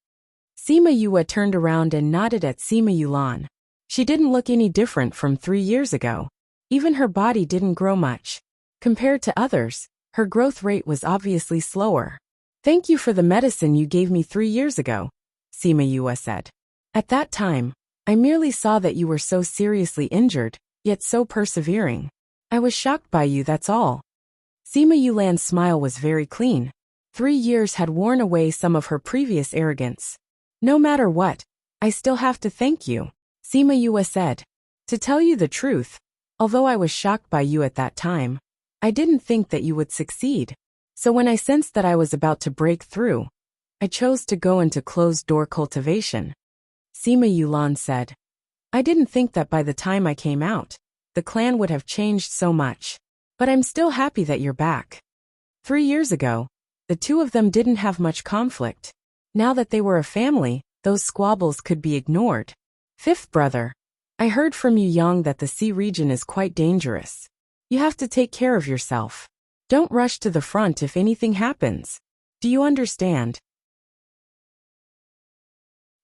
Sima Yue turned around and nodded at Sima Yulan. She didn't look any different from 3 years ago. Even her body didn't grow much. Compared to others, her growth rate was obviously slower. Thank you for the medicine you gave me 3 years ago, Sima Yue said. At that time, I merely saw that you were so seriously injured, yet so persevering. I was shocked by you, that's all. Sima Yulan's smile was very clean. 3 years had worn away some of her previous arrogance. No matter what, I still have to thank you, Sima Yue said. To tell you the truth, although I was shocked by you at that time, I didn't think that you would succeed. So when I sensed that I was about to break through, I chose to go into closed-door cultivation. Sima Yulan said. I didn't think that by the time I came out, the clan would have changed so much. But I'm still happy that you're back. 3 years ago, the two of them didn't have much conflict. Now that they were a family, those squabbles could be ignored. Fifth brother, I heard from Yu Yang that the sea region is quite dangerous. You have to take care of yourself. Don't rush to the front if anything happens. Do you understand?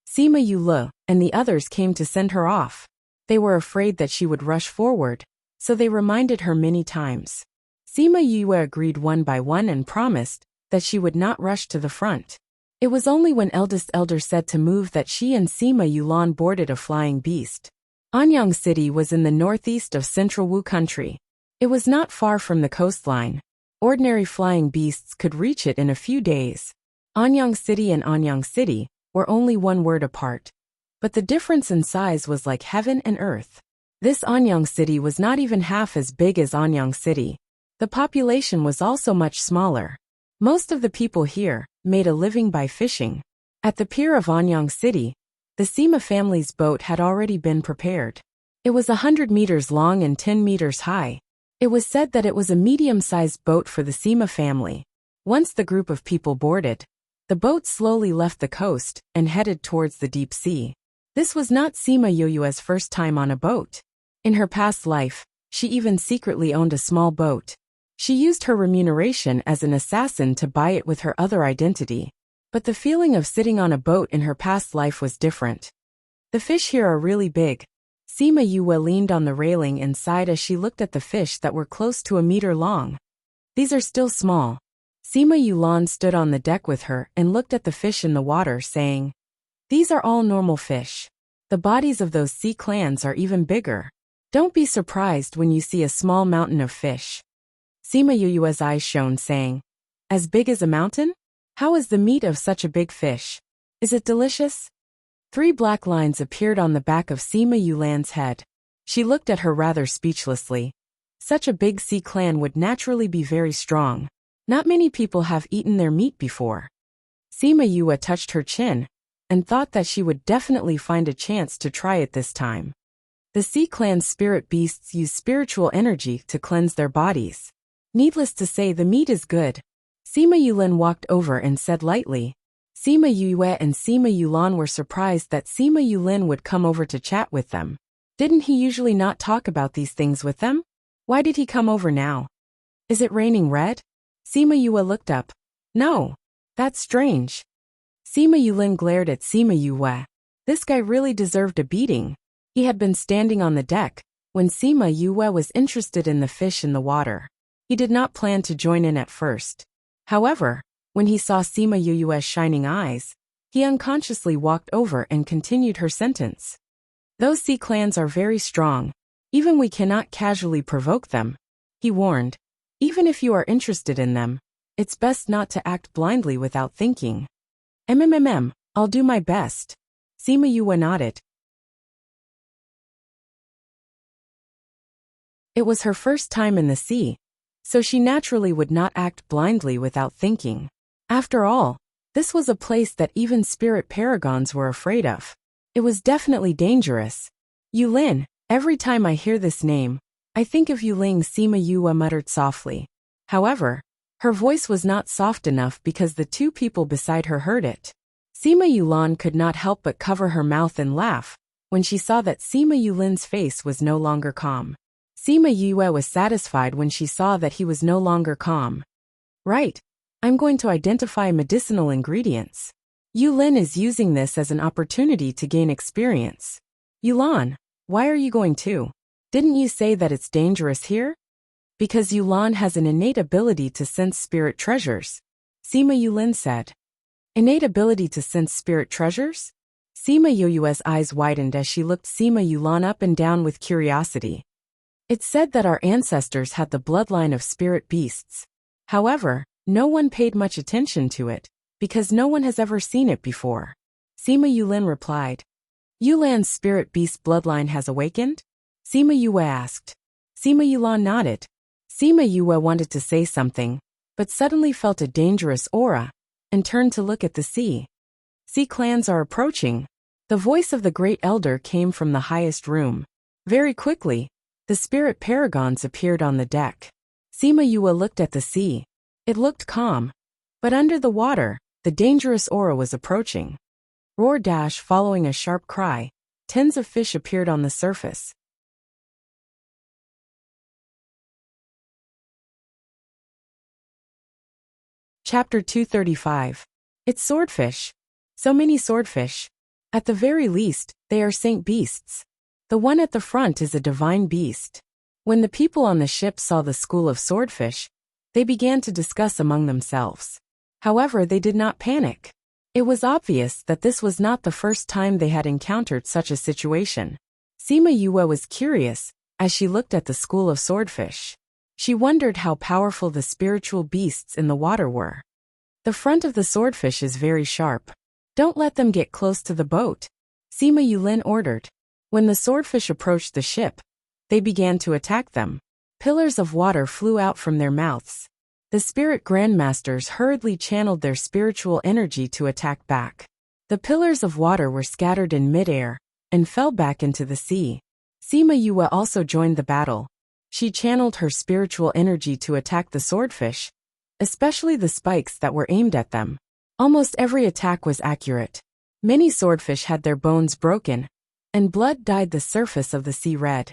Sima Yule and the others came to send her off. They were afraid that she would rush forward, so they reminded her many times. Sima Yue agreed one by one and promised that she would not rush to the front. It was only when eldest elder said to move that she and Sima Yulan boarded a flying beast. Anyang City was in the northeast of central Wu country. It was not far from the coastline. Ordinary flying beasts could reach it in a few days. Anyang City and Anyang City were only one word apart. But the difference in size was like heaven and earth. This Anyang City was not even half as big as Anyang City. The population was also much smaller. Most of the people here made a living by fishing. At the pier of Anyang City, the Sima family's boat had already been prepared. It was 100 meters long and 10 meters high. It was said that it was a medium-sized boat for the Sima family. Once the group of people boarded, the boat slowly left the coast and headed towards the deep sea. This was not Sima Yoyue's first time on a boat. In her past life, she even secretly owned a small boat. She used her remuneration as an assassin to buy it with her other identity. But the feeling of sitting on a boat in her past life was different. The fish here are really big. Sima Yue leaned on the railing and sighed as she looked at the fish that were close to a meter long. These are still small. Sima Yulan stood on the deck with her and looked at the fish in the water, saying, These are all normal fish. The bodies of those sea clans are even bigger. Don't be surprised when you see a small mountain of fish. Sima Yue's eyes shone, saying, As big as a mountain? How is the meat of such a big fish? Is it delicious? 3 black lines appeared on the back of Sima Yulan's head. She looked at her rather speechlessly. Such a big sea clan would naturally be very strong. Not many people have eaten their meat before. Sima Yue touched her chin and thought that she would definitely find a chance to try it this time. The sea clan's spirit beasts use spiritual energy to cleanse their bodies. Needless to say, the meat is good. Sima Yulin walked over and said lightly. Sima Yue and Sima Yulan were surprised that Sima Yulin would come over to chat with them. Didn't he usually not talk about these things with them? Why did he come over now? Is it raining red? Sima Yue looked up. No. That's strange. Sima Yulin glared at Sima Yue. This guy really deserved a beating. He had been standing on the deck when Sima Yue was interested in the fish in the water. He did not plan to join in at first. However, when he saw Sima Yue's shining eyes, he unconsciously walked over and continued her sentence. Those sea clans are very strong. Even we cannot casually provoke them. He warned. Even if you are interested in them, it's best not to act blindly without thinking. I'll do my best. Sima Yue nodded. It was her first time in the sea, so she naturally would not act blindly without thinking. After all, this was a place that even spirit paragons were afraid of. It was definitely dangerous. Yulin, every time I hear this name, I think of Yuling, Sima Yue muttered softly. However, her voice was not soft enough because the 2 people beside her heard it. Sima Yulan could not help but cover her mouth and laugh when she saw that Sima Yulin's face was no longer calm. Sima Yue was satisfied when she saw that he was no longer calm. Right. I'm going to identify medicinal ingredients. Yulin is using this as an opportunity to gain experience. Yulan, why are you going too? Didn't you say that it's dangerous here? Because Yulan has an innate ability to sense spirit treasures. Sima Yulin said. Innate ability to sense spirit treasures? Sima Yue's eyes widened as she looked Sima Yulan up and down with curiosity. It's said that our ancestors had the bloodline of spirit beasts. However, no one paid much attention to it, because no one has ever seen it before. Sima Yulin replied. Yulan's spirit beast bloodline has awakened? Sima Yue asked. Sima Yulan nodded. Sima Yue wanted to say something, but suddenly felt a dangerous aura, and turned to look at the sea. Sea clans are approaching. The voice of the great elder came from the highest room. Very quickly, the spirit paragons appeared on the deck. Sima Yue looked at the sea. It looked calm, but under the water, the dangerous aura was approaching. Roar dash following a sharp cry, tens of fish appeared on the surface. Chapter 235. It's swordfish. So many swordfish. At the very least, they are saint beasts. The one at the front is a divine beast. When the people on the ship saw the school of swordfish, they began to discuss among themselves. However, they did not panic. It was obvious that this was not the first time they had encountered such a situation. Sima Yue was curious as she looked at the school of swordfish. She wondered how powerful the spiritual beasts in the water were. The front of the swordfish is very sharp. Don't let them get close to the boat, Sima Yulin ordered. When the swordfish approached the ship, they began to attack them. Pillars of water flew out from their mouths. The spirit grandmasters hurriedly channeled their spiritual energy to attack back. The pillars of water were scattered in midair and fell back into the sea. Sima Yue also joined the battle. She channeled her spiritual energy to attack the swordfish, especially the spikes that were aimed at them. Almost every attack was accurate. Many swordfish had their bones broken, and blood dyed the surface of the sea red.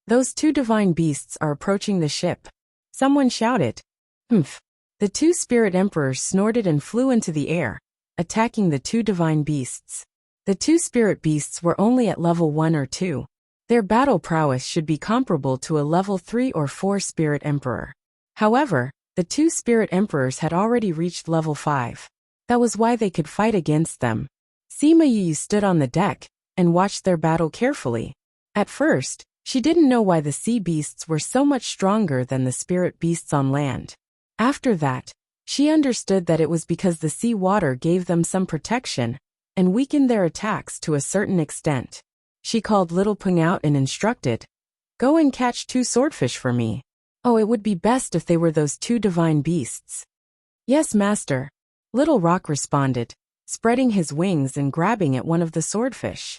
Those two divine beasts are approaching the ship. Someone shouted. Humph. The two spirit emperors snorted and flew into the air, attacking the two divine beasts. The two spirit beasts were only at level 1 or 2. Their battle prowess should be comparable to a level 3 or 4 spirit emperor. However, the two spirit emperors had already reached level 5. That was why they could fight against them. Sima Yu stood on the deck and watched their battle carefully. At first, she didn't know why the sea beasts were so much stronger than the spirit beasts on land. After that, she understood that it was because the sea water gave them some protection and weakened their attacks to a certain extent. She called Little Peng out and instructed, "Go and catch 2 swordfish for me. Oh, it would be best if they were those 2 divine beasts." "Yes, master," Little Rock responded, spreading his wings and grabbing at one of the swordfish.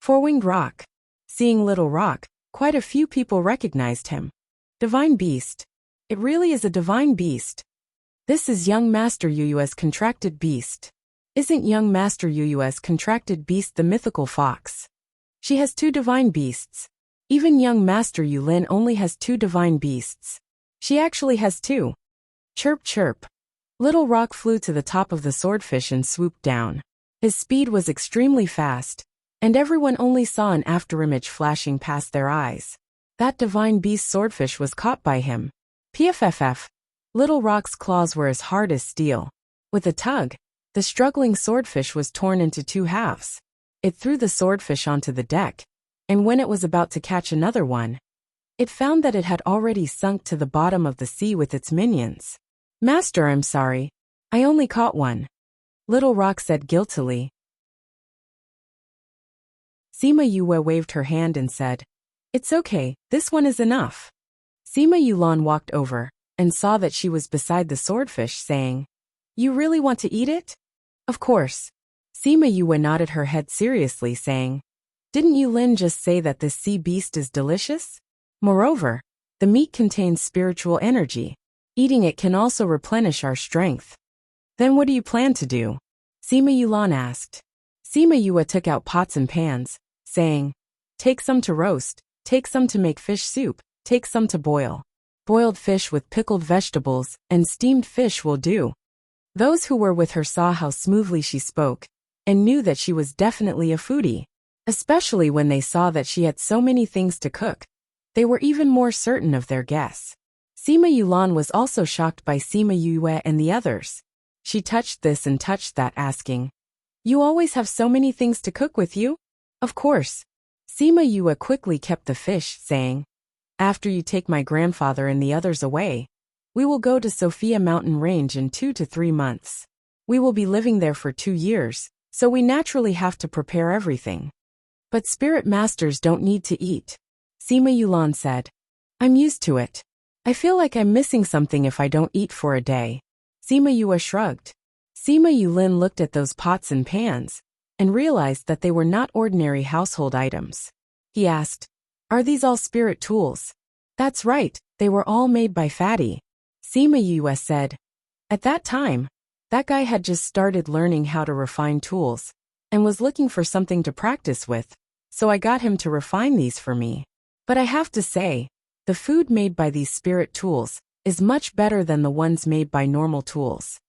Four-winged rock. Seeing Little Rock, quite a few people recognized him. Divine beast. It really is a divine beast. This is young Master Yuyue's contracted beast. Isn't young Master Yuyue's contracted beast the mythical fox? She has 2 divine beasts. Even young Master Yulin only has 2 divine beasts. She actually has 2. Chirp chirp. Little Rock flew to the top of the swordfish and swooped down. His speed was extremely fast, and everyone only saw an afterimage flashing past their eyes. That divine beast swordfish was caught by him. PFFF. Little Rock's claws were as hard as steel. With a tug, the struggling swordfish was torn into 2 halves. It threw the swordfish onto the deck, and when it was about to catch another one, it found that it had already sunk to the bottom of the sea with its minions. "Master, I'm sorry. I only caught one," Little Rock said guiltily. Sima Yue waved her hand and said, "It's okay, this one is enough." Sima Yulan walked over and saw that she was beside the swordfish, saying, "You really want to eat it?" "Of course." Sima Yue nodded her head seriously, saying, "Didn't Yulin just say that this sea beast is delicious? Moreover, the meat contains spiritual energy. Eating it can also replenish our strength." "Then what do you plan to do?" Sima Yulan asked. Sima Yue took out pots and pans, saying, "Take some to roast, take some to make fish soup, take some to boil. Boiled fish with pickled vegetables and steamed fish will do." Those who were with her saw how smoothly she spoke, and knew that she was definitely a foodie. Especially when they saw that she had so many things to cook, they were even more certain of their guess. Sima Yulan was also shocked by Sima Yue and the others. She touched this and touched that, asking, "You always have so many things to cook with you?" "Of course." Sima Yue quickly kept the fish, saying, "After you take my grandfather and the others away, we will go to Sophia Mountain Range in 2 to 3 months. We will be living there for 2 years, so we naturally have to prepare everything." "But spirit masters don't need to eat," Sima Yulan said. "I'm used to it." I feel like I'm missing something if I don't eat for a day. Sima Yue shrugged. Sima Yulin looked at those pots and pans and realized that they were not ordinary household items. He asked, "Are these all spirit tools?" "That's right, they were all made by Fatty," Sima Yue said. At that time, that guy had just started learning how to refine tools and was looking for something to practice with, so I got him to refine these for me. But I have to say, the food made by these spirit tools is much better than the ones made by normal tools.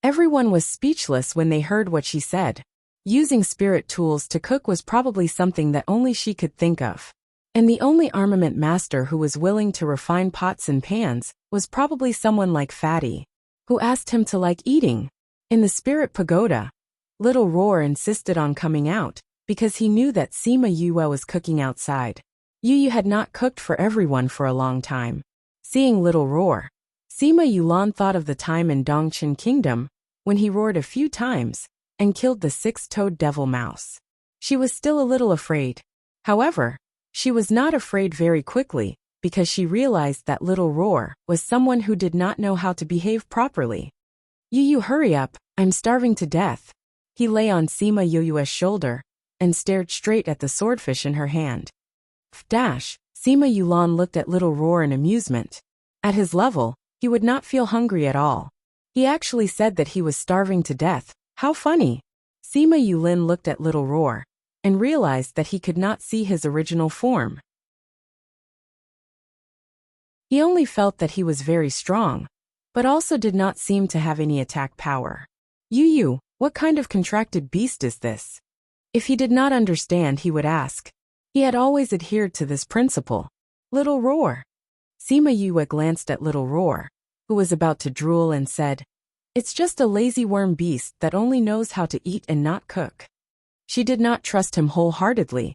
Everyone was speechless when they heard what she said. Using spirit tools to cook was probably something that only she could think of. And the only armament master who was willing to refine pots and pans was probably someone like Fatty, who asked him to like eating. In the spirit pagoda, Little Roar insisted on coming out because he knew that Sima Yue was cooking outside. Yu had not cooked for everyone for a long time. Seeing Little Roar, Sima Yulan thought of the time in Dongchen Kingdom when he roared a few times and killed the six-toed devil mouse. She was still a little afraid. However, she was not afraid very quickly because she realized that Little Roar was someone who did not know how to behave properly. Yu, hurry up, I'm starving to death. He lay on Sima Yu's shoulder and stared straight at the swordfish in her hand. Sima Yulan looked at Little Roar in amusement. At his level, he would not feel hungry at all. He actually said that he was starving to death. How funny! Sima Yulin looked at Little Roar and realized that he could not see his original form. He only felt that he was very strong, but also did not seem to have any attack power. Yu, what kind of contracted beast is this? If he did not understand, he would ask. He had always adhered to this principle. Little Roar. Sima Yue glanced at Little Roar, who was about to drool, and said, "It's just a lazy worm beast that only knows how to eat and not cook." She did not trust him wholeheartedly,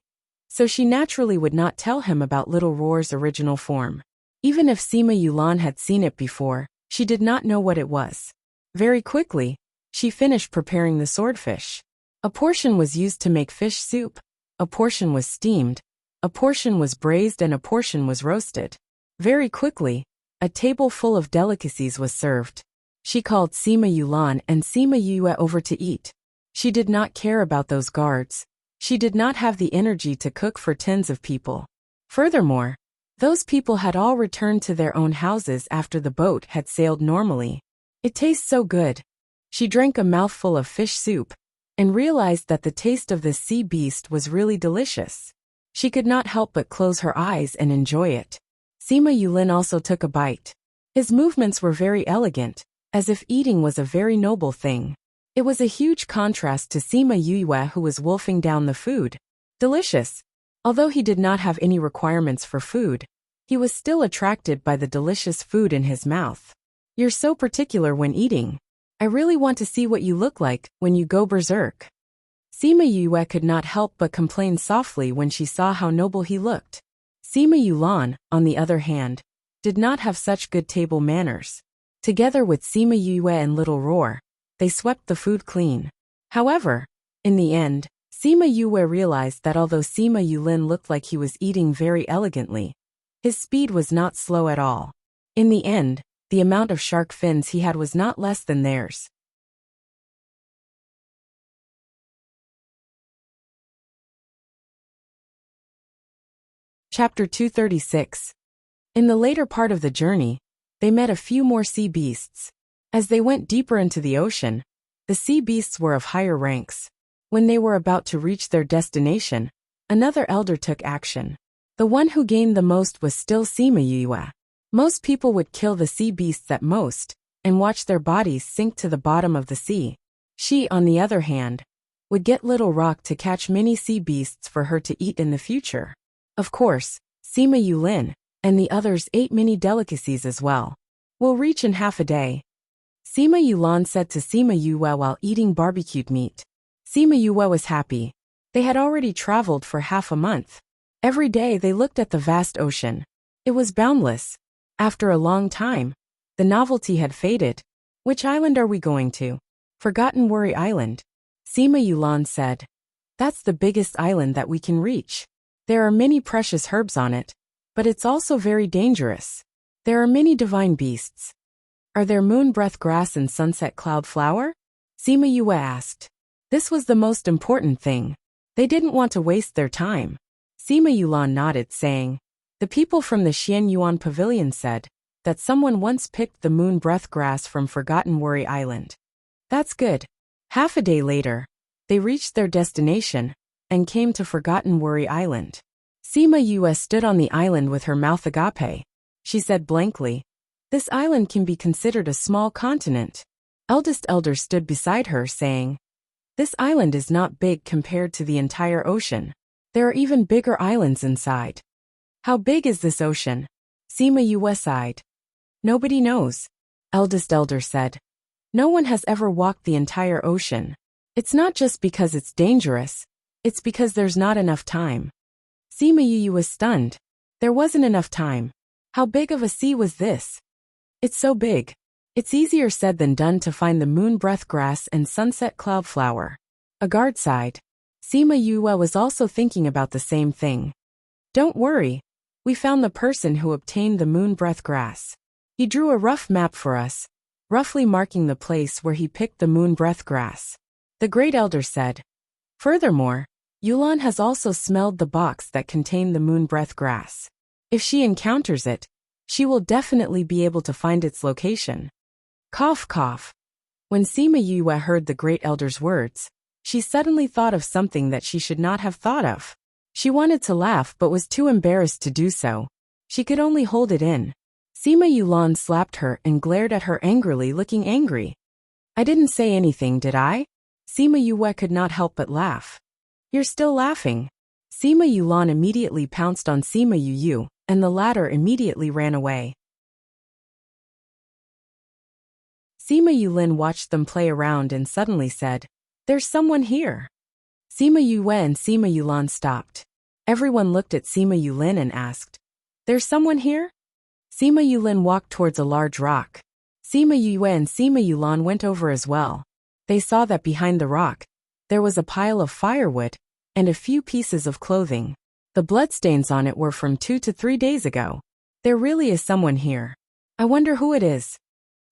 so she naturally would not tell him about Little Roar's original form. Even if Sima Yulan had seen it before, she did not know what it was. Very quickly, she finished preparing the swordfish. A portion was used to make fish soup, a portion was steamed, a portion was braised, and a portion was roasted. Very quickly, a table full of delicacies was served. She called Sima Yulan and Sima Yue over to eat. She did not care about those guards. She did not have the energy to cook for tens of people. Furthermore, those people had all returned to their own houses after the boat had sailed normally. It tastes so good. She drank a mouthful of fish soup and realized that the taste of this sea beast was really delicious. She could not help but close her eyes and enjoy it. Sima Yulin also took a bite. His movements were very elegant, as if eating was a very noble thing. It was a huge contrast to Sima Yue, who was wolfing down the food. Delicious. Although he did not have any requirements for food, he was still attracted by the delicious food in his mouth. "You're so particular when eating. I really want to see what you look like when you go berserk." Sima Yue could not help but complain softly when she saw how noble he looked. Sima Yulan, on the other hand, did not have such good table manners. Together with Sima Yue and Little Roar, they swept the food clean. However, in the end, Sima Yue realized that although Sima Yulin looked like he was eating very elegantly, his speed was not slow at all. In the end, the amount of shark fins he had was not less than theirs. Chapter 236. In the later part of the journey, they met a few more sea beasts. As they went deeper into the ocean, the sea beasts were of higher ranks. When they were about to reach their destination, another elder took action. The one who gained the most was still Sima Yue. Most people would kill the sea beasts at most, and watch their bodies sink to the bottom of the sea. She, on the other hand, would get Little Rock to catch many sea beasts for her to eat in the future. Of course, Sima Yulin and the others ate many delicacies as well. "We'll reach in half a day," Sima Yulan said to Sima Yue while eating barbecued meat. Sima Yue was happy. They had already traveled for half a month. Every day they looked at the vast ocean. It was boundless. After a long time, the novelty had faded. "Which island are we going to?" "Forgotten Worry Island," Sima Yulan said. "That's the biggest island that we can reach. There are many precious herbs on it, but it's also very dangerous. There are many divine beasts. Are there moon breath grass and sunset cloud flower? Sima Yue asked. This was the most important thing. They didn't want to waste their time. Sima Yulan nodded, saying, the people from the Xian Yuan Pavilion said that someone once picked the moon breath grass from Forgotten Worry Island. That's good. Half a day later, they reached their destination and came to Forgotten Worry Island. Sima Yue stood on the island with her mouth agape. She said blankly, this island can be considered a small continent. Eldest elder stood beside her, saying, this island is not big compared to the entire ocean. There are even bigger islands inside. How big is this ocean? Sima Yue sighed. Nobody knows. Eldest elder said. No one has ever walked the entire ocean. It's not just because it's dangerous. It's because there's not enough time. Sima Yue was stunned. There wasn't enough time. How big of a sea was this? It's so big. It's easier said than done to find the moon breath grass and sunset cloud flower. A guard sighed. Sima Yue was also thinking about the same thing. Don't worry. We found the person who obtained the moon breath grass. He drew a rough map for us, roughly marking the place where he picked the moon breath grass. The great elder said. Furthermore, Yulan has also smelled the box that contained the moon breath grass. If she encounters it, she will definitely be able to find its location. Cough, cough. When Sima Yue heard the great elder's words, she suddenly thought of something that she should not have thought of. She wanted to laugh but was too embarrassed to do so. She could only hold it in. Sima Yulan slapped her and glared at her angrily, looking angry. I didn't say anything, did I? Sima Yue could not help but laugh. You're still laughing. Sima Yulan immediately pounced on Sima Yu, and the latter immediately ran away. Sima Yulin watched them play around and suddenly said, there's someone here. Sima Yue and Sima Yulan stopped. Everyone looked at Sima Yulin and asked, there's someone here? Sima Yulin walked towards a large rock. Sima Yue and Sima Yulan went over as well. They saw that behind the rock, there was a pile of firewood and a few pieces of clothing. The bloodstains on it were from 2 to 3 days ago. There really is someone here. I wonder who it is.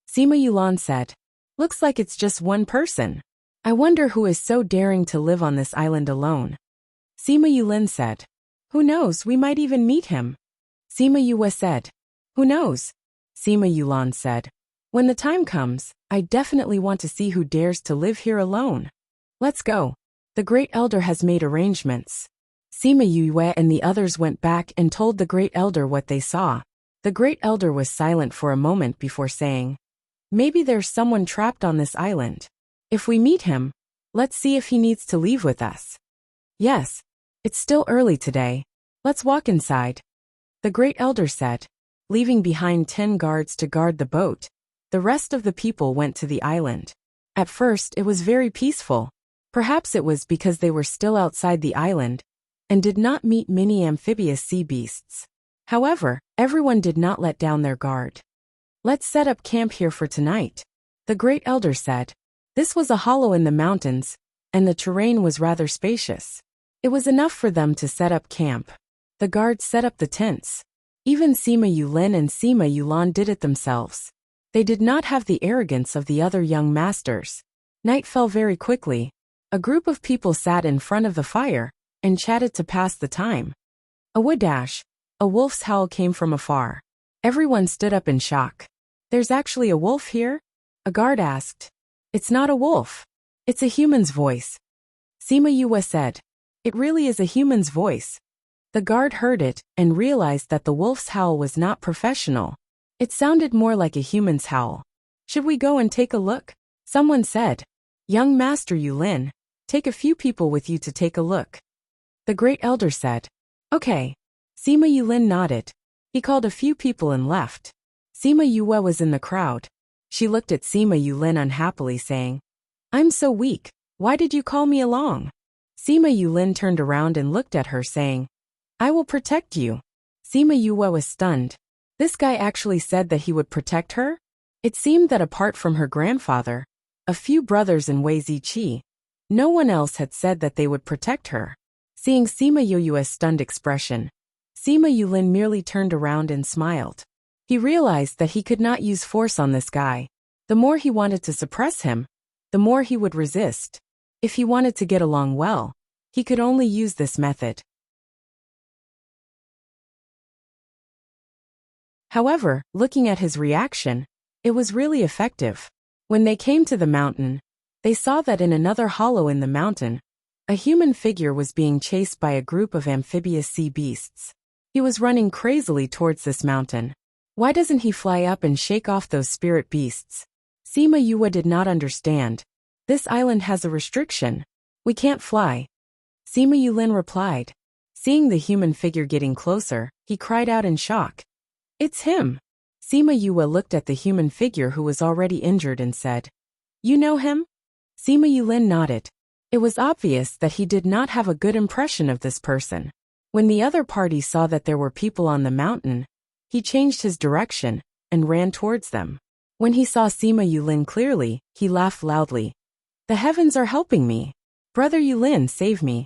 Sima Yulan said, looks like it's just one person. I wonder who is so daring to live on this island alone. Sima Yulin said, who knows, we might even meet him. Sima Yue said, who knows? Sima Yulan said, when the time comes, I definitely want to see who dares to live here alone. Let's go. The great elder has made arrangements. Sima Yue and the others went back and told the great elder what they saw. The great elder was silent for a moment before saying, maybe there's someone trapped on this island. If we meet him, let's see if he needs to leave with us. Yes, it's still early today. Let's walk inside. The great elder said, leaving behind 10 guards to guard the boat. The rest of the people went to the island. At first it was very peaceful. Perhaps it was because they were still outside the island and did not meet many amphibious sea beasts. However, everyone did not let down their guard. Let's set up camp here for tonight, the great elder said. This was a hollow in the mountains, and the terrain was rather spacious. It was enough for them to set up camp. The guards set up the tents. Even Sima Yulin and Sima Yulan did it themselves. They did not have the arrogance of the other young masters. Night fell very quickly. A group of people sat in front of the fire and chatted to pass the time. A wood dash, a wolf's howl came from afar. Everyone stood up in shock. There's actually a wolf here? A guard asked. It's not a wolf. It's a human's voice. Sima Yue said. It really is a human's voice. The guard heard it and realized that the wolf's howl was not professional. It sounded more like a human's howl. Should we go and take a look? Someone said. Young Master Yulin, take a few people with you to take a look. The great elder said. Okay. Sima Yulin nodded. He called a few people and left. Sima Yue was in the crowd. She looked at Sima Yulin unhappily, saying, I'm so weak. Why did you call me along? Sima Yulin turned around and looked at her, saying, I will protect you. Sima Yue was stunned. This guy actually said that he would protect her? It seemed that apart from her grandfather, a few brothers and Wei Ziqi, no one else had said that they would protect her. Seeing Sima Yue's stunned expression, Sima Yulin merely turned around and smiled. He realized that he could not use force on this guy. The more he wanted to suppress him, the more he would resist. If he wanted to get along well, he could only use this method. However, looking at his reaction, it was really effective. When they came to the mountain, they saw that in another hollow in the mountain, a human figure was being chased by a group of amphibious sea beasts. He was running crazily towards this mountain. Why doesn't he fly up and shake off those spirit beasts? Sima Yue did not understand. This island has a restriction. We can't fly. Sima Yulin replied. Seeing the human figure getting closer, he cried out in shock. It's him. Sima Yue looked at the human figure who was already injured and said, You know him? Sima Yulin nodded. It was obvious that he did not have a good impression of this person. When the other party saw that there were people on the mountain, he changed his direction and ran towards them. When he saw Sima Yulin clearly, he laughed loudly. The heavens are helping me. Brother Yulin, save me.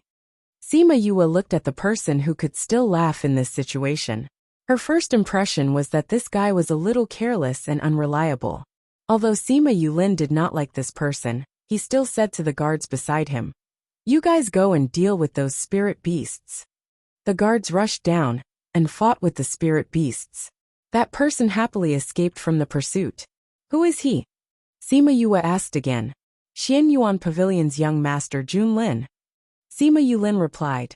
Sima Yue looked at the person who could still laugh in this situation. Her first impression was that this guy was a little careless and unreliable. Although Sima Yulin did not like this person, he still said to the guards beside him, You guys go and deal with those spirit beasts. The guards rushed down and fought with the spirit beasts. That person happily escaped from the pursuit. Who is he? Sima Yue asked again. Xianyuan Pavilion's young master Jun Lin. Sima Yulin replied.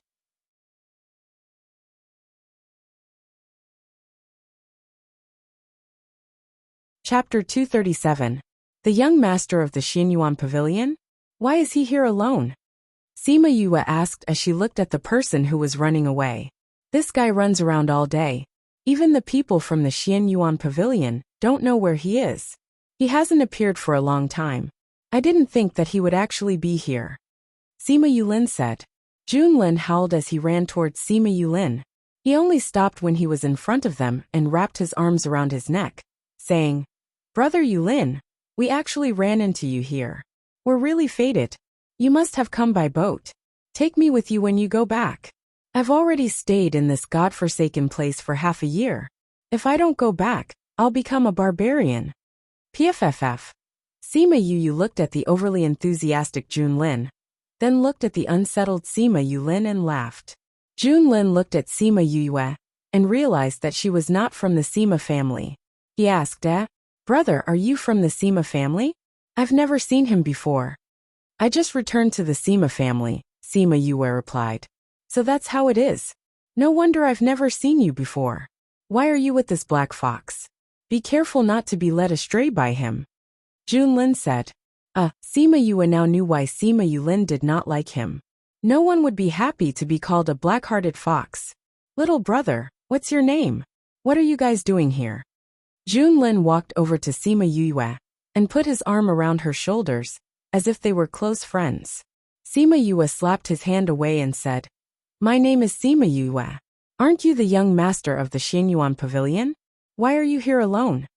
Chapter 237. The young master of the Xianyuan Pavilion? Why is he here alone? Sima Yue asked as she looked at the person who was running away. This guy runs around all day. Even the people from the Xianyuan Pavilion don't know where he is. He hasn't appeared for a long time. I didn't think that he would actually be here. Sima Yulin said. Jun Lin howled as he ran towards Sima Yulin. He only stopped when he was in front of them and wrapped his arms around his neck, saying, Brother Yulin, we actually ran into you here. We're really fated. You must have come by boat. Take me with you when you go back. I've already stayed in this godforsaken place for half a year. If I don't go back, I'll become a barbarian. PFFF. Sima Yu looked at the overly enthusiastic Jun Lin, then looked at the unsettled Sima Yulin and laughed. Jun Lin looked at Sima Yue and realized that she was not from the Sima family. He asked, Brother, are you from the Sima family? I've never seen him before. I just returned to the Sima family, Sima Yue replied. So that's how it is. No wonder I've never seen you before. Why are you with this black fox? Be careful not to be led astray by him. Jun Lin said. Sima Yue now knew why Sima Yulin did not like him. No one would be happy to be called a black-hearted fox. Little brother, what's your name? What are you guys doing here? Jun Lin walked over to Sima Yue and put his arm around her shoulders, as if they were close friends. Sima Yue slapped his hand away and said, My name is Sima Yue. Aren't you the young master of the Xianyuan Pavilion? Why are you here alone?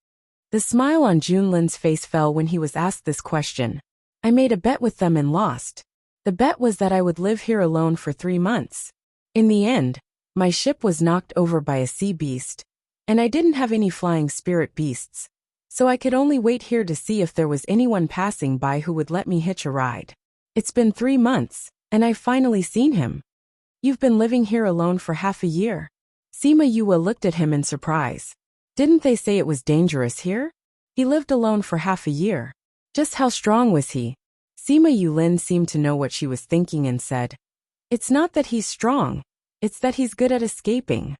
The smile on Jun Lin's face fell when he was asked this question. I made a bet with them and lost. The bet was that I would live here alone for 3 months. In the end, my ship was knocked over by a sea beast, and I didn't have any flying spirit beasts, so I could only wait here to see if there was anyone passing by who would let me hitch a ride. It's been 3 months, and I've finally seen him. You've been living here alone for half a year. Sima Yue looked at him in surprise. Didn't they say it was dangerous here? He lived alone for half a year. Just how strong was he? Sima Yulin seemed to know what she was thinking and said, It's not that he's strong, it's that he's good at escaping.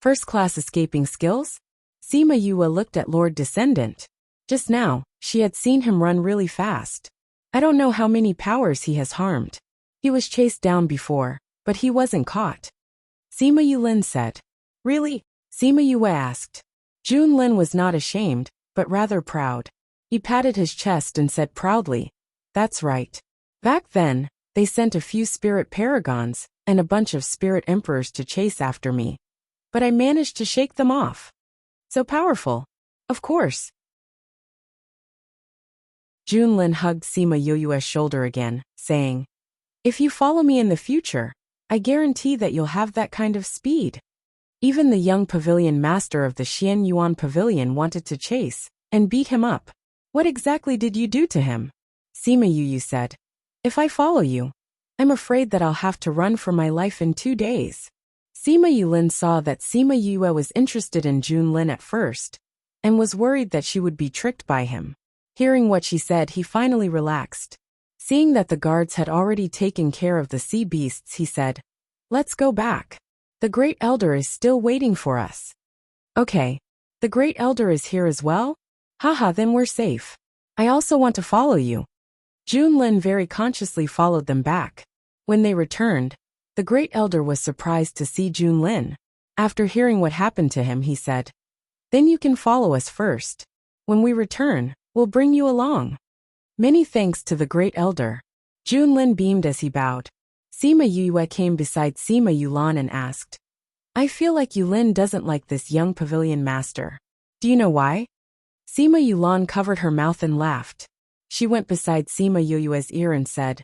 First-class escaping skills? Sima Yue looked at Lord Descendant. Just now, she had seen him run really fast. I don't know how many powers he has harmed. He was chased down before, but he wasn't caught. Sima Yulin said. Really? Sima Yue asked. Jun Lin was not ashamed, but rather proud. He patted his chest and said proudly, That's right. Back then, they sent a few spirit paragons and a bunch of spirit emperors to chase after me. But I managed to shake them off. So powerful. Of course. Jun Lin hugged Sima Yue's shoulder again, saying, If you follow me in the future, I guarantee that you'll have that kind of speed. Even the young pavilion master of the Xian Yuan pavilion wanted to chase and beat him up. What exactly did you do to him? Sima Yu said. If I follow you, I'm afraid that I'll have to run for my life in 2 days. Sima Yulin saw that Sima Yue was interested in Junlin at first, and was worried that she would be tricked by him. Hearing what she said, he finally relaxed. Seeing that the guards had already taken care of the sea beasts, he said, Let's go back. The Great Elder is still waiting for us. Okay. The Great Elder is here as well? Haha, then we're safe. I also want to follow you. Junlin very consciously followed them back. When they returned, the Great Elder was surprised to see Junlin. After hearing what happened to him, he said, Then you can follow us first. When we return, we'll bring you along. Many thanks to the Great Elder. Junlin beamed as he bowed. Sima Yue came beside Sima Yulan and asked, I feel like Yulin doesn't like this young pavilion master. Do you know why? Sima Yulan covered her mouth and laughed. She went beside Sima Yue's ear and said,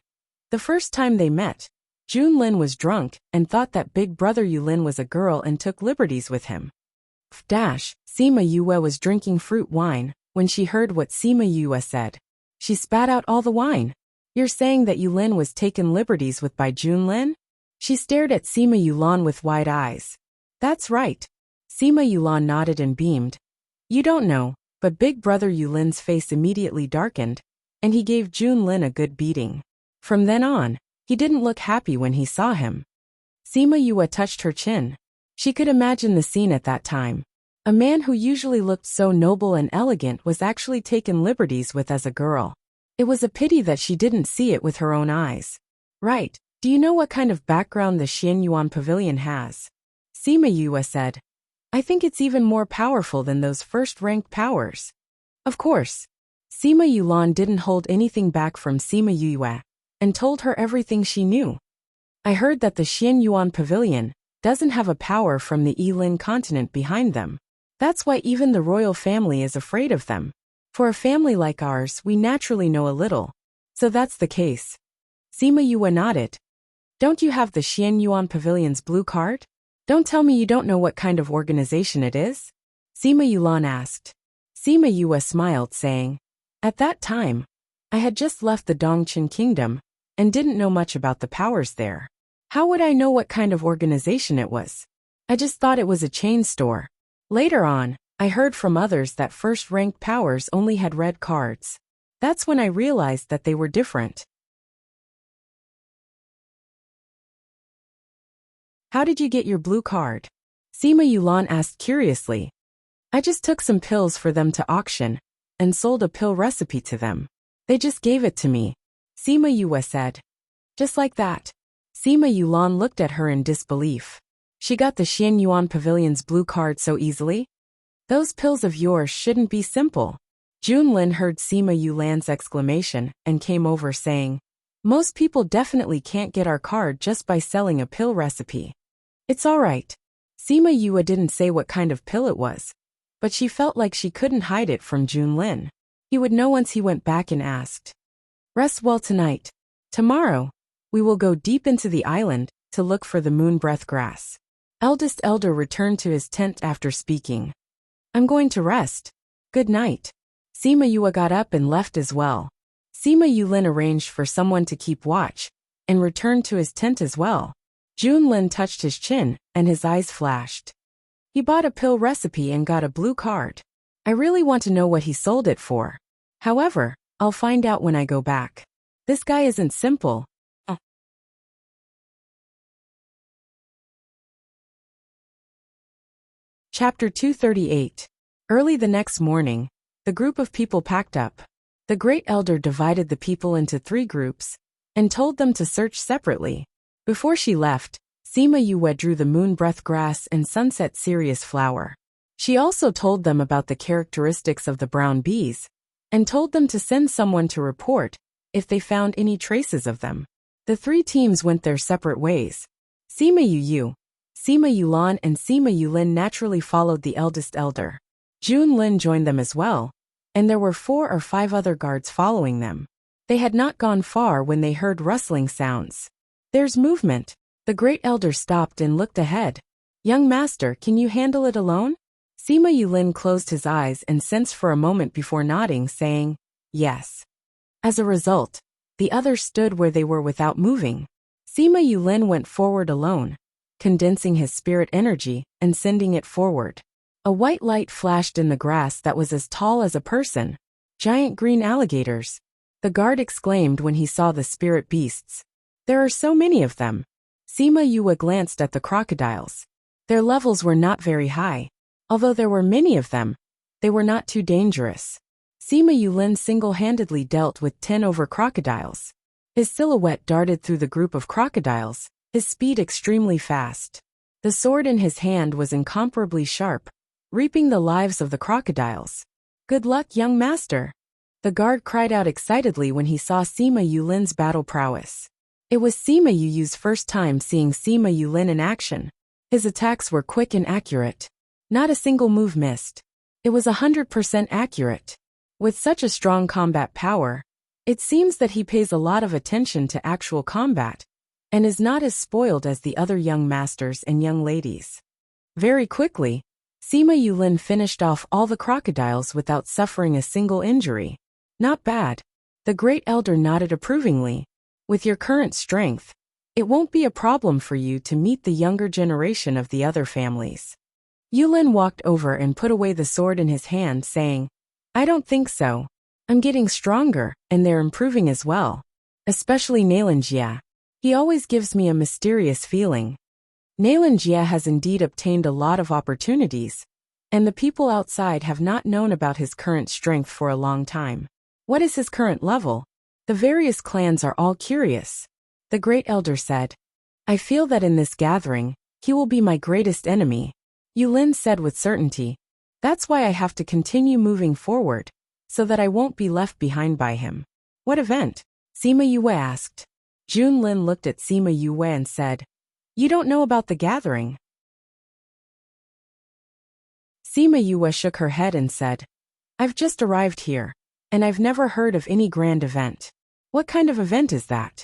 The first time they met, Junlin was drunk and thought that big brother Yulin was a girl and took liberties with him. Sima Yue was drinking fruit wine when she heard what Sima Yue said. She spat out all the wine. You're saying that Yulin was taken liberties with by Junlin? She stared at Sima Yulan with wide eyes. That's right. Sima Yulan nodded and beamed. You don't know, but big brother Yulin's face immediately darkened, and he gave Junlin a good beating. From then on, he didn't look happy when he saw him. Sima Yue touched her chin. She could imagine the scene at that time. A man who usually looked so noble and elegant was actually taken liberties with as a girl. It was a pity that she didn't see it with her own eyes. Right, do you know what kind of background the Xian Yuan pavilion has? Sima Yue said. I think it's even more powerful than those first-ranked powers. Of course. Sima Yulan didn't hold anything back from Sima Yue, and told her everything she knew. I heard that the Xian Yuan pavilion doesn't have a power from the Yilin continent behind them. That's why even the royal family is afraid of them. For a family like ours, we naturally know a little. So that's the case. Sima Yue nodded. Don't you have the Xian Yuan pavilion's blue card? Don't tell me you don't know what kind of organization it is? Sima Yulan asked. Sima Yue smiled, saying, At that time, I had just left the Dongqin kingdom, and didn't know much about the powers there. How would I know what kind of organization it was? I just thought it was a chain store. Later on, I heard from others that first-ranked powers only had red cards. That's when I realized that they were different. How did you get your blue card? Sima Yulan asked curiously. I just took some pills for them to auction, and sold a pill recipe to them. They just gave it to me. Sima Yue said. Just like that. Sima Yulan looked at her in disbelief. She got the Xian Yuan pavilion's blue card so easily? Those pills of yours shouldn't be simple. Junlin heard Sima Yulan's exclamation and came over saying, Most people definitely can't get our card just by selling a pill recipe. It's alright. Sima Yue didn't say what kind of pill it was, but she felt like she couldn't hide it from Junlin. He would know once he went back and asked. Rest well tonight. Tomorrow, we will go deep into the island to look for the moon breath grass. Eldest Elder returned to his tent after speaking. I'm going to rest. Good night. Sima Yue got up and left as well. Sima Yulin arranged for someone to keep watch, and returned to his tent as well. Junlin touched his chin, and his eyes flashed. He bought a pill recipe and got a blue card. I really want to know what he sold it for. However, I'll find out when I go back. This guy isn't simple. Chapter 238. Early the next morning, the group of people packed up. The Great Elder divided the people into 3 groups, and told them to search separately. Before she left, Sima Yue drew the moon breath grass and sunset Sirius flower. She also told them about the characteristics of the brown bees, and told them to send someone to report if they found any traces of them. The 3 teams went their separate ways. Sima Yu, Sima Yulan and Sima Yulin naturally followed the eldest elder. Junlin joined them as well, and there were 4 or 5 other guards following them. They had not gone far when they heard rustling sounds. There's movement. The Great Elder stopped and looked ahead. Young master, can you handle it alone? Sima Yulin closed his eyes and sensed for a moment before nodding, saying, yes. As a result, the others stood where they were without moving. Sima Yulin went forward alone, condensing his spirit energy and sending it forward. A white light flashed in the grass that was as tall as a person. Giant green alligators. The guard exclaimed when he saw the spirit beasts. There are so many of them. Sima Yue glanced at the crocodiles. Their levels were not very high. Although there were many of them, they were not too dangerous. Sima Yulin single-handedly dealt with 10 over crocodiles. His silhouette darted through the group of crocodiles, his speed extremely fast. The sword in his hand was incomparably sharp, reaping the lives of the crocodiles. Good luck, young master. The guard cried out excitedly when he saw Sima Yulin's battle prowess. It was Sima Yu's first time seeing Sima Yulin in action. His attacks were quick and accurate. Not a single move missed. It was 100% accurate. With such a strong combat power, it seems that he pays a lot of attention to actual combat, and is not as spoiled as the other young masters and young ladies. Very quickly, Sima Yulin finished off all the crocodiles without suffering a single injury. Not bad. The great elder nodded approvingly. With your current strength, it won't be a problem for you to meet the younger generation of the other families. Yulin walked over and put away the sword in his hand, saying, I don't think so. I'm getting stronger, and they're improving as well. Especially Nalanjia. He always gives me a mysterious feeling. Nalanjia has indeed obtained a lot of opportunities, and the people outside have not known about his current strength for a long time. What is his current level? The various clans are all curious. The great elder said, I feel that in this gathering, he will be my greatest enemy. Yulin said with certainty. That's why I have to continue moving forward, so that I won't be left behind by him. What event? Sima Yue asked. Junlin looked at Sima Yue and said, You don't know about the gathering. Sima Yue shook her head and said, I've just arrived here, and I've never heard of any grand event. What kind of event is that?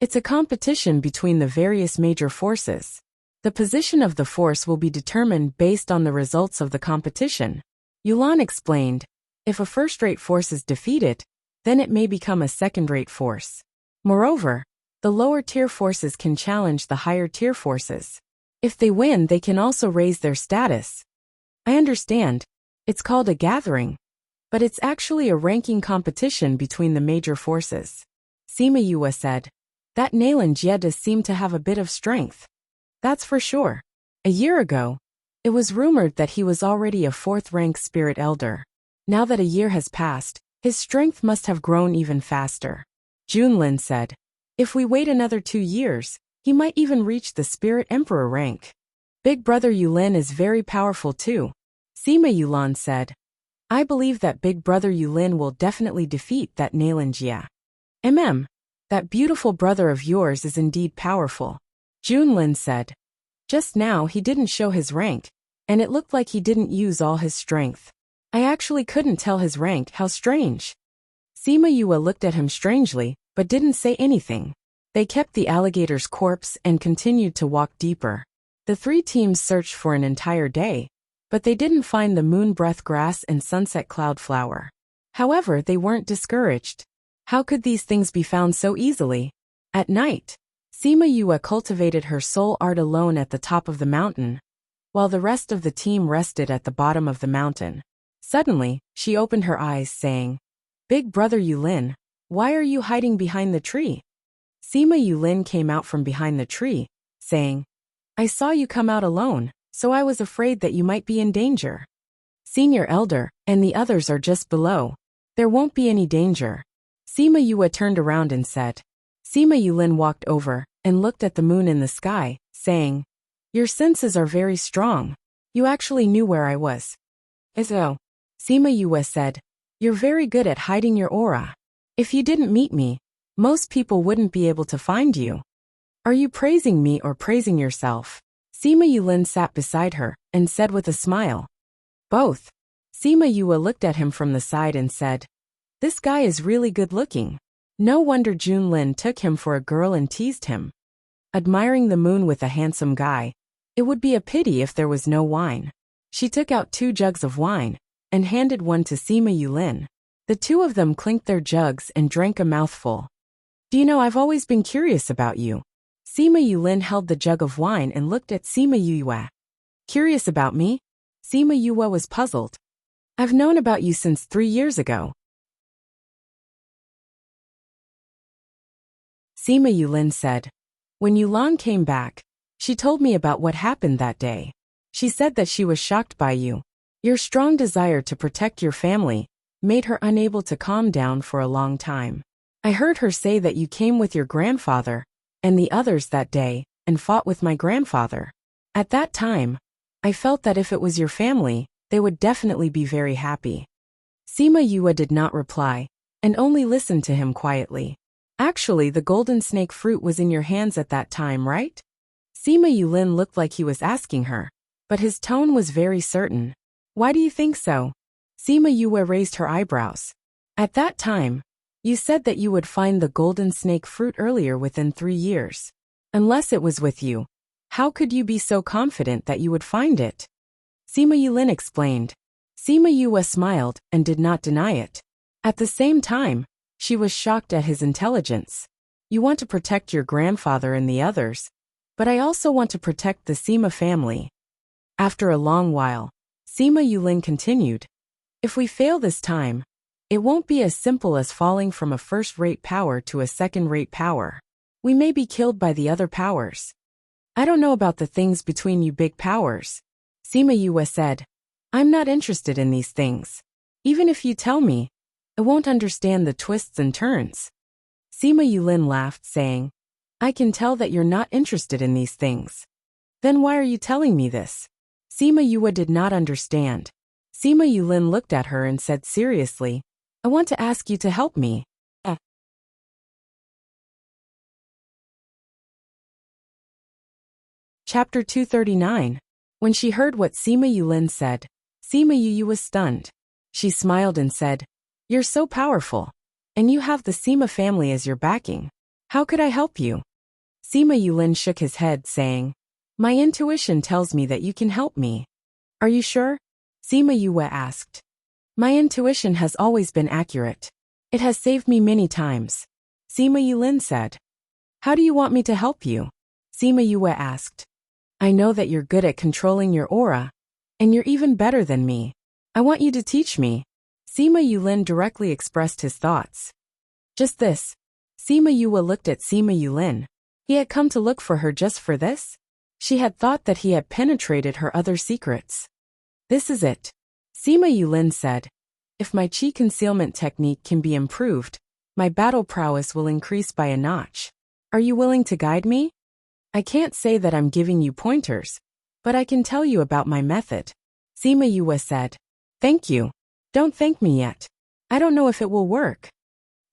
It's a competition between the various major forces. The position of the force will be determined based on the results of the competition. Yulan explained, if a first-rate force is defeated, then it may become a second-rate force. Moreover, the lower-tier forces can challenge the higher-tier forces. If they win, they can also raise their status. I understand. It's called a gathering. But it's actually a ranking competition between the major forces. Sima Yue said, That Nalanjia does seem to have a bit of strength. That's for sure. A year ago, it was rumored that he was already a 4th-rank spirit elder. Now that a year has passed, his strength must have grown even faster. Junlin said, If we wait another 2 years, he might even reach the spirit emperor rank. Big brother Yulin is very powerful too. Sima Yulan said, I believe that big brother Yulin will definitely defeat that Nalanjia. That beautiful brother of yours is indeed powerful. Junlin said. Just now he didn't show his rank, and it looked like he didn't use all his strength. I actually couldn't tell his rank. How strange. Sima Yue looked at him strangely, but didn't say anything. They kept the alligator's corpse and continued to walk deeper. The 3 teams searched for an entire day, but they didn't find the moon breath grass and sunset cloud flower. However, they weren't discouraged. How could these things be found so easily? At night, Sima Yue cultivated her soul art alone at the top of the mountain, while the rest of the team rested at the bottom of the mountain. Suddenly, she opened her eyes, saying, Big brother Yulin, why are you hiding behind the tree? Sima Yulin came out from behind the tree, saying, I saw you come out alone, so I was afraid that you might be in danger. Senior elder, and the others are just below. There won't be any danger. Sima Yue turned around and said. Sima Yulin walked over and looked at the moon in the sky, saying, Your senses are very strong. You actually knew where I was. So, Sima Yue said, You're very good at hiding your aura. If you didn't meet me, most people wouldn't be able to find you. Are you praising me or praising yourself? Sima Yulin sat beside her and said with a smile. Both. Sima Yue looked at him from the side and said, This guy is really good looking. No wonder Junlin took him for a girl and teased him. Admiring the moon with a handsome guy, It would be a pity if there was no wine. She took out 2 jugs of wine and handed one to Sima Yulin. The two of them clinked their jugs and drank a mouthful. Do you know, I've always been curious about you. Sima Yulin held the jug of wine and looked at Sima Yue. Curious about me? Sima Yue was puzzled. I've known about you since 3 years ago. Sima Yulin said. When Yulan came back, she told me about what happened that day. She said that she was shocked by you. Your strong desire to protect your family made her unable to calm down for a long time. I heard her say that you came with your grandfather and the others that day and fought with my grandfather. At that time, I felt that if it was your family, they would definitely be very happy. Sima Yue did not reply and only listened to him quietly. Actually, the golden snake fruit was in your hands at that time, right? Sima Yulin looked like he was asking her, but his tone was very certain. Why do you think so? Sima Yue raised her eyebrows. At that time, you said that you would find the golden snake fruit earlier within 3 years. Unless it was with you, how could you be so confident that you would find it? Sima Yulin explained. Sima Yue smiled and did not deny it. At the same time, she was shocked at his intelligence. You want to protect your grandfather and the others, but I also want to protect the Sima family. After a long while, Sima Yulin continued. If we fail this time, it won't be as simple as falling from a first-rate power to a second-rate power. We may be killed by the other powers. I don't know about the things between you big powers. Sima Yue said. I'm not interested in these things. Even if you tell me, I won't understand the twists and turns. Sima Yulin laughed, saying, I can tell that you're not interested in these things. Then why are you telling me this? Sima Yue did not understand. Sima Yulin looked at her and said seriously, I want to ask you to help me. Chapter 239. When she heard what Sima Yulin said, Sima Yue was stunned. She smiled and said, You're so powerful, and you have the Sima family as your backing. How could I help you? Sima Yulin shook his head, saying, My intuition tells me that you can help me. Are you sure? Sima Yue asked. My intuition has always been accurate. It has saved me many times. Sima Yulin said. How do you want me to help you? Sima Yue asked. I know that you're good at controlling your aura, and you're even better than me. I want you to teach me. Sima Yulin directly expressed his thoughts. Just this. Sima Yue looked at Sima Yulin. He had come to look for her just for this? She had thought that he had penetrated her other secrets. This is it. Sima Yulin said. If my chi concealment technique can be improved, my battle prowess will increase by a notch. Are you willing to guide me? I can't say that I'm giving you pointers, but I can tell you about my method. Sima Yue said. Thank you. Don't thank me yet. I don't know if it will work.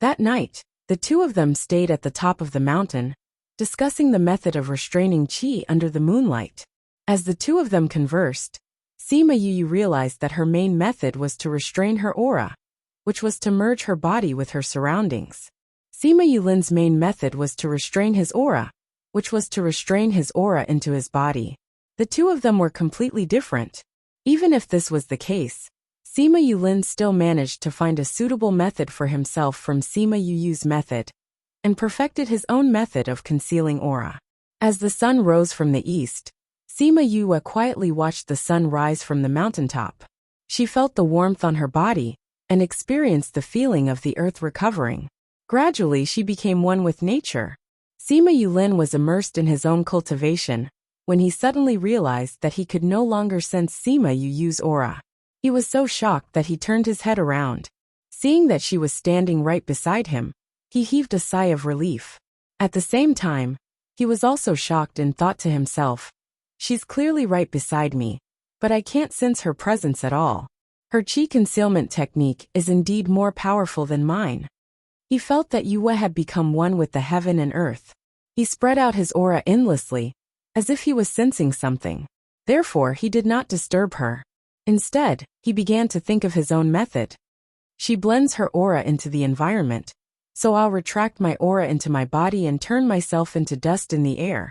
That night, the two of them stayed at the top of the mountain, discussing the method of restraining chi under the moonlight. As the two of them conversed, Sima Yue realized that her main method was to restrain her aura, which was to merge her body with her surroundings. Sima Yulin's main method was to restrain his aura, which was to restrain his aura into his body. The two of them were completely different. Even if this was the case, Sima Yulin still managed to find a suitable method for himself from Sima Yu's method, and perfected his own method of concealing aura. As the sun rose from the east, Sima Yue quietly watched the sun rise from the mountaintop. She felt the warmth on her body, and experienced the feeling of the earth recovering. Gradually she became one with nature. Sima Yulin was immersed in his own cultivation, when he suddenly realized that he could no longer sense Sima Yu's aura. He was so shocked that he turned his head around. Seeing that she was standing right beside him, he heaved a sigh of relief. At the same time, he was also shocked and thought to himself, she's clearly right beside me, but I can't sense her presence at all. Her chi concealment technique is indeed more powerful than mine. He felt that Yue had become one with the heaven and earth. He spread out his aura endlessly, as if he was sensing something. Therefore, he did not disturb her. Instead, he began to think of his own method. She blends her aura into the environment, so I'll retract my aura into my body and turn myself into dust in the air.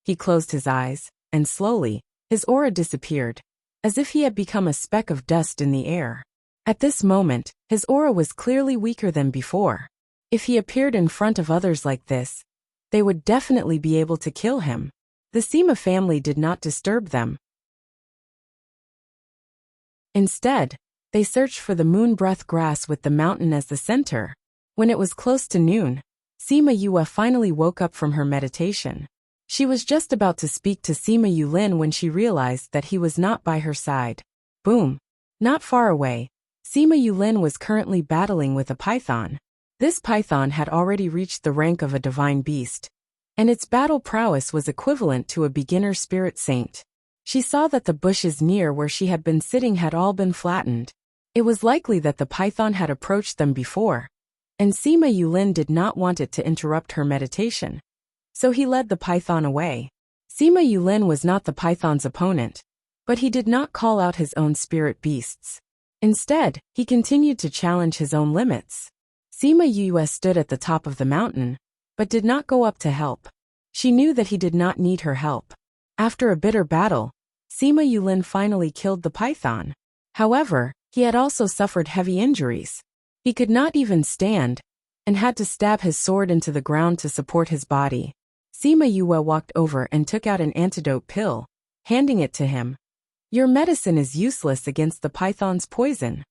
He closed his eyes, and slowly, his aura disappeared, as if he had become a speck of dust in the air. At this moment, his aura was clearly weaker than before. If he appeared in front of others like this, they would definitely be able to kill him. The Sima family did not disturb them. Instead, they searched for the moon-breath grass with the mountain as the center. When it was close to noon, Sima Yue finally woke up from her meditation. She was just about to speak to Sima Yulin when she realized that he was not by her side. Boom! Not far away, Sima Yulin was currently battling with a python. This python had already reached the rank of a divine beast, and its battle prowess was equivalent to a beginner spirit saint. She saw that the bushes near where she had been sitting had all been flattened. It was likely that the python had approached them before, and Sima Yulin did not want it to interrupt her meditation. So he led the python away. Sima Yulin was not the python's opponent, but he did not call out his own spirit beasts. Instead, he continued to challenge his own limits. Sima Yue stood at the top of the mountain, but did not go up to help. She knew that he did not need her help. After a bitter battle, Sima Yulin finally killed the python. However, he had also suffered heavy injuries. He could not even stand, and had to stab his sword into the ground to support his body. Sima Yue walked over and took out an antidote pill, handing it to him. "Your medicine is useless against the python's poison."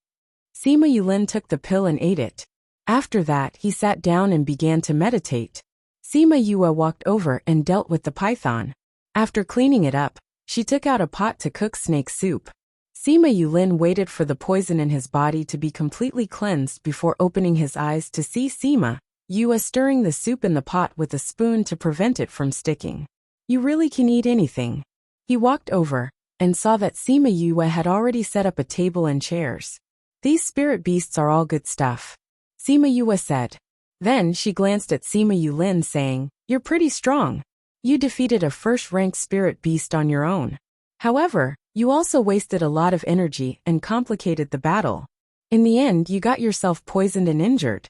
Sima Yulin took the pill and ate it. After that, he sat down and began to meditate. Sima Yue walked over and dealt with the python. After cleaning it up, she took out a pot to cook snake soup. Sima Yulin waited for the poison in his body to be completely cleansed before opening his eyes to see Sima Yue stirring the soup in the pot with a spoon to prevent it from sticking. "You really can eat anything." He walked over and saw that Sima Yue had already set up a table and chairs. "These spirit beasts are all good stuff," Sima Yue said. Then she glanced at Sima Yulin saying, "You're pretty strong. You defeated a first-rank spirit beast on your own. However, you also wasted a lot of energy and complicated the battle. In the end, you got yourself poisoned and injured."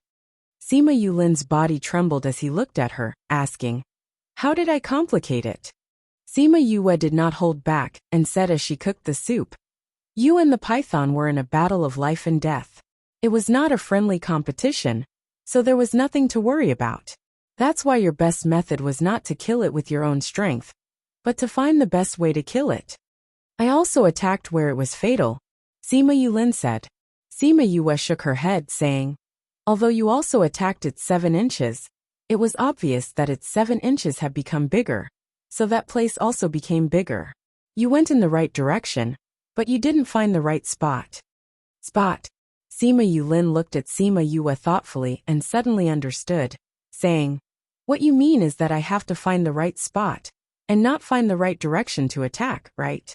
Sima Yulin's body trembled as he looked at her, asking, "How did I complicate it?" Sima Yue did not hold back and said as she cooked the soup, "You and the python were in a battle of life and death. It was not a friendly competition, so there was nothing to worry about. That's why your best method was not to kill it with your own strength, but to find the best way to kill it. I also attacked where it was fatal," Sima Yulin said. Sima Yue shook her head, saying, "Although you also attacked its 7 inches, it was obvious that its 7 inches had become bigger, so that place also became bigger. You went in the right direction, but you didn't find the right spot." "Spot?" Sima Yulin looked at Sima Yue thoughtfully and suddenly understood, saying, "What you mean is that I have to find the right spot, and not find the right direction to attack, right?"